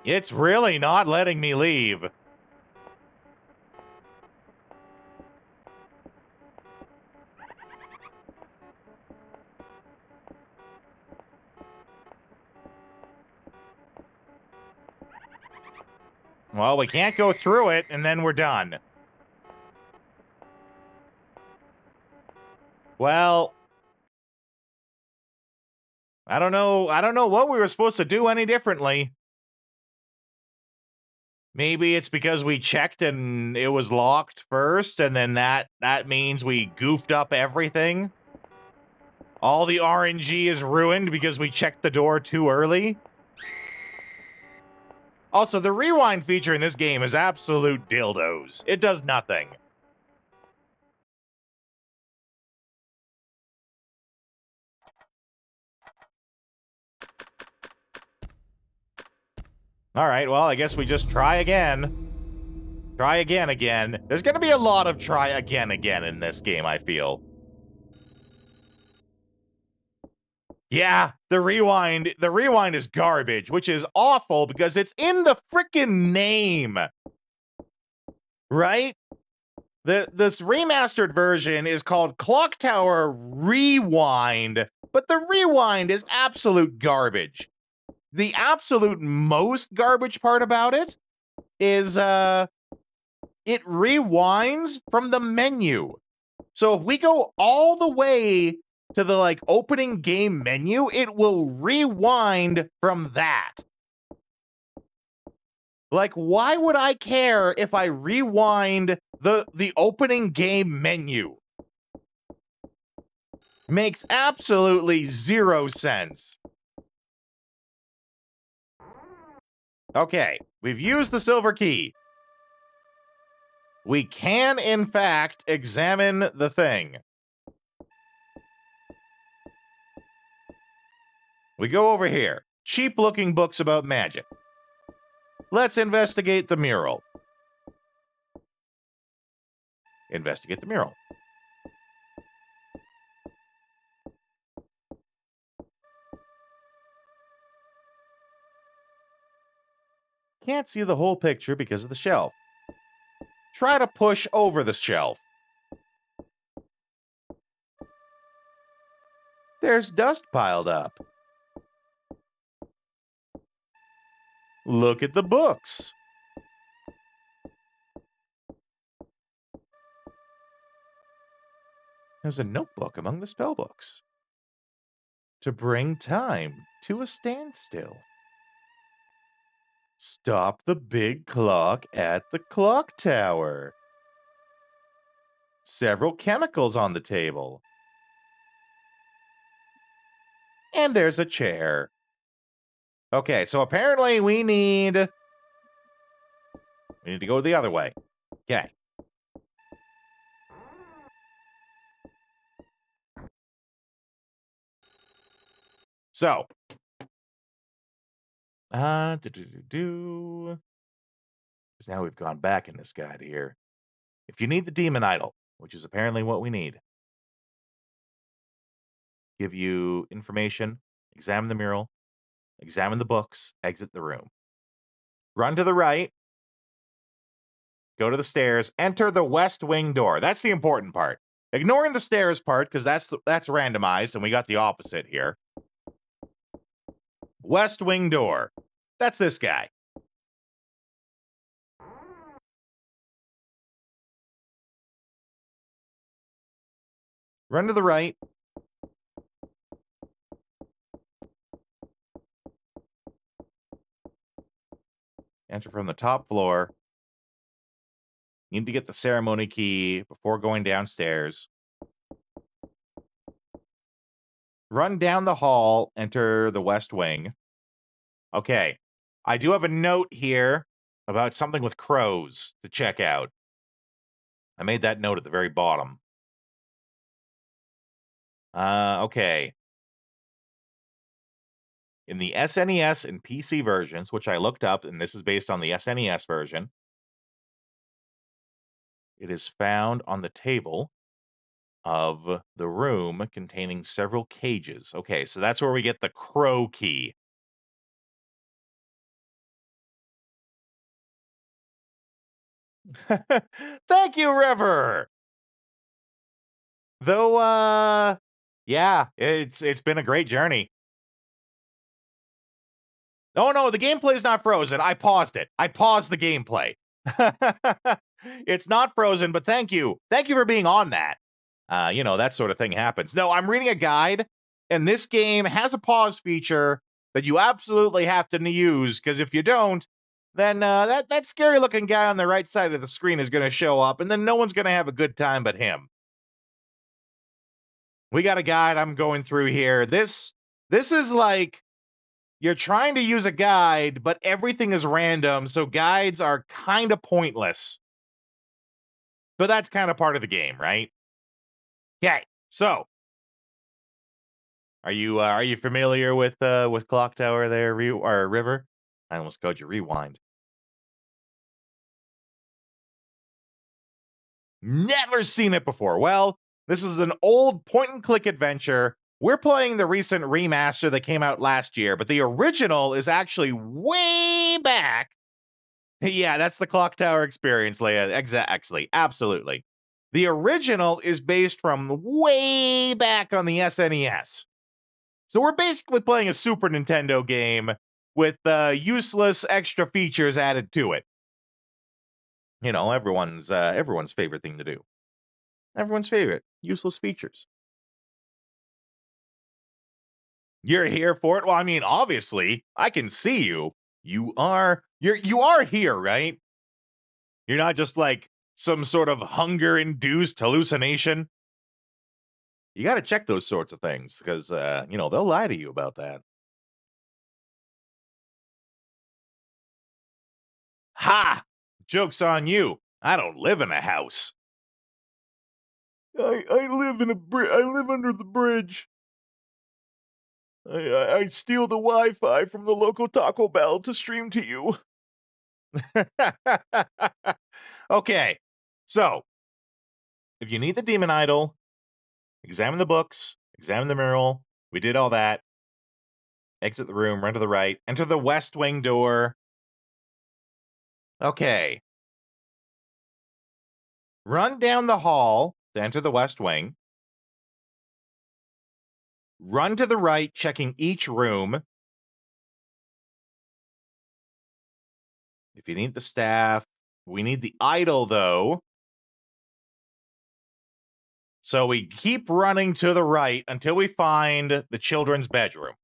It's really not letting me leave. Well, we can't go through it, and then we're done. Well, I don't know what we were supposed to do any differently. Maybe it's because we checked and it was locked first, and then that means we goofed up everything. All the RNG is ruined because we checked the door too early. Also, the rewind feature in this game is absolute dildos. It does nothing. All right, well, I guess we just try again. Try again. There's going to be a lot of try again in this game, I feel. Yeah, the rewind is garbage, which is awful because it's in the frickin' name. Right? This remastered version is called Clock Tower Rewind, but the rewind is absolute garbage. The absolute most garbage part about it is it rewinds from the menu. So if we go all the way to the opening game menu, it will rewind from that. Why would I care if I rewind the opening game menu? Makes absolutely zero sense. Okay, we've used the silver key. We can, in fact, examine the thing. We go over here. Cheap-looking books about magic. Let's investigate the mural. Investigate the mural. Can't see the whole picture because of the shelf. Try to push over the shelf. There's dust piled up. Look at the books. There's a notebook among the spell books. To bring time to a standstill. Stop the big clock at the clock tower. Several chemicals on the table. And there's a chair. Okay, so apparently we need to go the other way. Okay. So, because now we've gone back in this guide here. If you need the demon idol, which is apparently what we need, give you information, examine the mural, examine the books, exit the room. Run to the right, go to the stairs, enter the west wing door. That's the important part. Ignoring the stairs part, because that's randomized, and we got the opposite here. West wing door. That's this guy. Run to the right. Enter from the top floor. You need to get the ceremony key before going downstairs. Run down the hall, enter the west wing. Okay, I do have a note here about something with crows to check out. I made that note at the very bottom. Okay. In the SNES and PC versions, which I looked up, and this is based on the SNES version, it is found on the table of the room containing several cages. Okay, so that's where we get the crow key. Thank you, River. Though, yeah, it's been a great journey. Oh no, the gameplay is not frozen. I paused it. I paused the gameplay. It's not frozen, but thank you. Thank you for being on that. That sort of thing happens. No, I'm reading a guide, and this game has a pause feature that you absolutely have to use, because if you don't, then that scary looking guy on the right side of the screen is going to show up, and then no one's going to have a good time but him. We got a guide I'm going through here. This is like you're trying to use a guide, but everything is random, so guides are kind of pointless. But that's kind of part of the game, right? Okay, so are you familiar with Clock Tower there, or River? I almost called you Rewind. Never seen it before. Well, this is an old point-and-click adventure. We're playing the recent remaster that came out last year, but the original is actually way back. Yeah, that's the Clock Tower experience, Leia. Exactly. Absolutely. The original is based from way back on the SNES. So we're basically playing a Super Nintendo game with useless extra features added to it. You know, everyone's favorite thing to do. Everyone's favorite, useless features. You're here for it? Well, I mean, obviously, I can see you. You are here, right? You're not just like some sort of hunger-induced hallucination. You got to check those sorts of things because, they'll lie to you about that. Ha! Joke's on you. I don't live in a house. I live in I live under the bridge. I steal the Wi-Fi from the local Taco Bell to stream to you. Okay, so if you need the demon idol, examine the books, examine the mural. We did all that. Exit the room, run to the right, enter the west wing door. Okay. Run down the hall to enter the west wing. Run to the right, checking each room. If you need the staff, we need the idol, though. So we keep running to the right until we find the children's bedroom.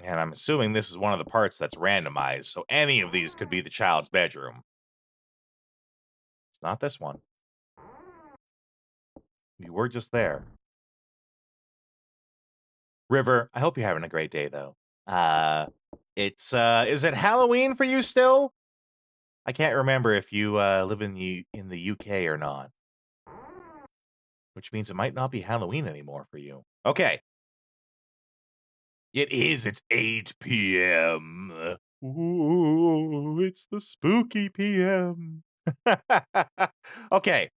And I'm assuming this is one of the parts that's randomized, so any of these could be the child's bedroom. It's not this one. You were just there. River, I hope you're having a great day, though. Is it Halloween for you still? I can't remember if you live in the UK or not. Which means it might not be Halloween anymore for you. Okay. It is. It's 8 p.m. Ooh, it's the spooky p.m. Okay.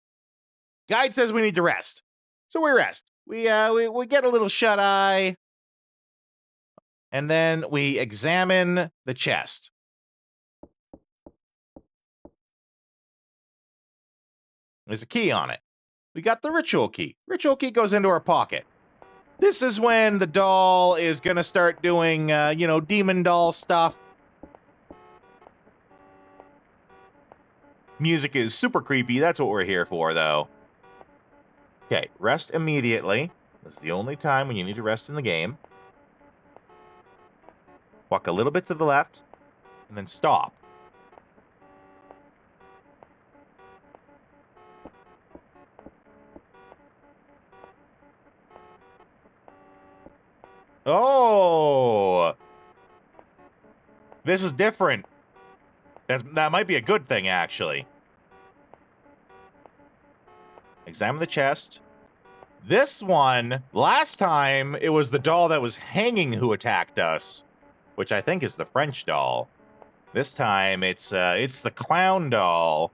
Guide says we need to rest. So we rest. We get a little shut-eye. And then we examine the chest. There's a key on it. We got the ritual key. Ritual key goes into our pocket. This is when the doll is going to start doing, demon doll stuff. Music is super creepy. That's what we're here for, though. Okay, rest immediately. This is the only time when you need to rest in the game. Walk a little bit to the left, and then stop. Oh! This is different. That might be a good thing, actually. Examine the chest. This one, last time, it was the doll that was hanging who attacked us, which I think is the French doll. This time, it's the clown doll.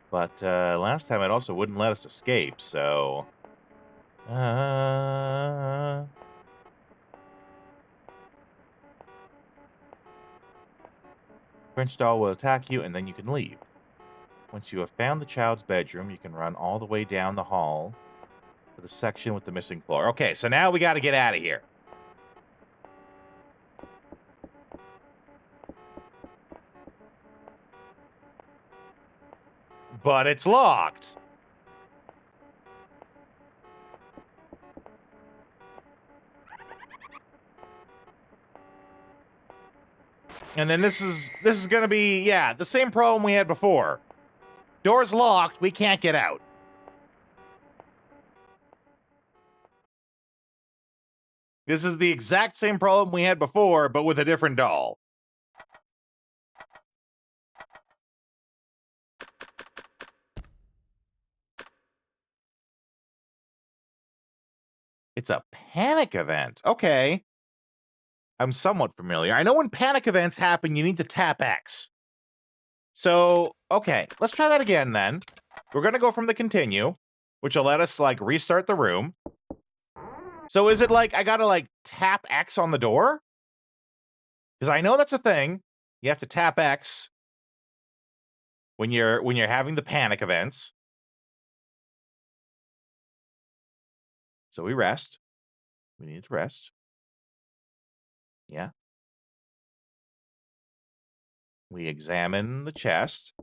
But last time, it also wouldn't let us escape, so... French doll will attack you, and then you can leave. Once you have found the child's bedroom, you can run all the way down the hall to the section with the missing floor. Okay, so now we got to get out of here. but it's locked. And then this is going to be, yeah, the same problem we had before. Door's locked, we can't get out. This is the exact same problem we had before, but with a different doll. It's a panic event. Okay. I'm somewhat familiar. I know when panic events happen, you need to tap X. So, okay, let's try that again then. We're going to go from the continue, which will let us, like, restart the room. So is it like I got to, like, tap X on the door? Because I know that's a thing. You have to tap X when you're having the panic events. So we rest. We need to rest. Yeah. We examine the chest.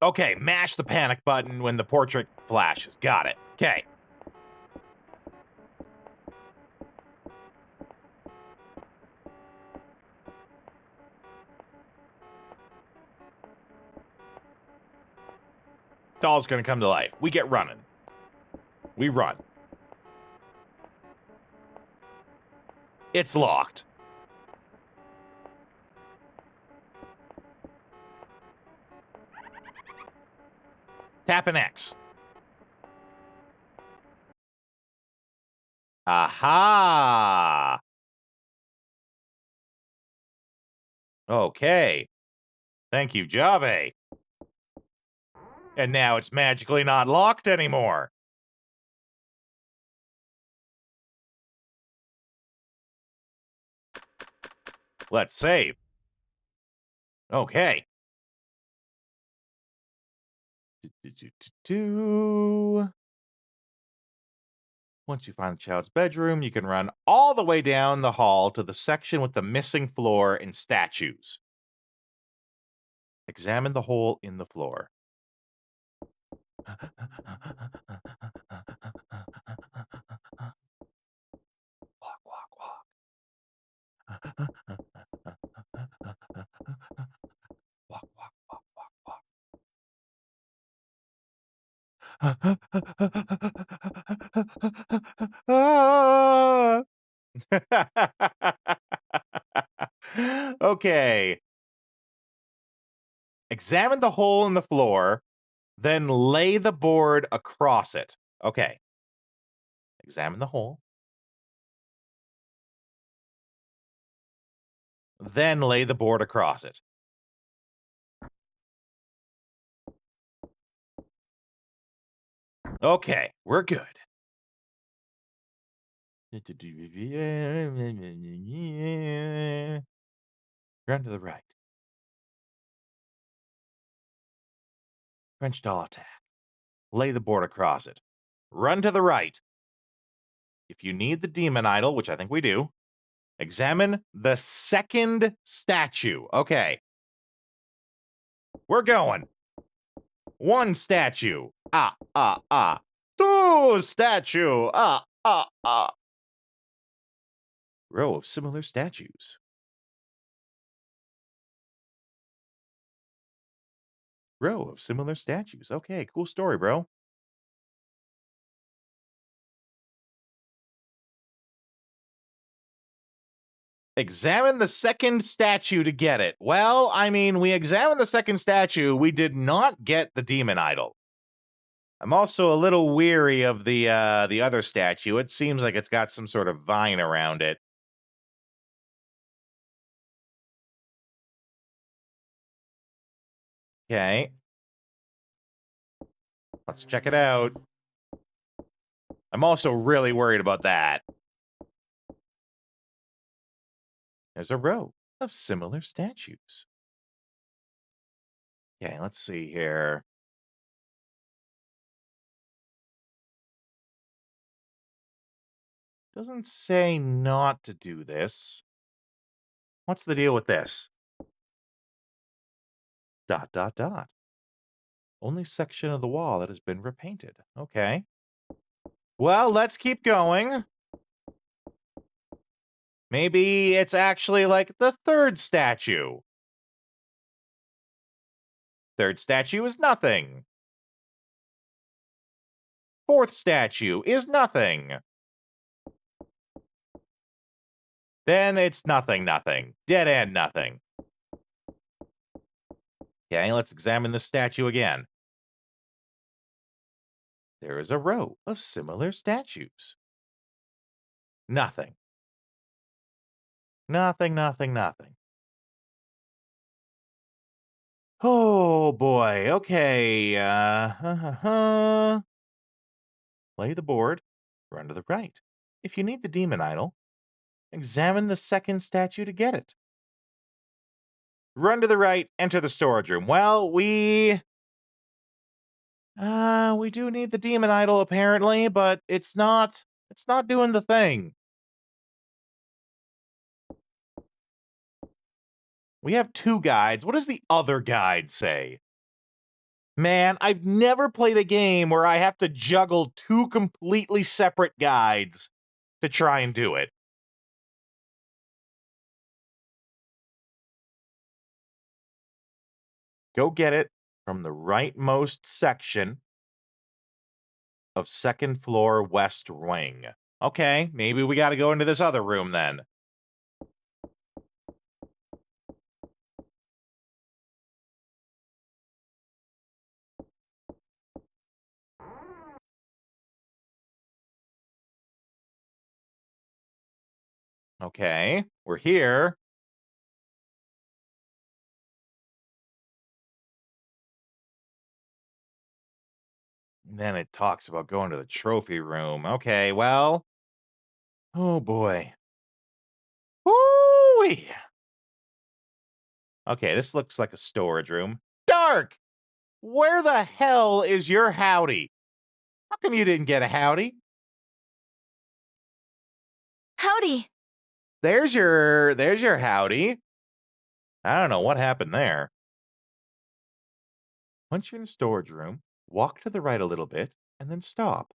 Okay, mash the panic button when the portrait flashes. Got it. Okay. Doll's gonna come to life. We get running. We run. It's locked. Tap an X. Aha! Okay. Thank you, Jave. And now it's magically not locked anymore. Let's save. Okay. Once you find the child's bedroom, you can run all the way down the hall to the section with the missing floor and statues. Examine the hole in the floor. Walk, walk, walk. Walk, walk, walk, walk, walk. Okay. Examine the hole in the floor, then lay the board across it. Okay. Examine the hole. Then lay the board across it. Okay, we're good. Run to the right. French doll attack. Lay the board across it. Run to the right. If you need the demon idol, which I think we do, examine the second statue. Okay. We're going. One statue. Two statue. Row of similar statues. Row of similar statues. Okay, cool story, bro. Examine the second statue to get it. Well, I mean, we examined the second statue. We did not get the demon idol. I'm also a little weary of the other statue. It seems like it's got some sort of vine around it. Okay. Let's check it out. I'm also really worried about that. There's a row of similar statues. Okay, let's see here. Doesn't say not to do this. What's the deal with this? dot, dot, dot. Only section of the wall that has been repainted. Okay. Well, let's keep going. Maybe it's actually like the third statue. Third statue is nothing. Fourth statue is nothing. Then it's nothing, nothing. Dead end, nothing. Okay, let's examine the statue again. There is a row of similar statues. Nothing. Nothing, nothing, nothing. Oh boy, okay. Play the board, run to the right. If you need the demon idol, examine the second statue to get it. Run to the right, enter the storage room. Well, we do need the demon idol apparently, but it's not doing the thing. We have two guides. What does the other guide say? Man, I've never played a game where I have to juggle two completely separate guides to try and do it. Go get it from the rightmost section of second floor west wing. Okay, maybe we got to go into this other room then. Okay, we're here. And then it talks about going to the trophy room. Okay, well. Oh boy. Woo-wee. Okay, this looks like a storage room. Dark! Where the hell is your howdy? How come you didn't get a howdy? Howdy! There's your howdy. I don't know what happened there. Once you're in the storage room, walk to the right a little bit and then stop.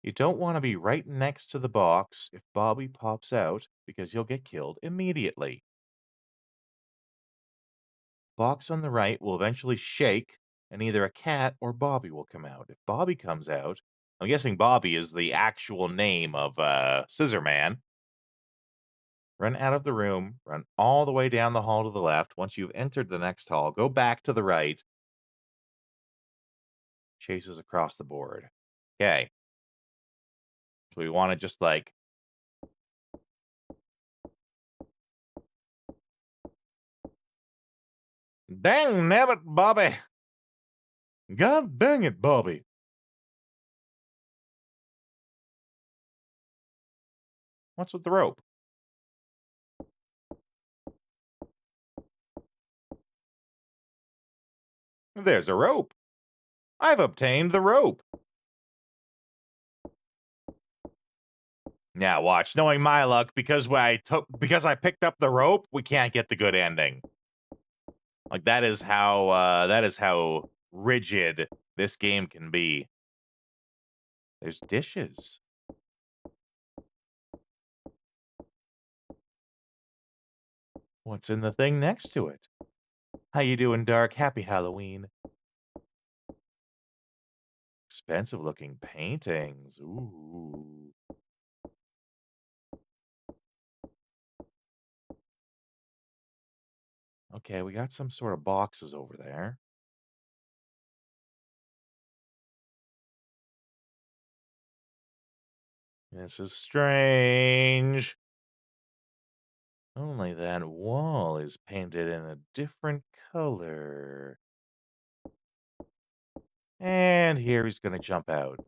You don't want to be right next to the box if Bobby pops out because you'll get killed immediately. Box on the right will eventually shake and either a cat or Bobby will come out. If Bobby comes out, I'm guessing Bobby is the actual name of Scissor Man. Run out of the room, run all the way down the hall to the left. Once you've entered the next hall, go back to the right. Chases across the board. Okay. So we want to just like dang nabbit, Bobby. God dang it, Bobby. What's with the rope? There's a rope. I've obtained the rope. Now watch, knowing my luck, because I picked up the rope, we can't get the good ending. Like that is how rigid this game can be. There's dishes. What's in the thing next to it? How you doing, Dark? Happy Halloween. Expensive looking paintings. Ooh. Okay, we got some sort of boxes over there. This is strange. Only that wall is painted in a different color. And here he's going to jump out.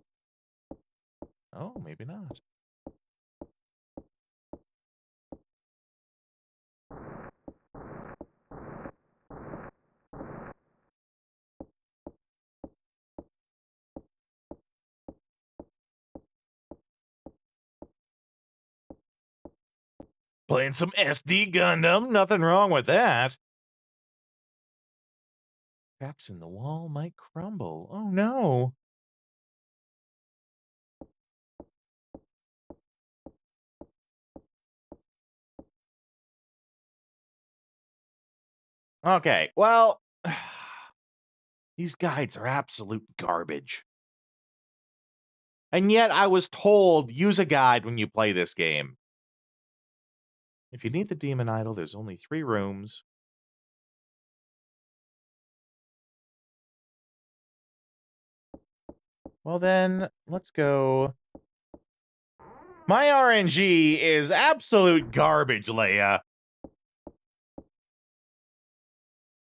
Oh, maybe not. Playing some SD Gundam, nothing wrong with that. Cracks in the wall might crumble. Oh no. Okay, well, these guides are absolute garbage. And yet I was told use a guide when you play this game. If you need the demon idol, there's only 3 rooms. Well then, let's go. My RNG is absolute garbage, Leia.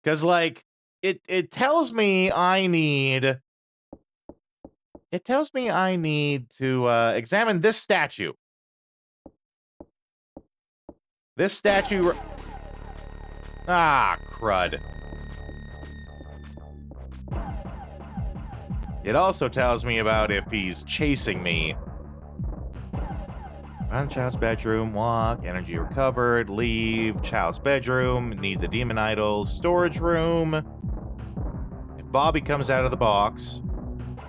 Because, like, it tells me I need... It tells me I need to examine this statue. This statue... Ah, crud. It also tells me about if he's chasing me. Find the child's bedroom, walk, energy recovered, leave, child's bedroom, need the demon idol, storage room. If Bobby comes out of the box,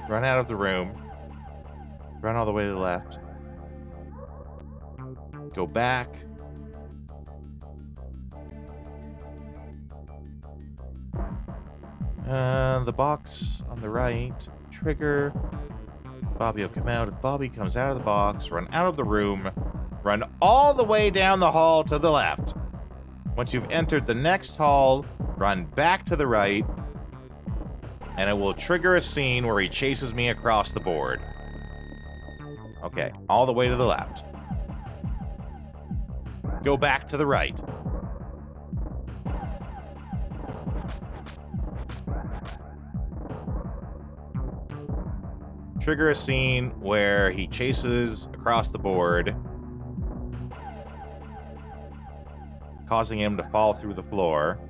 run out of the room, run all the way to the left, go back. The box on the right, trigger. Bobby will come out. If Bobby comes out of the box, run out of the room, run all the way down the hall to the left. Once you've entered the next hall, run back to the right, and it will trigger a scene where he chases me across the board. Okay, all the way to the left. Go back to the right. Trigger a scene where he chases across the board, causing him to fall through the floor.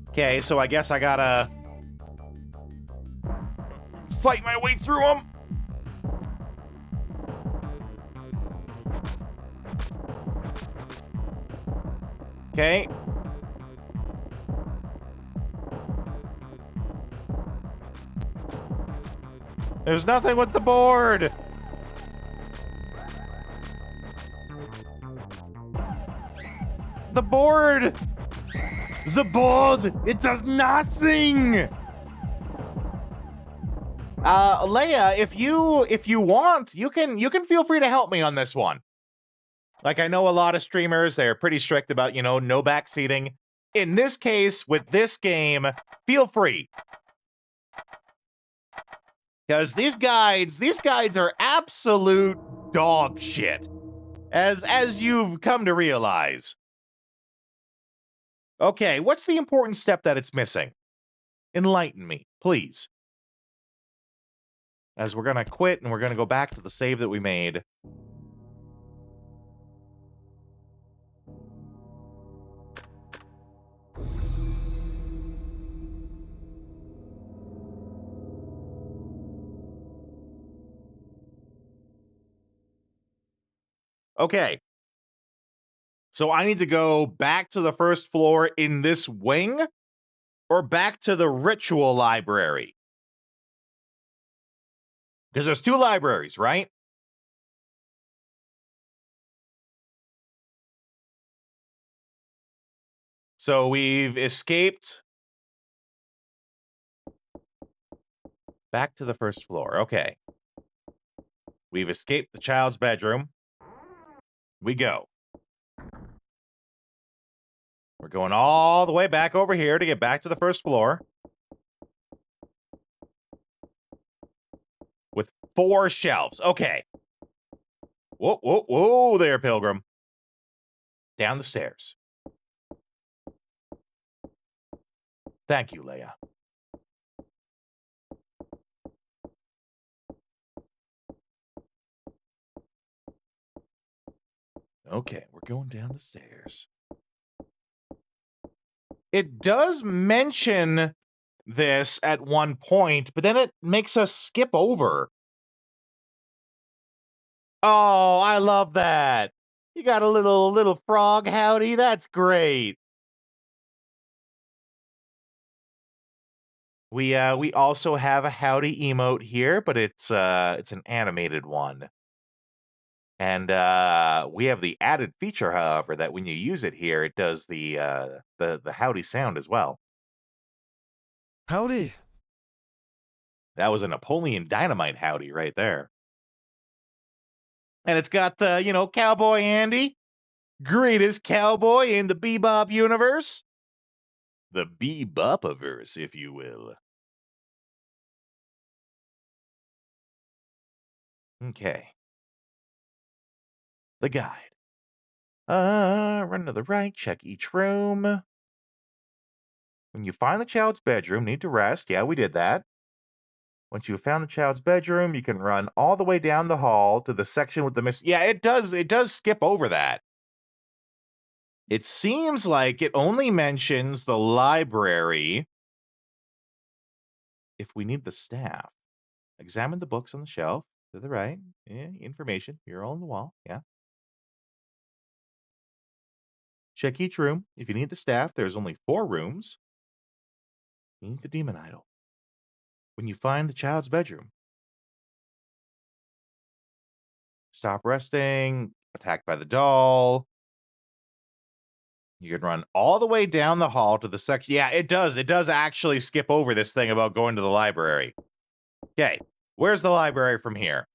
Okay, so I guess I gotta fight my way through him. Okay. There's nothing with the board. The board. The board. It does nothing. Leia, if you want, you can feel free to help me on this one. Like, I know a lot of streamers, they're pretty strict about, no backseating. In this case, with this game, feel free. Because these guides are absolute dog shit. As you've come to realize. Okay, what's the important step that it's missing? Enlighten me, please. As we're gonna quit and we're gonna go back to the save that we made. Okay. So I need to go back to the first floor in this wing or back to the ritual library? Because there's 2 libraries, right? So we've escaped back to the first floor. Okay. We've escaped the child's bedroom. We go. We're going all the way back over here to get back to the first floor. With 4 shelves. Okay. Whoa, whoa, whoa there, Pilgrim. Down the stairs. Thank you, Leia. Okay, we're going down the stairs. It does mention this at one point, but then it makes us skip over. Oh, I love that. You got a little frog howdy. That's great. We also have a howdy emote here, but it's an animated one. And we have the added feature, however, that when you use it here, it does the howdy sound as well. Howdy. That was a Napoleon Dynamite howdy right there. And it's got Cowboy Andy, greatest cowboy in the Bebop universe. The Bebopiverse, if you will. Okay. The guide. Run to the right, check each room. When you find the child's bedroom, need to rest. Yeah, we did that. Once you have found the child's bedroom, you can run all the way down the hall to the section with the miss. Yeah, it does skip over that. It seems like it only mentions the library if we need the staff. Examine the books on the shelf to the right. Yeah, information. You're all on the wall. Yeah. Check each room. If you need the staff, there's only 4 rooms. You need the demon idol. When you find the child's bedroom, stop resting, attacked by the doll. You can run all the way down the hall to the section. Yeah, it does. It does actually skip over this thing about going to the library. Okay, where's the library from here?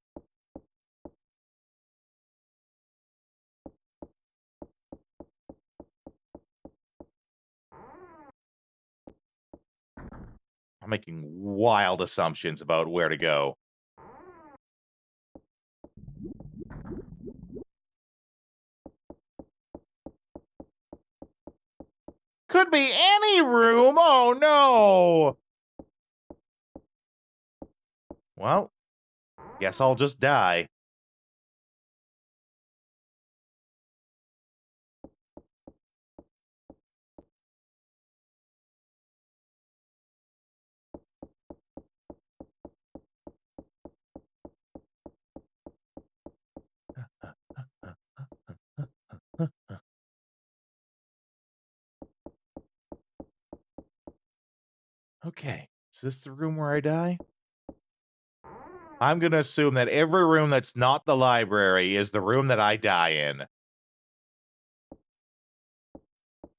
I'm making wild assumptions about where to go. Could be any room. Oh, no. Well, guess I'll just die. Okay, is this the room where I die? I'm going to assume that every room that's not the library is the room that I die in.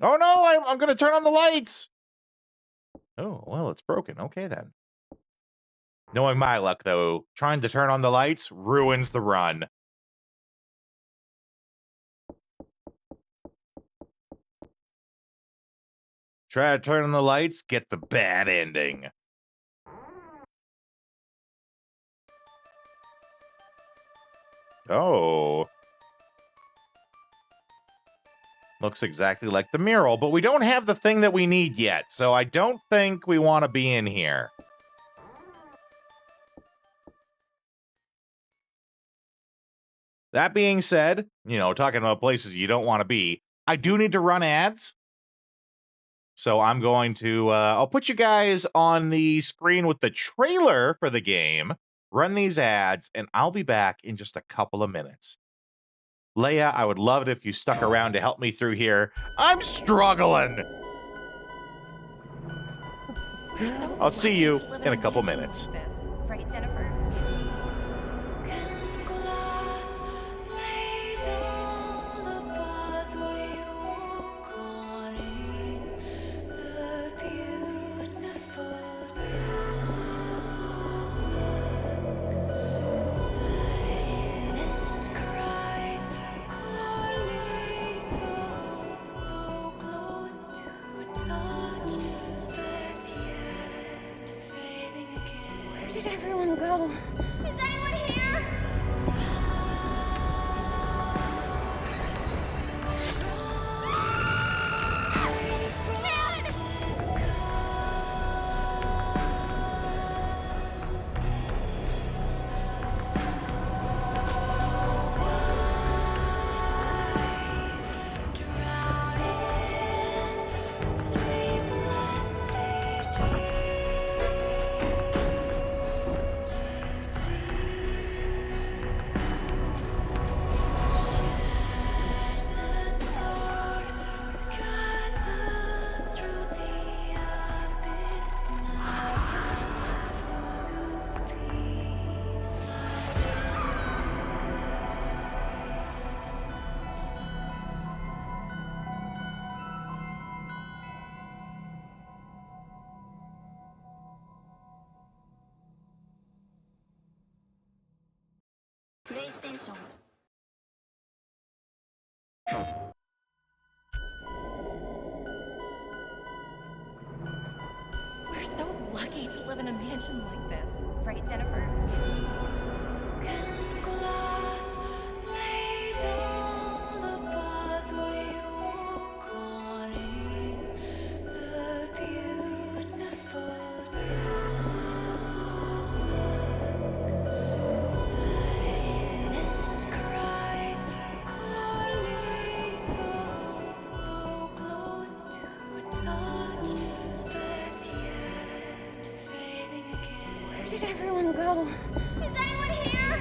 Oh no, I'm going to turn on the lights! Oh, well, it's broken. Okay, then. Knowing my luck, though, trying to turn on the lights ruins the run. Try to turn on the lights, get the bad ending. Oh. Looks exactly like the mural, but we don't have the thing that we need yet, so I don't think we want to be in here. That being said, talking about places you don't want to be, I do need to run ads. So I'm going to, I'll put you guys on the screen with the trailer for the game, run these ads, and I'll be back in just a couple of minutes. Leia, I would love it if you stuck around to help me through here. I'm struggling! I'll see you in a couple minutes. Right, Jennifer? Where did everyone go? Is anyone here? PlayStation. We're so lucky to live in a mansion like this. Right, Jennifer? Broken glass laid on the path we walk on in the beautiful dark. Silent cries calling for hope, so close to touch, but yet fading again. Where did everyone go? Is anyone here?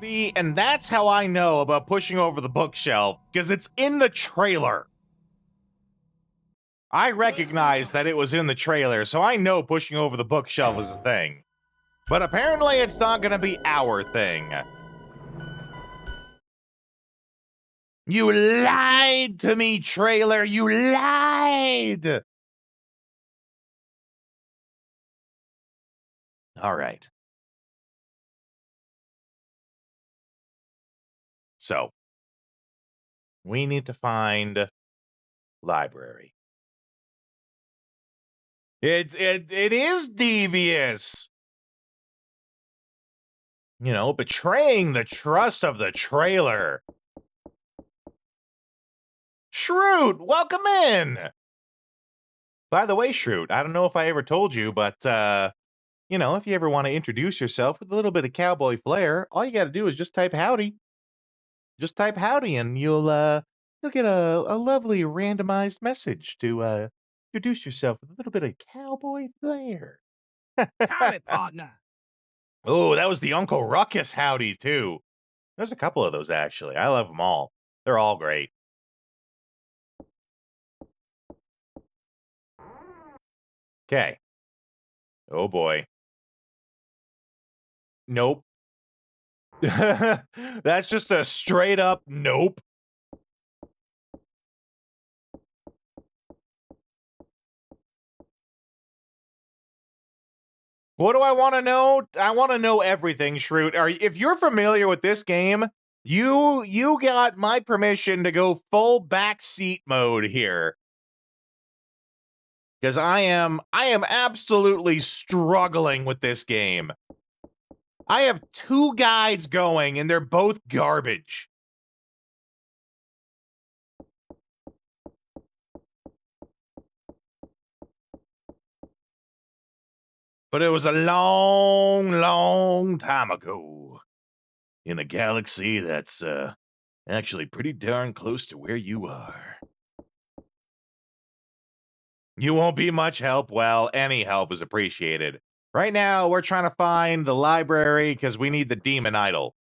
See, and that's how I know about pushing over the bookshelf, because it's in the trailer. I recognized that it was in the trailer, so I know pushing over the bookshelf is a thing. But apparently it's not going to be our thing. You lied to me, trailer! You lied! All right. So, we need to find library. It is devious. You know, betraying the trust of the trailer. Shroot, welcome in. By the way, Shroot, I don't know if I ever told you, but you know, if you ever want to introduce yourself with a little bit of cowboy flair, all you got to do is just type howdy. Just type howdy, and you'll get a lovely randomized message to introduce yourself with a little bit of cowboy flair. Howdy, partner. Oh, that was the Uncle Ruckus howdy too. There's a couple of those actually. I love them all. They're all great. Okay. Oh boy. Nope. That's just a straight up nope. What do I want to know? I want to know everything, Shroot. If you're familiar with this game, you got my permission to go full backseat mode here. Because I am absolutely struggling with this game. I have 2 guides going, and they're both garbage. But it was a long, long time ago. In a galaxy that's actually pretty darn close to where you are. You won't be much help. Well, any help is appreciated. Right now, we're trying to find the library because we need the demon idol.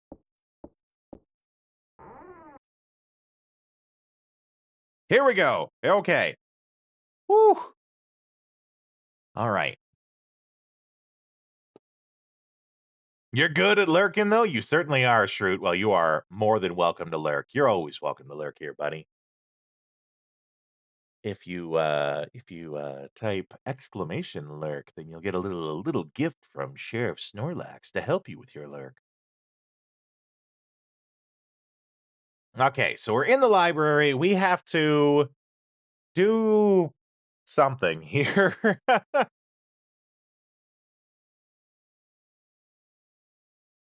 Here we go. Okay. Whew. All right. You're good at lurking, though? You certainly are, Shroot. Well, you are more than welcome to lurk. You're always welcome to lurk here, buddy. If you type exclamation lurk, then you'll get a little gift from Sheriff Snorlax to help you with your lurk. Okay, so we're in the library. We have to do something here.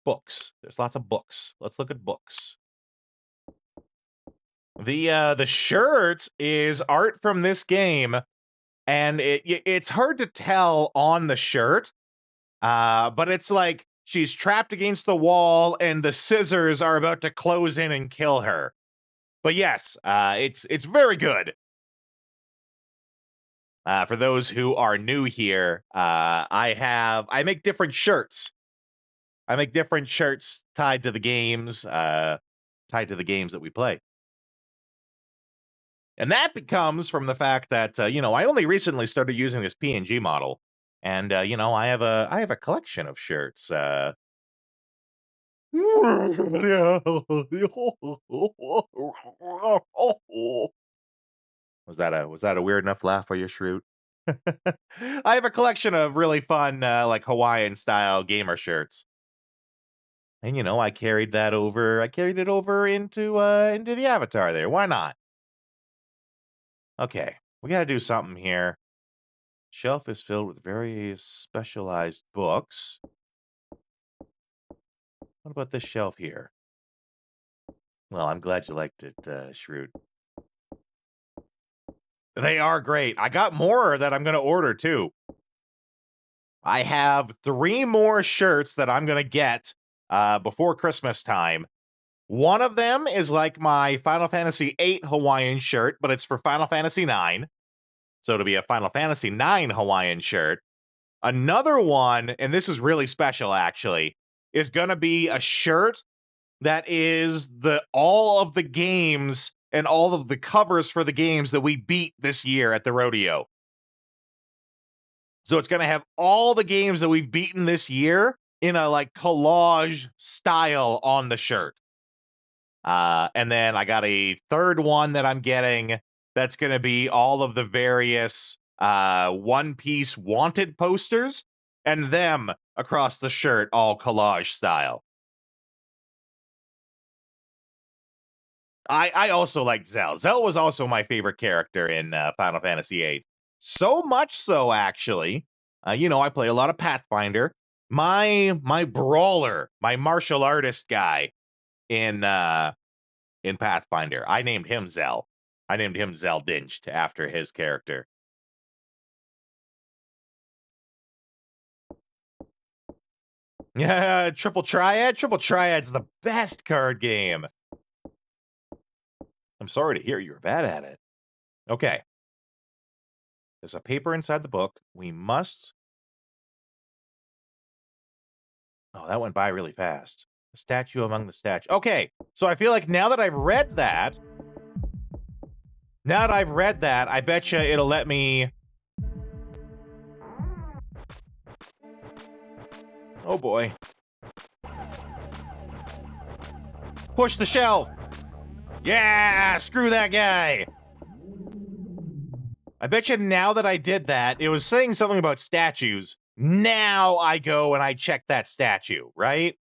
Books. There's lots of books. Let's look at books. The shirt is art from this game. and it's hard to tell on the shirt, but it's like she's trapped against the wall, and the scissors are about to close in and kill her. But yes, it's very good. For those who are new here, I make different shirts. I make different shirts tied to the games, that we play. And that comes from the fact that I only recently started using this PNG model, and I have a collection of shirts. Was that a weird enough laugh for you, Shroot? I have a collection of really fun like Hawaiian style gamer shirts. And I carried it over into the avatar there. Why not? Okay, we got to do something here. Shelf is filled with very specialized books. What about this shelf here? Well, I'm glad you liked it, Shroot. They are great. I got more that I'm going to order, too. I have 3 more shirts that I'm going to get before Christmas time. One of them is like my Final Fantasy VIII Hawaiian shirt, but it's for Final Fantasy IX. So it'll be a Final Fantasy IX Hawaiian shirt. Another one, and this is really special actually, is going to be a shirt that is all of the games and all of the covers for the games that we beat this year at the rodeo. So it's going to have all the games that we've beaten this year in a like collage style on the shirt. And then I got a third one that I'm getting that's going to be all of the various One Piece wanted posters and them across the shirt, all collage style. I also liked Zell. Zell was also my favorite character in Final Fantasy VIII. So much so, actually, I play a lot of Pathfinder. My brawler, my martial artist guy in Pathfinder, I named him Zell. I named him Zeldincht after his character. Yeah, Triple Triad. Triple Triad's the best card game. I'm sorry to hear you were bad at it. Okay. There's a paper inside the book. We must... Oh, that went by really fast. The statue among the statues. Okay, so I feel like now that I've read that, I bet you it'll let me... Oh boy. Push the shelf! Yeah, screw that guy! I bet you now that I did that, it was saying something about statues. Now I go and I check that statue, right?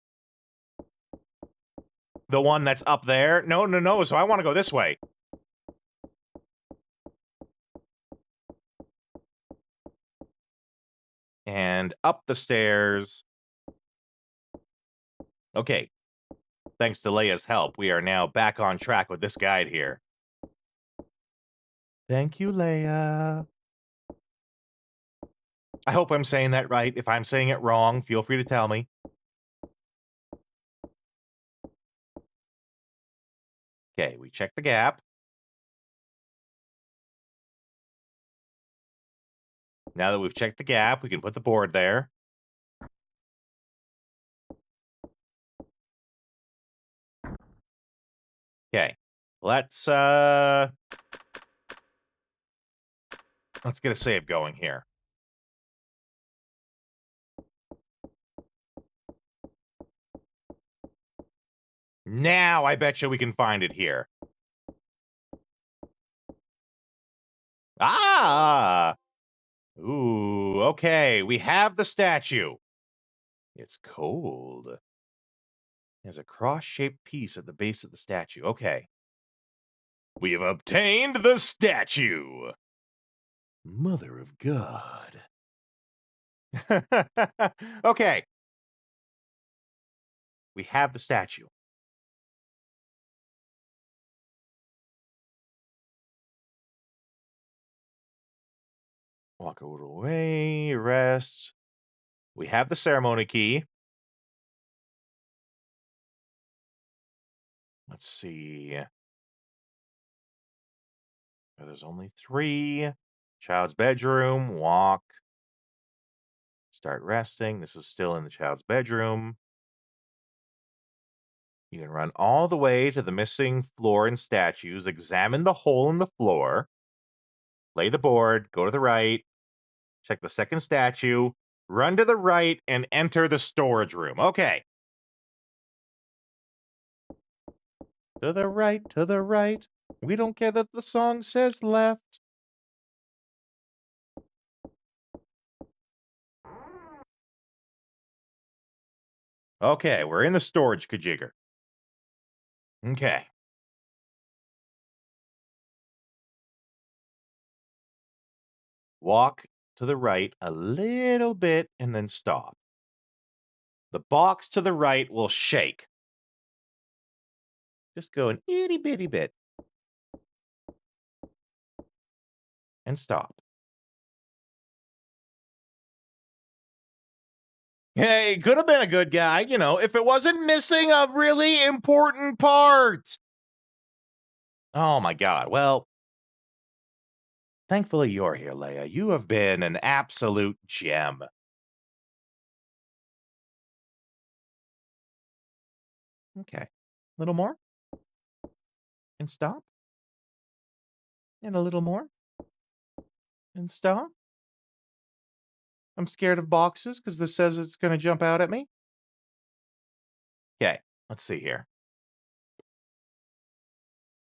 The one that's up there? No, so I want to go this way. And up the stairs. Okay. Thanks to Leia's help, we are now back on track with this guide here. Thank you, Leia. I hope I'm saying that right. If I'm saying it wrong, feel free to tell me. Okay, we check the gap. Now that we've checked the gap, we can put the board there. Okay, let's get a save going here. Now I bet you we can find it here. Ah! Ooh, okay, we have the statue. It's cold. There's a cross-shaped piece at the base of the statue. Okay. We have obtained the statue. Mother of God. Okay. We have the statue. Walk away, rest. We have the ceremony key. Let's see. There's only 3. Child's bedroom, walk. Start resting. This is still in the child's bedroom. You can run all the way to the missing floor and statues, examine the hole in the floor, play the board, go to the right, check the second statue, run to the right, and enter the storage room. Okay. To the right, to the right. We don't care that the song says left. Okay, we're in the storage kajigger. Okay. Walk to the right a little bit and then stop. The box to the right will shake. Just go an itty bitty bit. And stop. Hey, could have been a good guy, you know, if it wasn't missing a really important part. Oh my God. Well, thankfully you're here, Leia. You have been an absolute gem. Okay. A little more. And stop. And a little more. And stop. I'm scared of boxes because this says it's going to jump out at me. Okay, let's see here.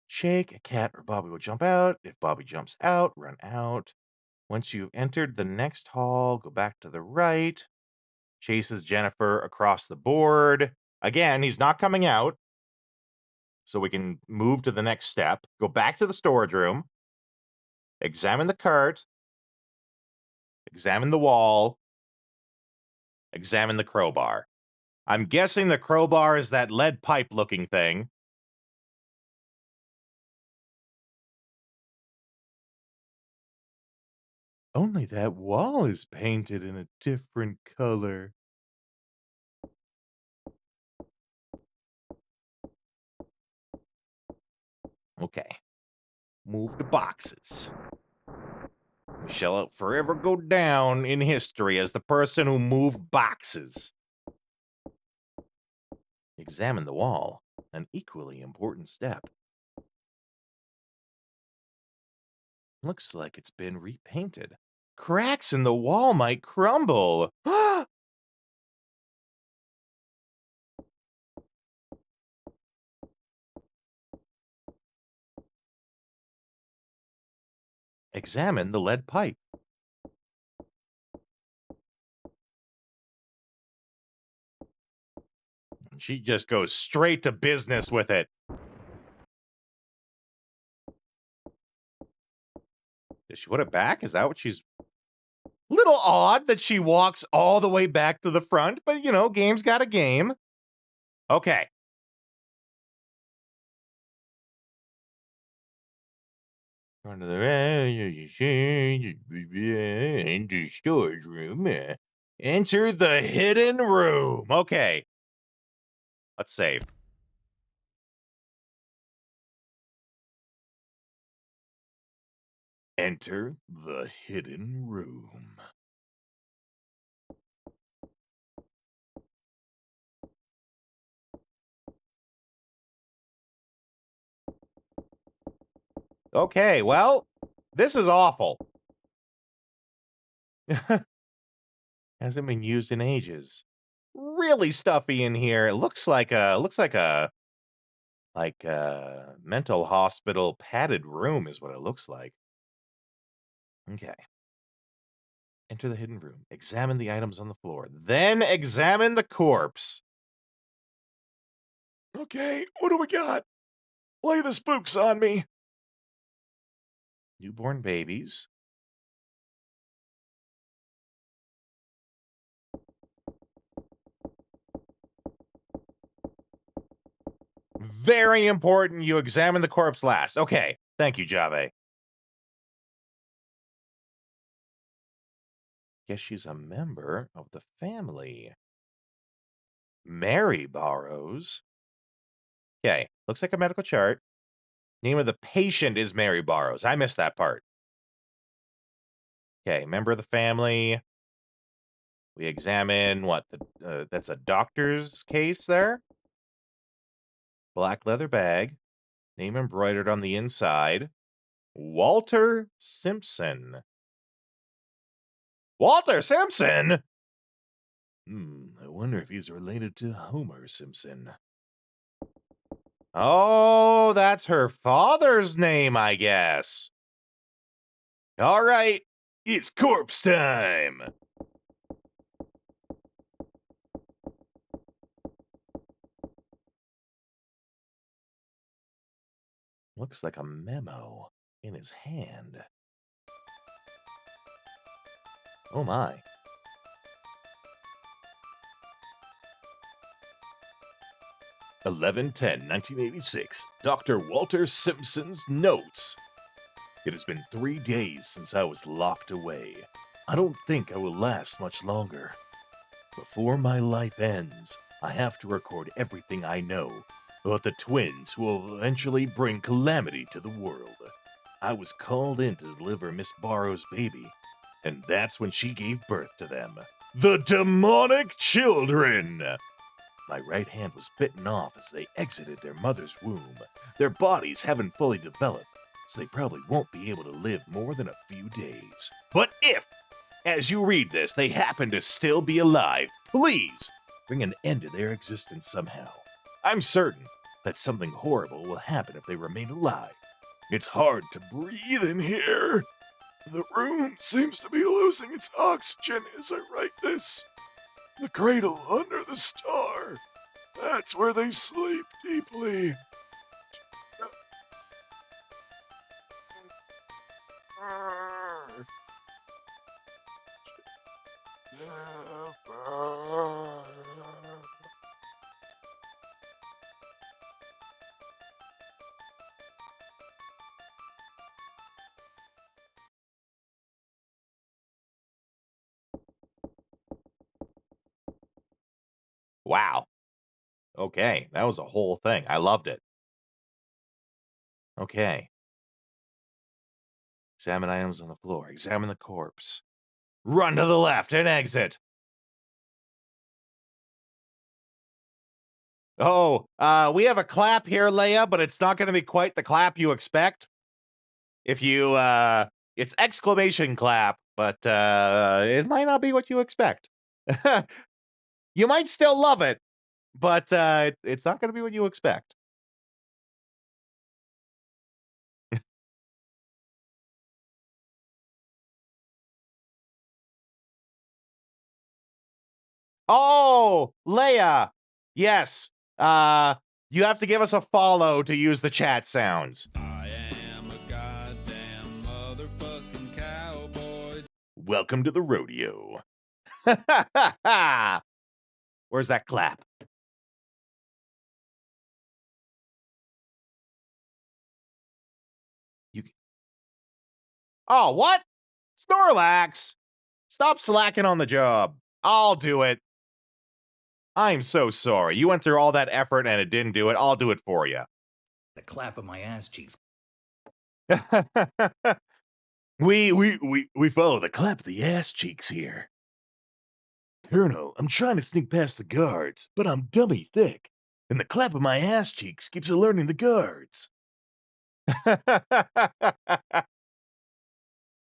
Shake, a cat or Bobby will jump out. If Bobby jumps out, run out. Once you've entered the next hall, go back to the right. Chases Jennifer across the board. Again, he's not coming out. So we can move to the next step. Go back to the storage room. Examine the cart. Examine the wall. Examine the crowbar. I'm guessing the crowbar is that lead pipe looking thing. Only that wall is painted in a different color. Okay. Move the boxes. We shall forever go down in history as the person who moved boxes. Examine the wall, an equally important step. Looks like it's been repainted. Cracks in the wall might crumble. Examine the lead pipe. She just goes straight to business with it. Does she put it back? Is that what she's... Little odd that she walks all the way back to the front, but, you know, game's got a game. Okay. Into the storage room. Enter the hidden room. Okay. Let's save. Enter the hidden room. Okay, well, this is awful. Hasn't been used in ages. Really stuffy in here. It looks like a mental hospital padded room is what it looks like. Okay. Enter the hidden room. Examine the items on the floor. Then examine the corpse. Okay, what do we got? Lay the spooks on me. Newborn babies. Very important you examine the corpse last. Okay, thank you, Jave. Guess she's a member of the family. Mary Barrows. Okay, looks like a medical chart. Name of the patient is Mary Barrows. I missed that part. Okay, member of the family. We examine what? That's a doctor's case there. Black leather bag. Name embroidered on the inside. Walter Simpson. Walter Simpson? I wonder if he's related to Homer Simpson. Oh, that's her father's name, I guess. All right, it's corpse time. Looks like a memo in his hand. Oh my. (11/10/1986). Dr. Walter Simpson's notes. It has been 3 days since I was locked away. I don't think I will last much longer. Before my life ends, I have to record everything I know about the twins who will eventually bring calamity to the world. I was called in to deliver Miss Barrows' baby, and that's when she gave birth to them. The demonic children! My right hand was bitten off as they exited their mother's womb. Their bodies haven't fully developed, so they probably won't be able to live more than a few days. But if, as you read this, they happen to still be alive, please bring an end to their existence somehow. I'm certain that something horrible will happen if they remain alive. It's hard to breathe in here. The room seems to be losing its oxygen as I write this. The cradle under the star. That's where they sleep deeply. Wow. Okay, that was a whole thing. I loved it. Okay. Examine items on the floor. Examine the corpse. Run to the left and exit. Oh, we have a clap here, Leia, but it's not going to be quite the clap you expect. If you, it's exclamation clap, but it might not be what you expect. You might still love it, but it's not going to be what you expect. Oh, Leia. Yes. You have to give us a follow to use the chat sounds. I am a goddamn motherfucking cowboy. Welcome to the rodeo. Where's that clap? Oh, what? Snorlax! Stop slacking on the job. I'll do it. I'm so sorry. You went through all that effort and it didn't do it. I'll do it for you. The clap of my ass cheeks. we follow the clap of the ass cheeks here. Colonel, I'm trying to sneak past the guards, but I'm dummy thick, and the clap of my ass cheeks keeps alerting the guards.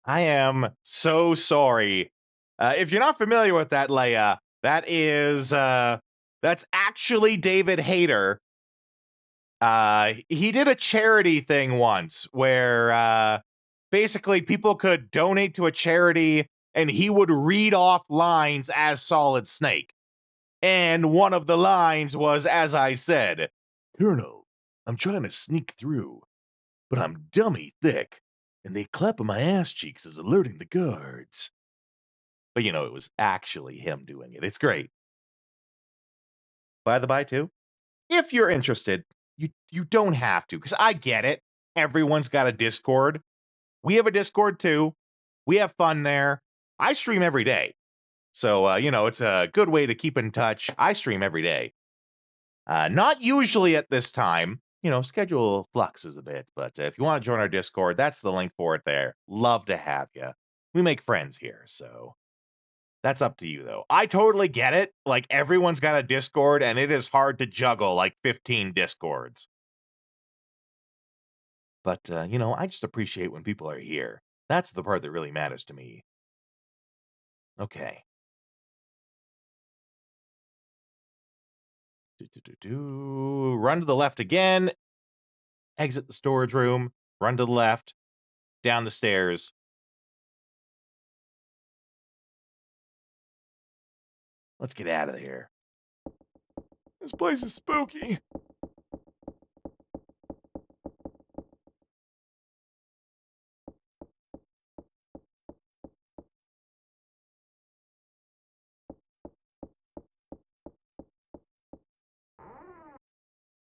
I am so sorry. If you're not familiar with that, Leia, that is that's actually David Hayter. He did a charity thing once where basically people could donate to a charity and he would read off lines as Solid Snake. And one of the lines was, as I said, Colonel, I'm trying to sneak through, but I'm dummy thick, and the clap of my ass cheeks is alerting the guards. But you know, it was actually him doing it. It's great. By the by, too, if you're interested, you don't have to, because I get it. Everyone's got a Discord. We have a Discord, too. We have fun there. I stream every day. So, it's a good way to keep in touch. I stream every day. Not usually at this time. Schedule fluxes a bit. But if you want to join our Discord, that's the link for it there. Love to have you. We make friends here, so that's up to you, though. I totally get it. Like, everyone's got a Discord, and it is hard to juggle, like, 15 Discords. But, I just appreciate when people are here. That's the part that really matters to me. Okay. Run to the left again. Exit the storage room. Run to the left. Down the stairs. Let's get out of here. This place is spooky.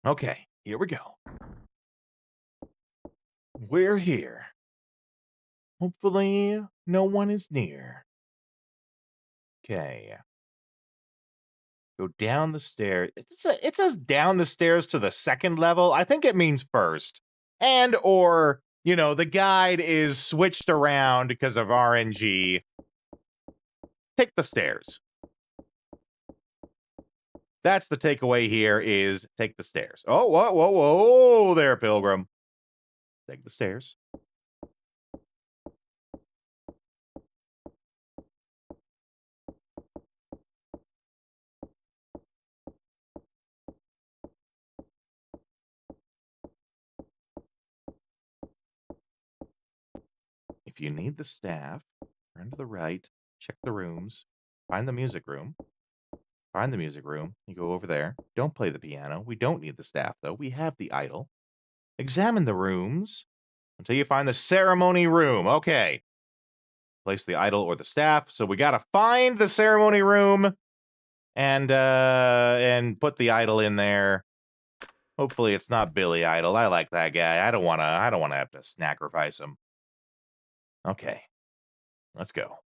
Okay, here we go. We're here. Hopefully, no one is near. Okay. Go down the stairs. It says down the stairs to the second level. I think it means first. And, or, the guide is switched around because of RNG. Take the stairs. That's the takeaway here is take the stairs. Oh, whoa there, Pilgrim. Take the stairs. If you need the staff, turn to the right, check the rooms, find the music room. Find the music room. You go over there. Don't play the piano. We don't need the staff, though. We have the idol. Examine the rooms until you find the ceremony room. Okay. Place the idol or the staff. So we got to find the ceremony room and put the idol in there. Hopefully it's not Billy Idol. I like that guy. I don't want to have to sacrifice him. Okay. Let's go.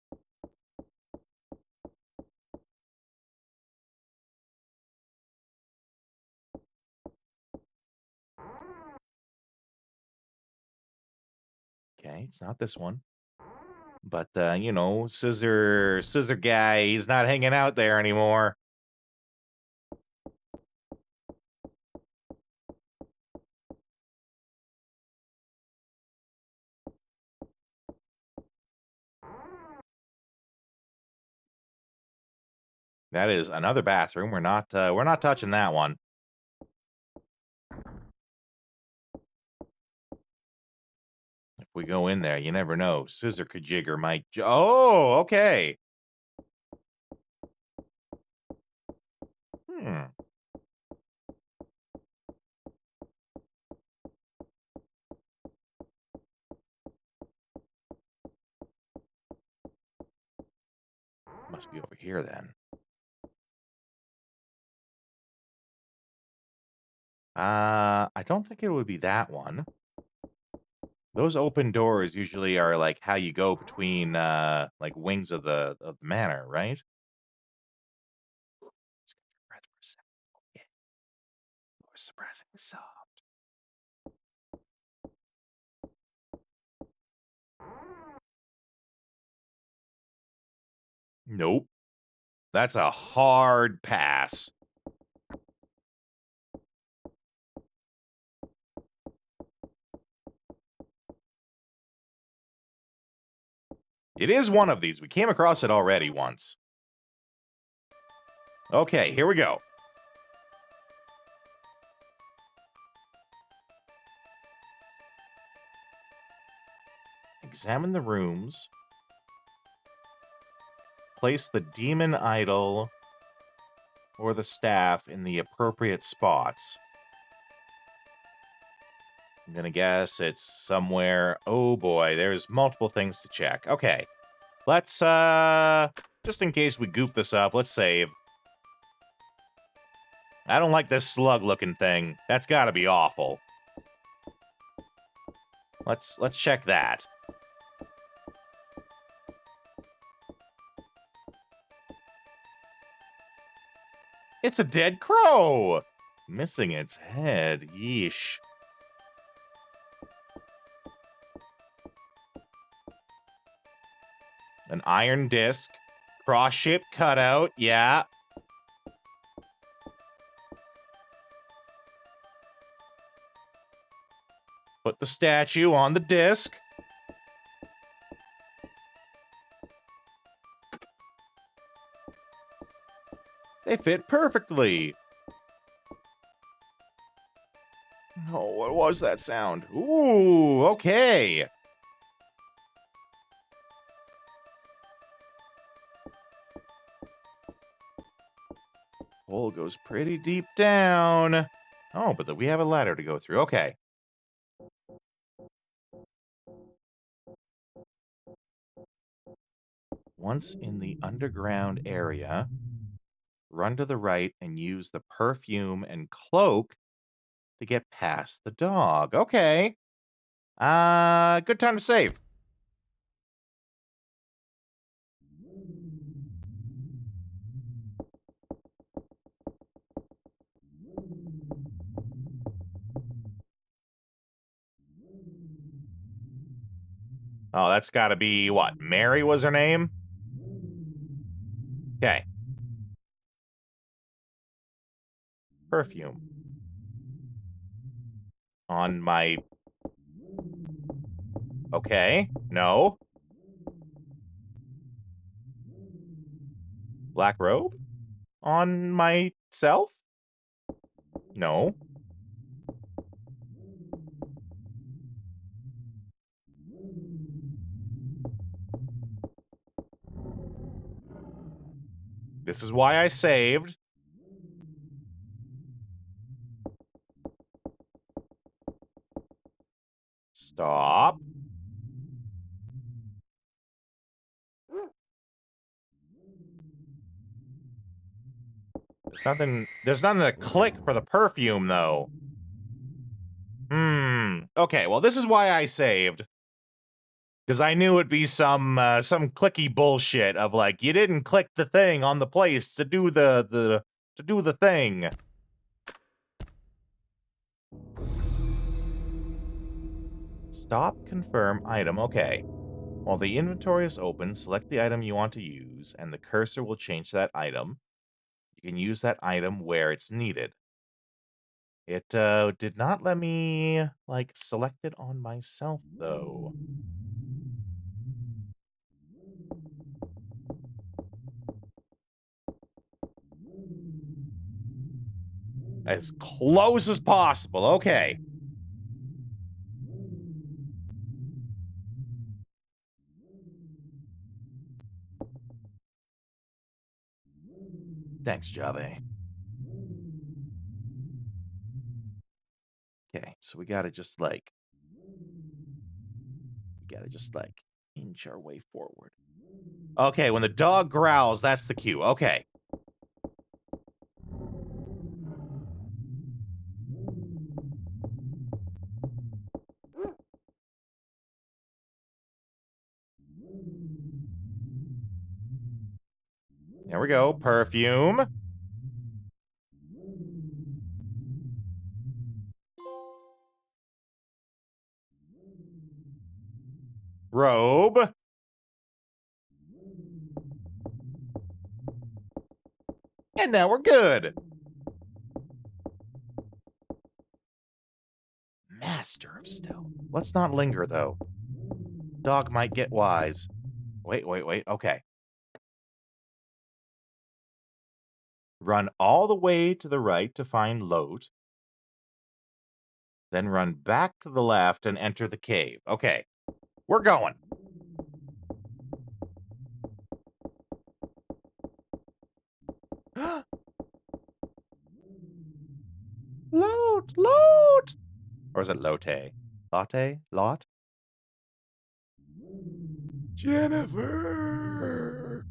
Okay, it's not this one. But, scissor guy, he's not hanging out there anymore. That is another bathroom. We're not touching that one. If we go in there, you never know. Scissor Kajigger might. Oh, okay. Must be over here then. I don't think it would be that one. Those open doors usually are like how you go between like wings of the manor, right? Let's get your breath for a second. Okay. You're surprisingly soft. Nope. That's a hard pass. It is one of these. We came across it already once. Okay, here we go. Examine the rooms. Place the demon idol or the staff in the appropriate spots. I'm gonna guess it's somewhere. Oh boy, there's multiple things to check. Okay, let's, just in case we goof this up, let's save. I don't like this slug-looking thing. That's gotta be awful. Let's check that. It's a dead crow! Missing its head. Yeesh. An iron disc. Cross-shaped cutout. Yeah. Put the statue on the disc. They fit perfectly. Oh, what was that sound? Ooh, okay. Hole goes pretty deep down. Oh, but we have a ladder to go through. Okay. Once in the underground area, run to the right and use the perfume and cloak to get past the dog. Okay. Good time to save. Oh, that's got to be, what, Mary was her name? Okay. Perfume. On my... Okay. No. Black robe? On myself? No. This is why I saved. Stop. There's nothing to click for the perfume, though. Okay, well, this is why I saved. Because I knew it'd be some clicky bullshit of like, you didn't click the thing on the place to do the thing. Stop, confirm, item. Okay. While the inventory is open, select the item you want to use, and the cursor will change to that item. You can use that item where it's needed. It did not let me, like, select it on myself, though. As close as possible. Okay. Thanks, Java. Okay, so we gotta just inch our way forward. Okay, when the dog growls, that's the cue. Okay. There we go. Perfume. Robe. And now we're good. Master of stealth. Let's not linger, though. Dog might get wise. Wait. Okay. Run all the way to the right to find Lote. Then run back to the left and enter the cave. Okay. We're going. Lote! Or is it Lotte? Latte? Lot? Jennifer!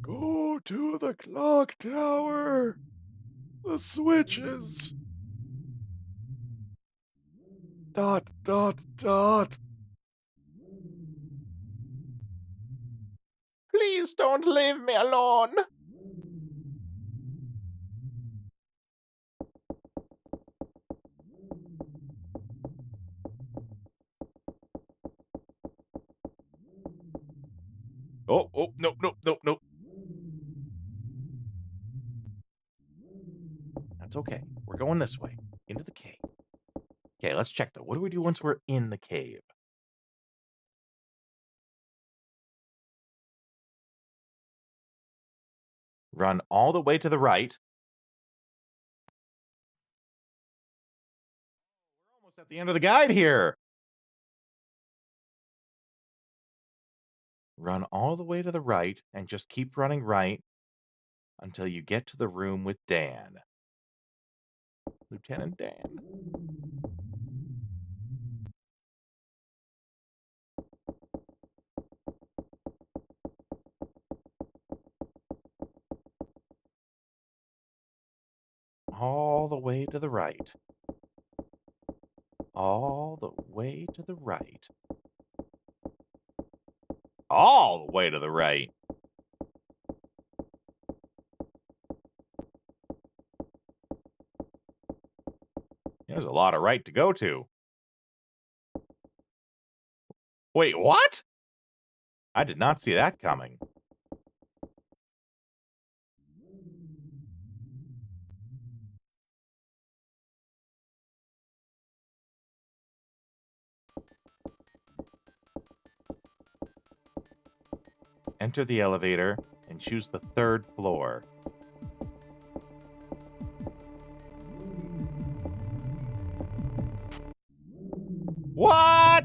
Go to the clock tower. The switches. ... Please don't leave me alone. nope, nope, nope, nope. That's okay. We're going this way. Into the cave. Okay, let's check though. What do we do once we're in the cave? Run all the way to the right. We're almost at the end of the guide here. Run all the way to the right and just keep running right until you get to the room with Dan. Lieutenant Dan. All the way to the right. All the way to the right. All the way to the right. There's a lot of right to go to. Wait, what? I did not see that coming. Enter the elevator and choose the 3rd floor. What?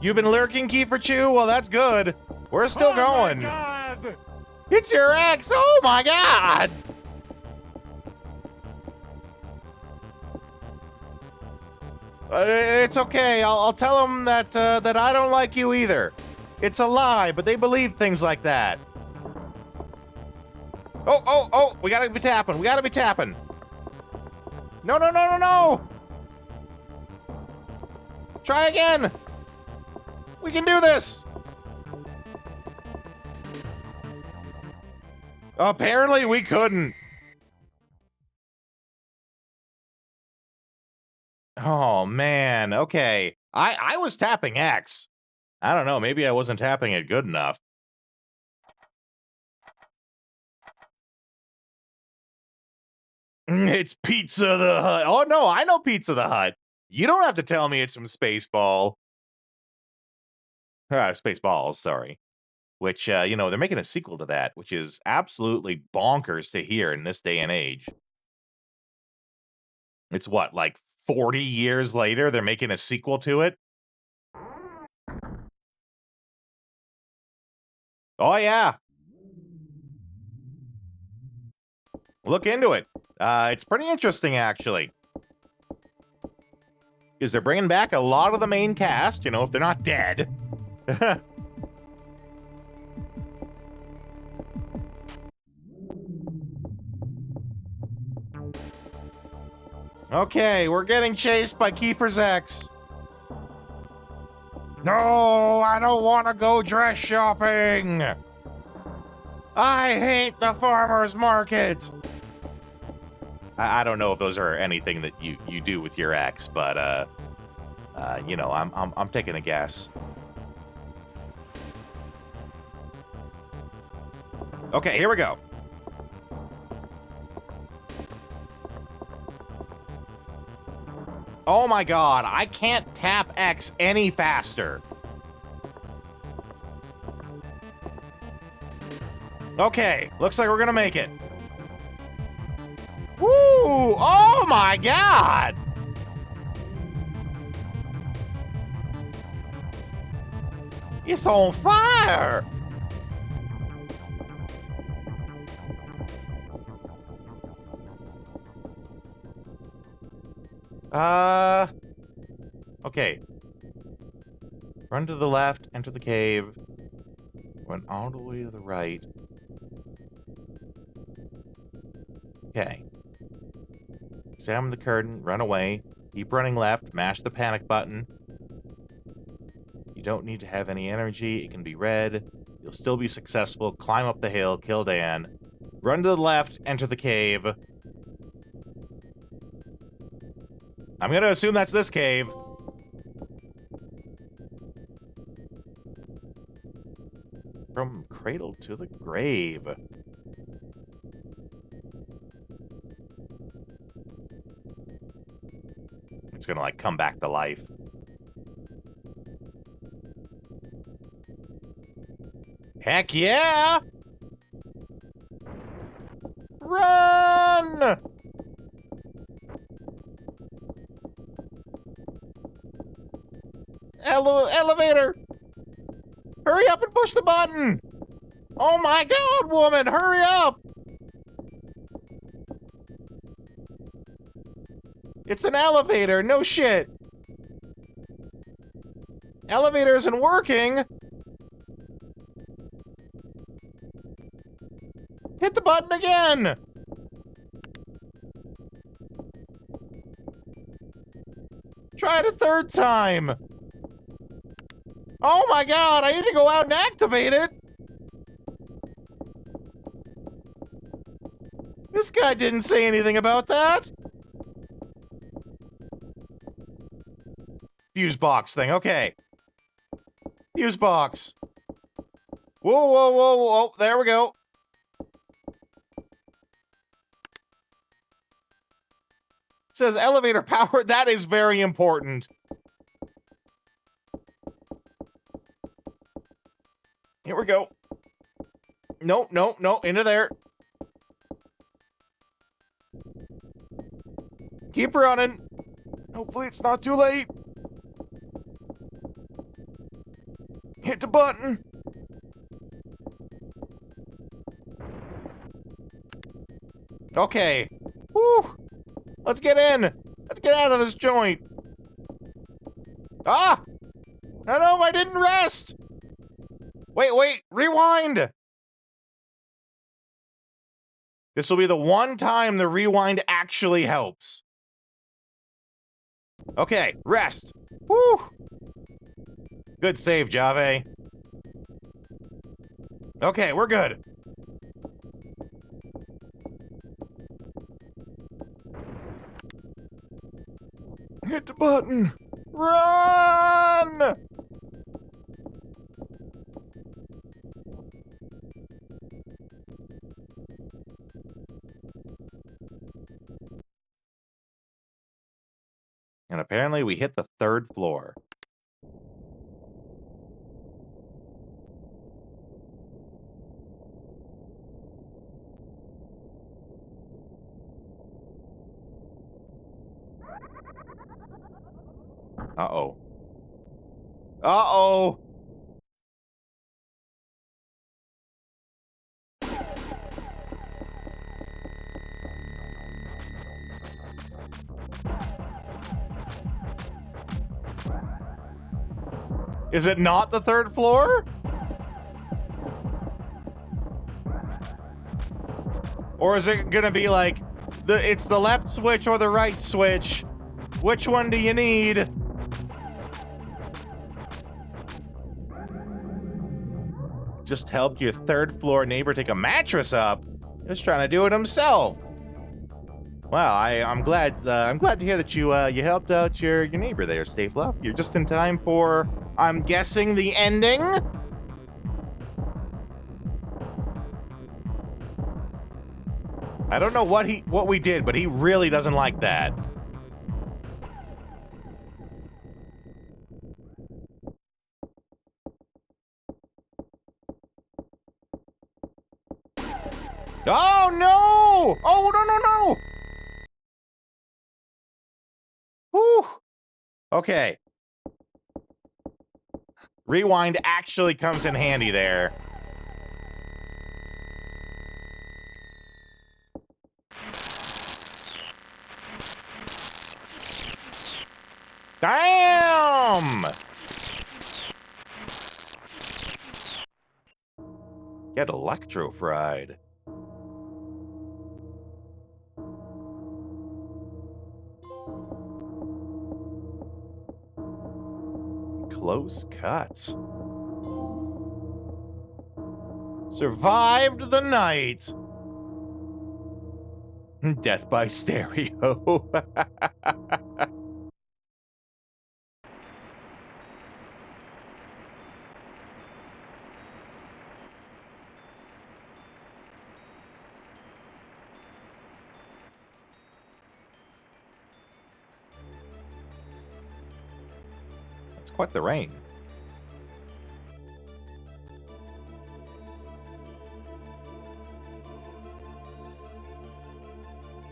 You've been lurking, Kiefer Chew? Well, that's good. We're still going. My God! It's your ex! Oh my God! It's okay. I'll tell them that that I don't like you either. It's a lie, but they believe things like that. Oh! We gotta be tapping. We gotta be tapping. No! Try again. We can do this. Apparently, we couldn't. Oh, man. Okay. I was tapping X. I don't know. Maybe I wasn't tapping it good enough. It's Pizza the Hut. Oh, no. I know Pizza the Hut. You don't have to tell me it's from Spaceball. Spaceballs, sorry. Which, you know, they're making a sequel to that, which is absolutely bonkers to hear in this day and age. It's what, like 40 years later, they're making a sequel to it? Oh, yeah. Look into it. It's pretty interesting, actually. Because they're bringing back a lot of the main cast, you know, if they're not dead. Okay, we're getting chased by Kiefer's ex. No, I don't want to go dress shopping. I hate the farmer's market. I don't know if those are anything that you do with your ex, but you know, I'm taking a guess. Okay, here we go. Oh my God, I can't tap X any faster. Okay, looks like we're gonna make it. Woo! Oh my God! It's on fire! Okay. Run to the left, enter the cave. Run all the way to the right. Okay. Examine the curtain, run away. Keep running left, mash the panic button. You don't need to have any energy, it can be red. You'll still be successful. Climb up the hill, kill Dan. Run to the left, enter the cave. I'm gonna assume that's this cave. From cradle to the grave. It's gonna, like, come back to life. Heck yeah! Run! Elevator! Hurry up and push the button! Oh my god, woman, hurry up! It's an elevator, no shit. Elevator isn't working. Hit the button again! Try it a third time! Oh my god, I need to go out and activate it! This guy didn't say anything about that! Fuse box thing, okay. Fuse box. Whoa, whoa, whoa, whoa, there we go. It says elevator power, that is very important. Here we go. No, no, no, into there. Keep running. Hopefully it's not too late. Hit the button. Okay. Woo! Let's get in. Let's get out of this joint. Ah! No, I didn't rest. Wait, rewind! This will be the one time the rewind actually helps. Okay, rest. Woo! Good save, Jave. Okay, we're good. Hit the button. Run! And apparently we hit the 3rd floor. Uh-oh. Uh-oh! Is it not the 3rd floor? Or is it gonna be like, it's the left switch or the right switch? Which one do you need? Just helped your 3rd floor neighbor take a mattress up. He was trying to do it himself. Well, I'm glad to hear that you helped out your neighbor there, Stay Fluff. You're just in time for, I'm guessing, the ending. I don't know what we did, but he really doesn't like that. Oh no! Oh no! Whew. Okay. Rewind actually comes in handy there. Damn! Get electro fried. Close cuts. Survived the night. Death by stereo. quite the rain.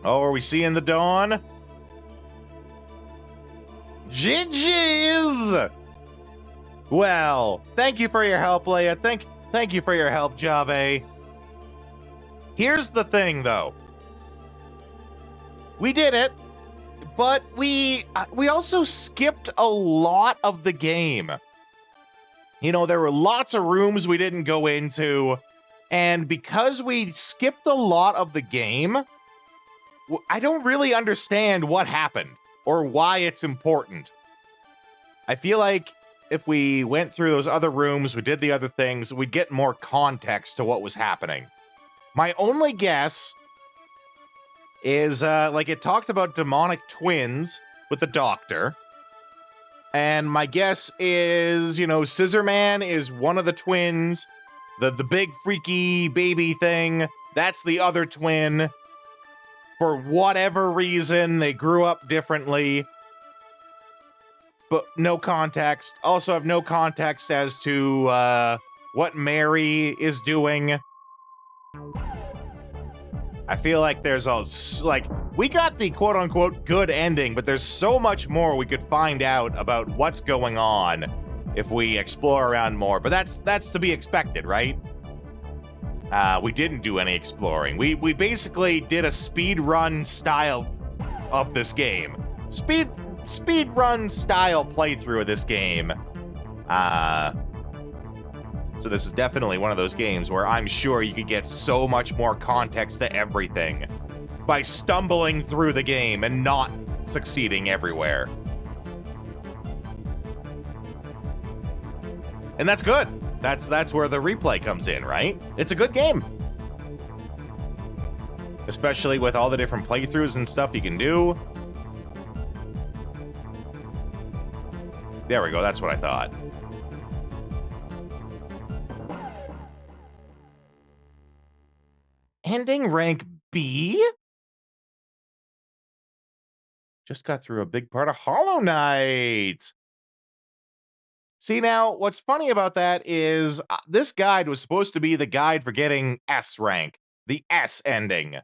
Oh, are we seeing the dawn? GG's! Well, thank you for your help, Leia. Thank you for your help, Jave. Here's the thing, though. We did it, but we also skipped a lot of the game. You know, there were lots of rooms we didn't go into, and because we skipped a lot of the game, I don't really understand what happened or why it's important. I feel like if we went through those other rooms, we did the other things, we'd get more context to what was happening. My only guess is, like, it talked about demonic twins with the doctor. And my guess is, you know, Scissor Man is one of the twins. The big freaky baby thing, that's the other twin. For whatever reason, they grew up differently. But no context. Also have no context as to what Mary is doing. I feel like there's we got the quote-unquote good ending, but there's so much more we could find out about what's going on if we explore around more. But that's to be expected, right? We didn't do any exploring. We basically did a speed run style of this game. Speed run style playthrough of this game. So this is definitely one of those games where I'm sure you could get so much more context to everything by stumbling through the game and not succeeding everywhere. And that's good. That's where the replay comes in, right? It's a good game. Especially with all the different playthroughs and stuff you can do. There we go, that's what I thought. Ending rank B? Just got through a big part of Hollow Knight. See, now, what's funny about that is this guide was supposed to be the guide for getting S rank, the S ending.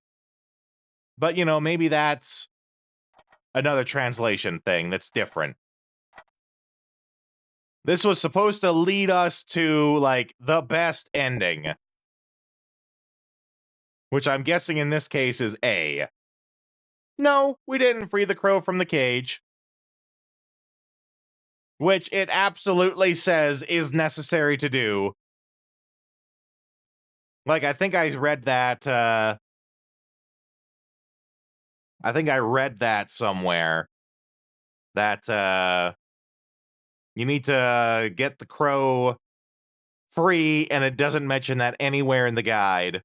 But, you know, maybe that's another translation thing that's different. This was supposed to lead us to, like, the best ending. Which I'm guessing in this case is A. No, we didn't free the crow from the cage. Which it absolutely says is necessary to do. Like, I think I read that, I think I read that somewhere. That, you need to get the crow free, and it doesn't mention that anywhere in the guide.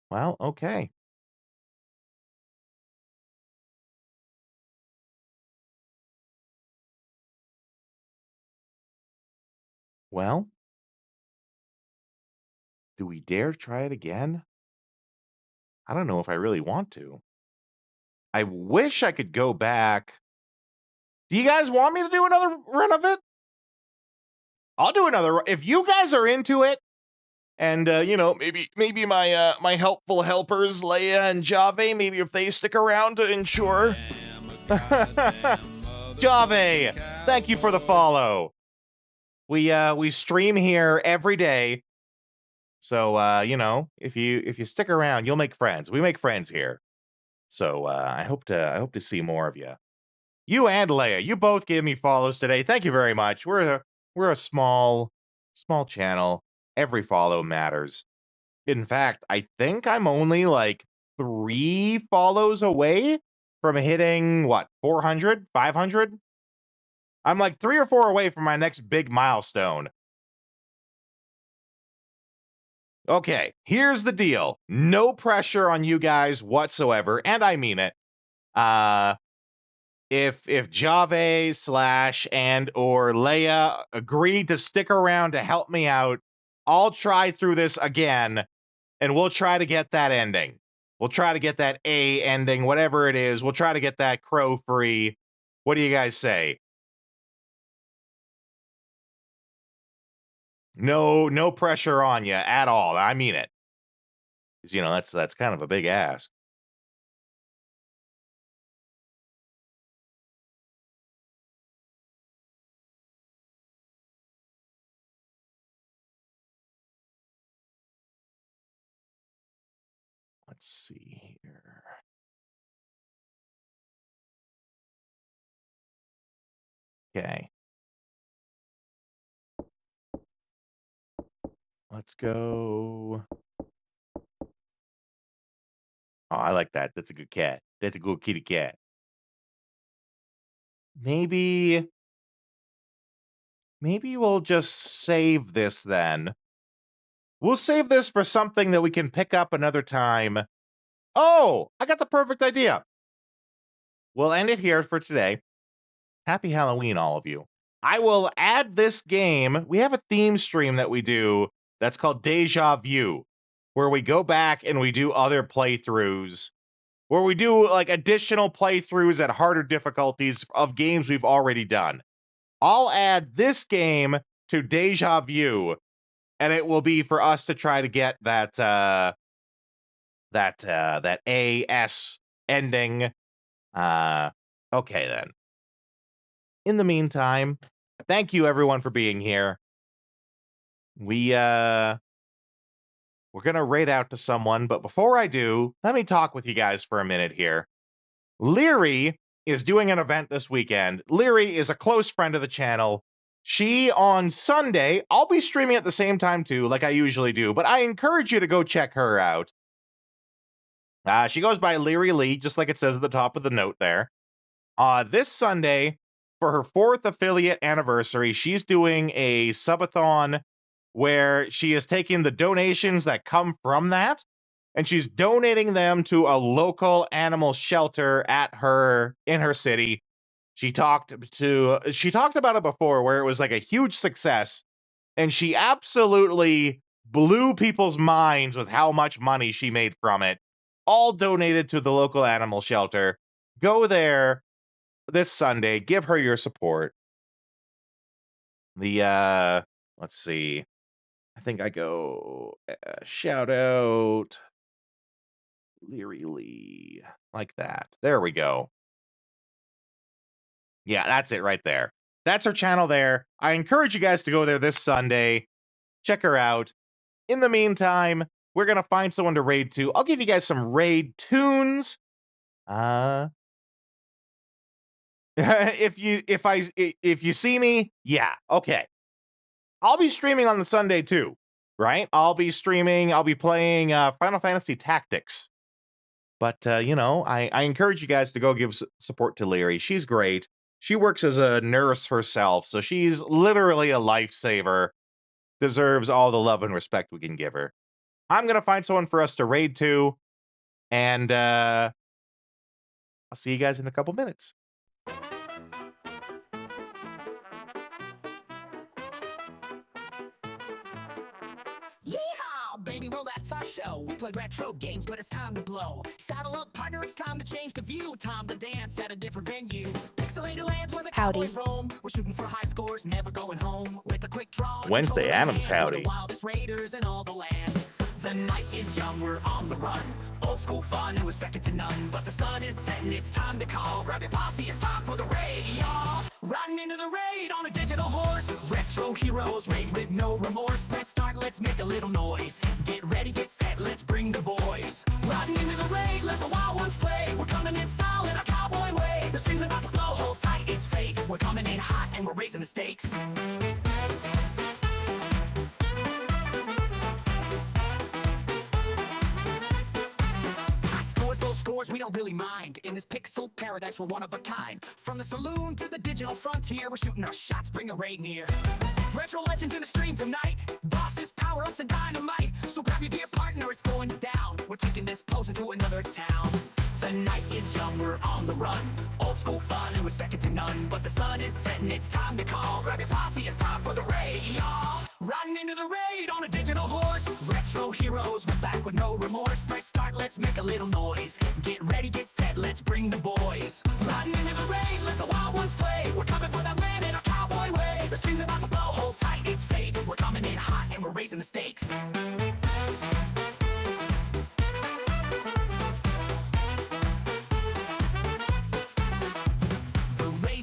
Well, okay. Well, do we dare try it again? I don't know if I really want to. I wish I could go back. Do you guys want me to do another run of it? I'll do another. If you guys are into it, and you know, maybe my my helpful helpers, Leia and Jave, maybe if they stick around to ensure. Jave, thank you for the follow. We stream here every day. So you know, if you stick around, you'll make friends. We make friends here. So I hope to see more of you. You and Leia, you both gave me follows today. Thank you very much. We're a small channel. Every follow matters. In fact, I think I'm only like 3 follows away from hitting what, 400, 500? I'm like 3 or 4 away from my next big milestone. Okay, here's the deal. No pressure on you guys whatsoever, and I mean it. If Jave / and or Leia agree to stick around to help me out, I'll try through this again, and we'll try to get that ending. We'll try to get that A ending, whatever it is. We'll try to get that crow free. What do you guys say? No pressure on you at all. I mean it. 'Cause, you know, that's kind of a big ask. Let's see here. Okay. Let's go. Oh, I like that. That's a good cat. That's a good kitty cat. Maybe we'll just save this then. We'll save this for something that we can pick up another time. Oh, I got the perfect idea. We'll end it here for today. Happy Halloween, all of you. I will add this game. We have a theme stream that we do that's called Deja Vu, where we go back and we do other playthroughs, where we do like additional playthroughs at harder difficulties of games we've already done. I'll add this game to Deja Vu, and it will be for us to try to get that AS ending. Okay then. In the meantime, thank you everyone for being here. We're gonna raid out to someone, but before I do, let me talk with you guys for a minute here. Leary is doing an event this weekend. Leary is a close friend of the channel. She, on Sunday, I'll be streaming at the same time too, like I usually do, but I encourage you to go check her out. She goes by Leary Lee, just like it says at the top of the note there. This Sunday, for her 4th affiliate anniversary, she's doing a subathon where she is taking the donations that come from that, and she's donating them to a local animal shelter in her city. She talked about it before, where it was like a huge success, and she absolutely blew people's minds with how much money she made from it, all donated to the local animal shelter. Go there this Sunday, give her your support. Let's see. I think I go shout out Leary Lee, like that. There we go. Yeah, that's it right there. That's her channel there. I encourage you guys to go there this Sunday. Check her out. In the meantime, we're going to find someone to raid to. I'll give you guys some raid tunes. If you see me, yeah, okay. I'll be streaming on the Sunday too, right? I'll be playing Final Fantasy Tactics. But, you know, I encourage you guys to go give support to Leary. She's great. She works as a nurse herself, so she's literally a lifesaver. Deserves all the love and respect we can give her. I'm going to find someone for us to raid to, and I'll see you guys in a couple minutes. Yeehaw, baby, well that's our show. We play retro games, but it's time to blow. Saddle up, partner, it's time to change the view. Time to dance at a different venue. Pixelated lands where the cowboys roam. We're shooting for high scores, never going home. With a quick draw. Wednesday Addams howdy. The wildest raiders in all the land. The night is young, we're on the run. Old school fun was second to none. But the sun is setting, it's time to call. Grab your posse, it's time for the raid, y'all. Riding into the raid on a digital horse. Retro heroes, raid with no remorse. Press start, let's make a little noise. Get ready, get set, let's bring the boys. Riding into the raid, let the wild ones play. We're coming in style in our cowboy way. The stream's about to flow, hold tight, it's fate. We're coming in hot and we're raising the stakes. Scores, we don't really mind. In this pixel paradise, we're one of a kind. From the saloon to the digital frontier, we're shooting our shots, bring a raid near. Retro legends in the stream tonight. Bosses, power-ups, and dynamite. So grab your dear partner, it's going down. We're taking this pose into another town. The night is young, we're on the run. Old school fun, and we're second to none. But the sun is setting, it's time to call. Grab your posse, it's time for the raid, y'all. Riding into the raid on a digital horse. Retro heroes, we're back with no remorse. Press start, let's make a little noise. Get ready, get set, let's bring the boys. Riding into the rain, let the wild ones play. We're coming for that land in our cowboy way. The stream's about to blow, hold tight, it's fate. We're coming in hot and we're raising the stakes.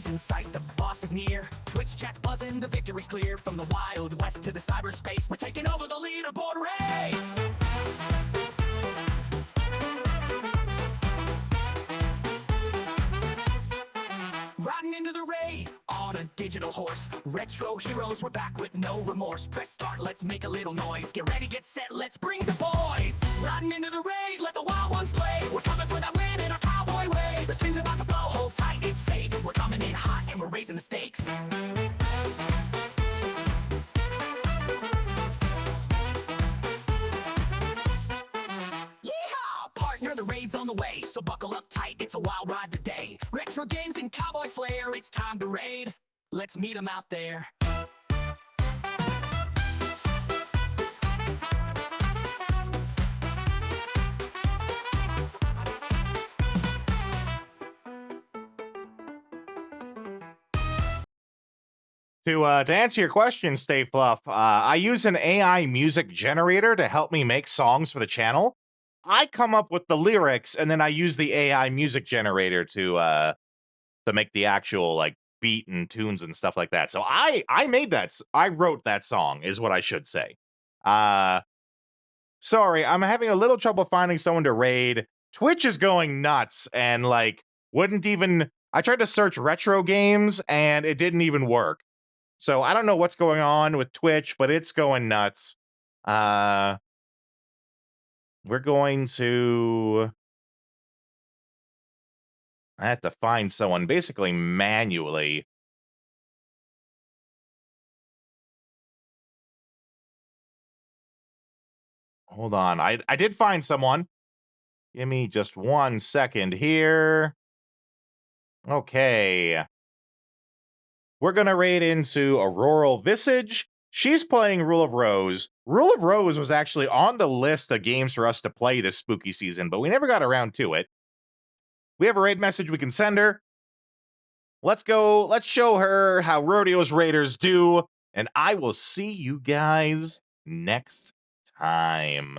In sight, the boss is near. Twitch chat's buzzing, the victory's clear. From the Wild West to the cyberspace, we're taking over the leaderboard race. Riding into the raid on a digital horse. Retro heroes, we're back with no remorse. Press start, let's make a little noise. Get ready, get set, let's bring the boys. Riding into the raid, let the wild ones play. We're coming for that win in our cowboy way. The stream's about to blow, hold tight, it's fate. We're coming in hot and we're raising the stakes. Yeehaw! Partner, the raid's on the way, so buckle up tight, it's a wild ride today. Retro games and cowboy flair, it's time to raid. Let's meet 'em out there. To answer your question, Stay Fluff, I use an AI music generator to help me make songs for the channel. I come up with the lyrics, and then I use the AI music generator to make the actual like beat and tunes and stuff like that. So I made that. I wrote that song, is what I should say. Sorry, I'm having a little trouble finding someone to raid. Twitch is going nuts, and like wouldn't even. I tried to search retro games, and it didn't even work. So I don't know what's going on with Twitch, but it's going nuts. We're going to... I have to find someone basically manually. Hold on. I did find someone. Give me just 1 second here. Okay. We're going to raid into Auroral Visage. She's playing Rule of Rose. Rule of Rose was actually on the list of games for us to play this spooky season, but we never got around to it. We have a raid message we can send her. Let's go. Let's show her how Rodeo's raiders do, and I will see you guys next time.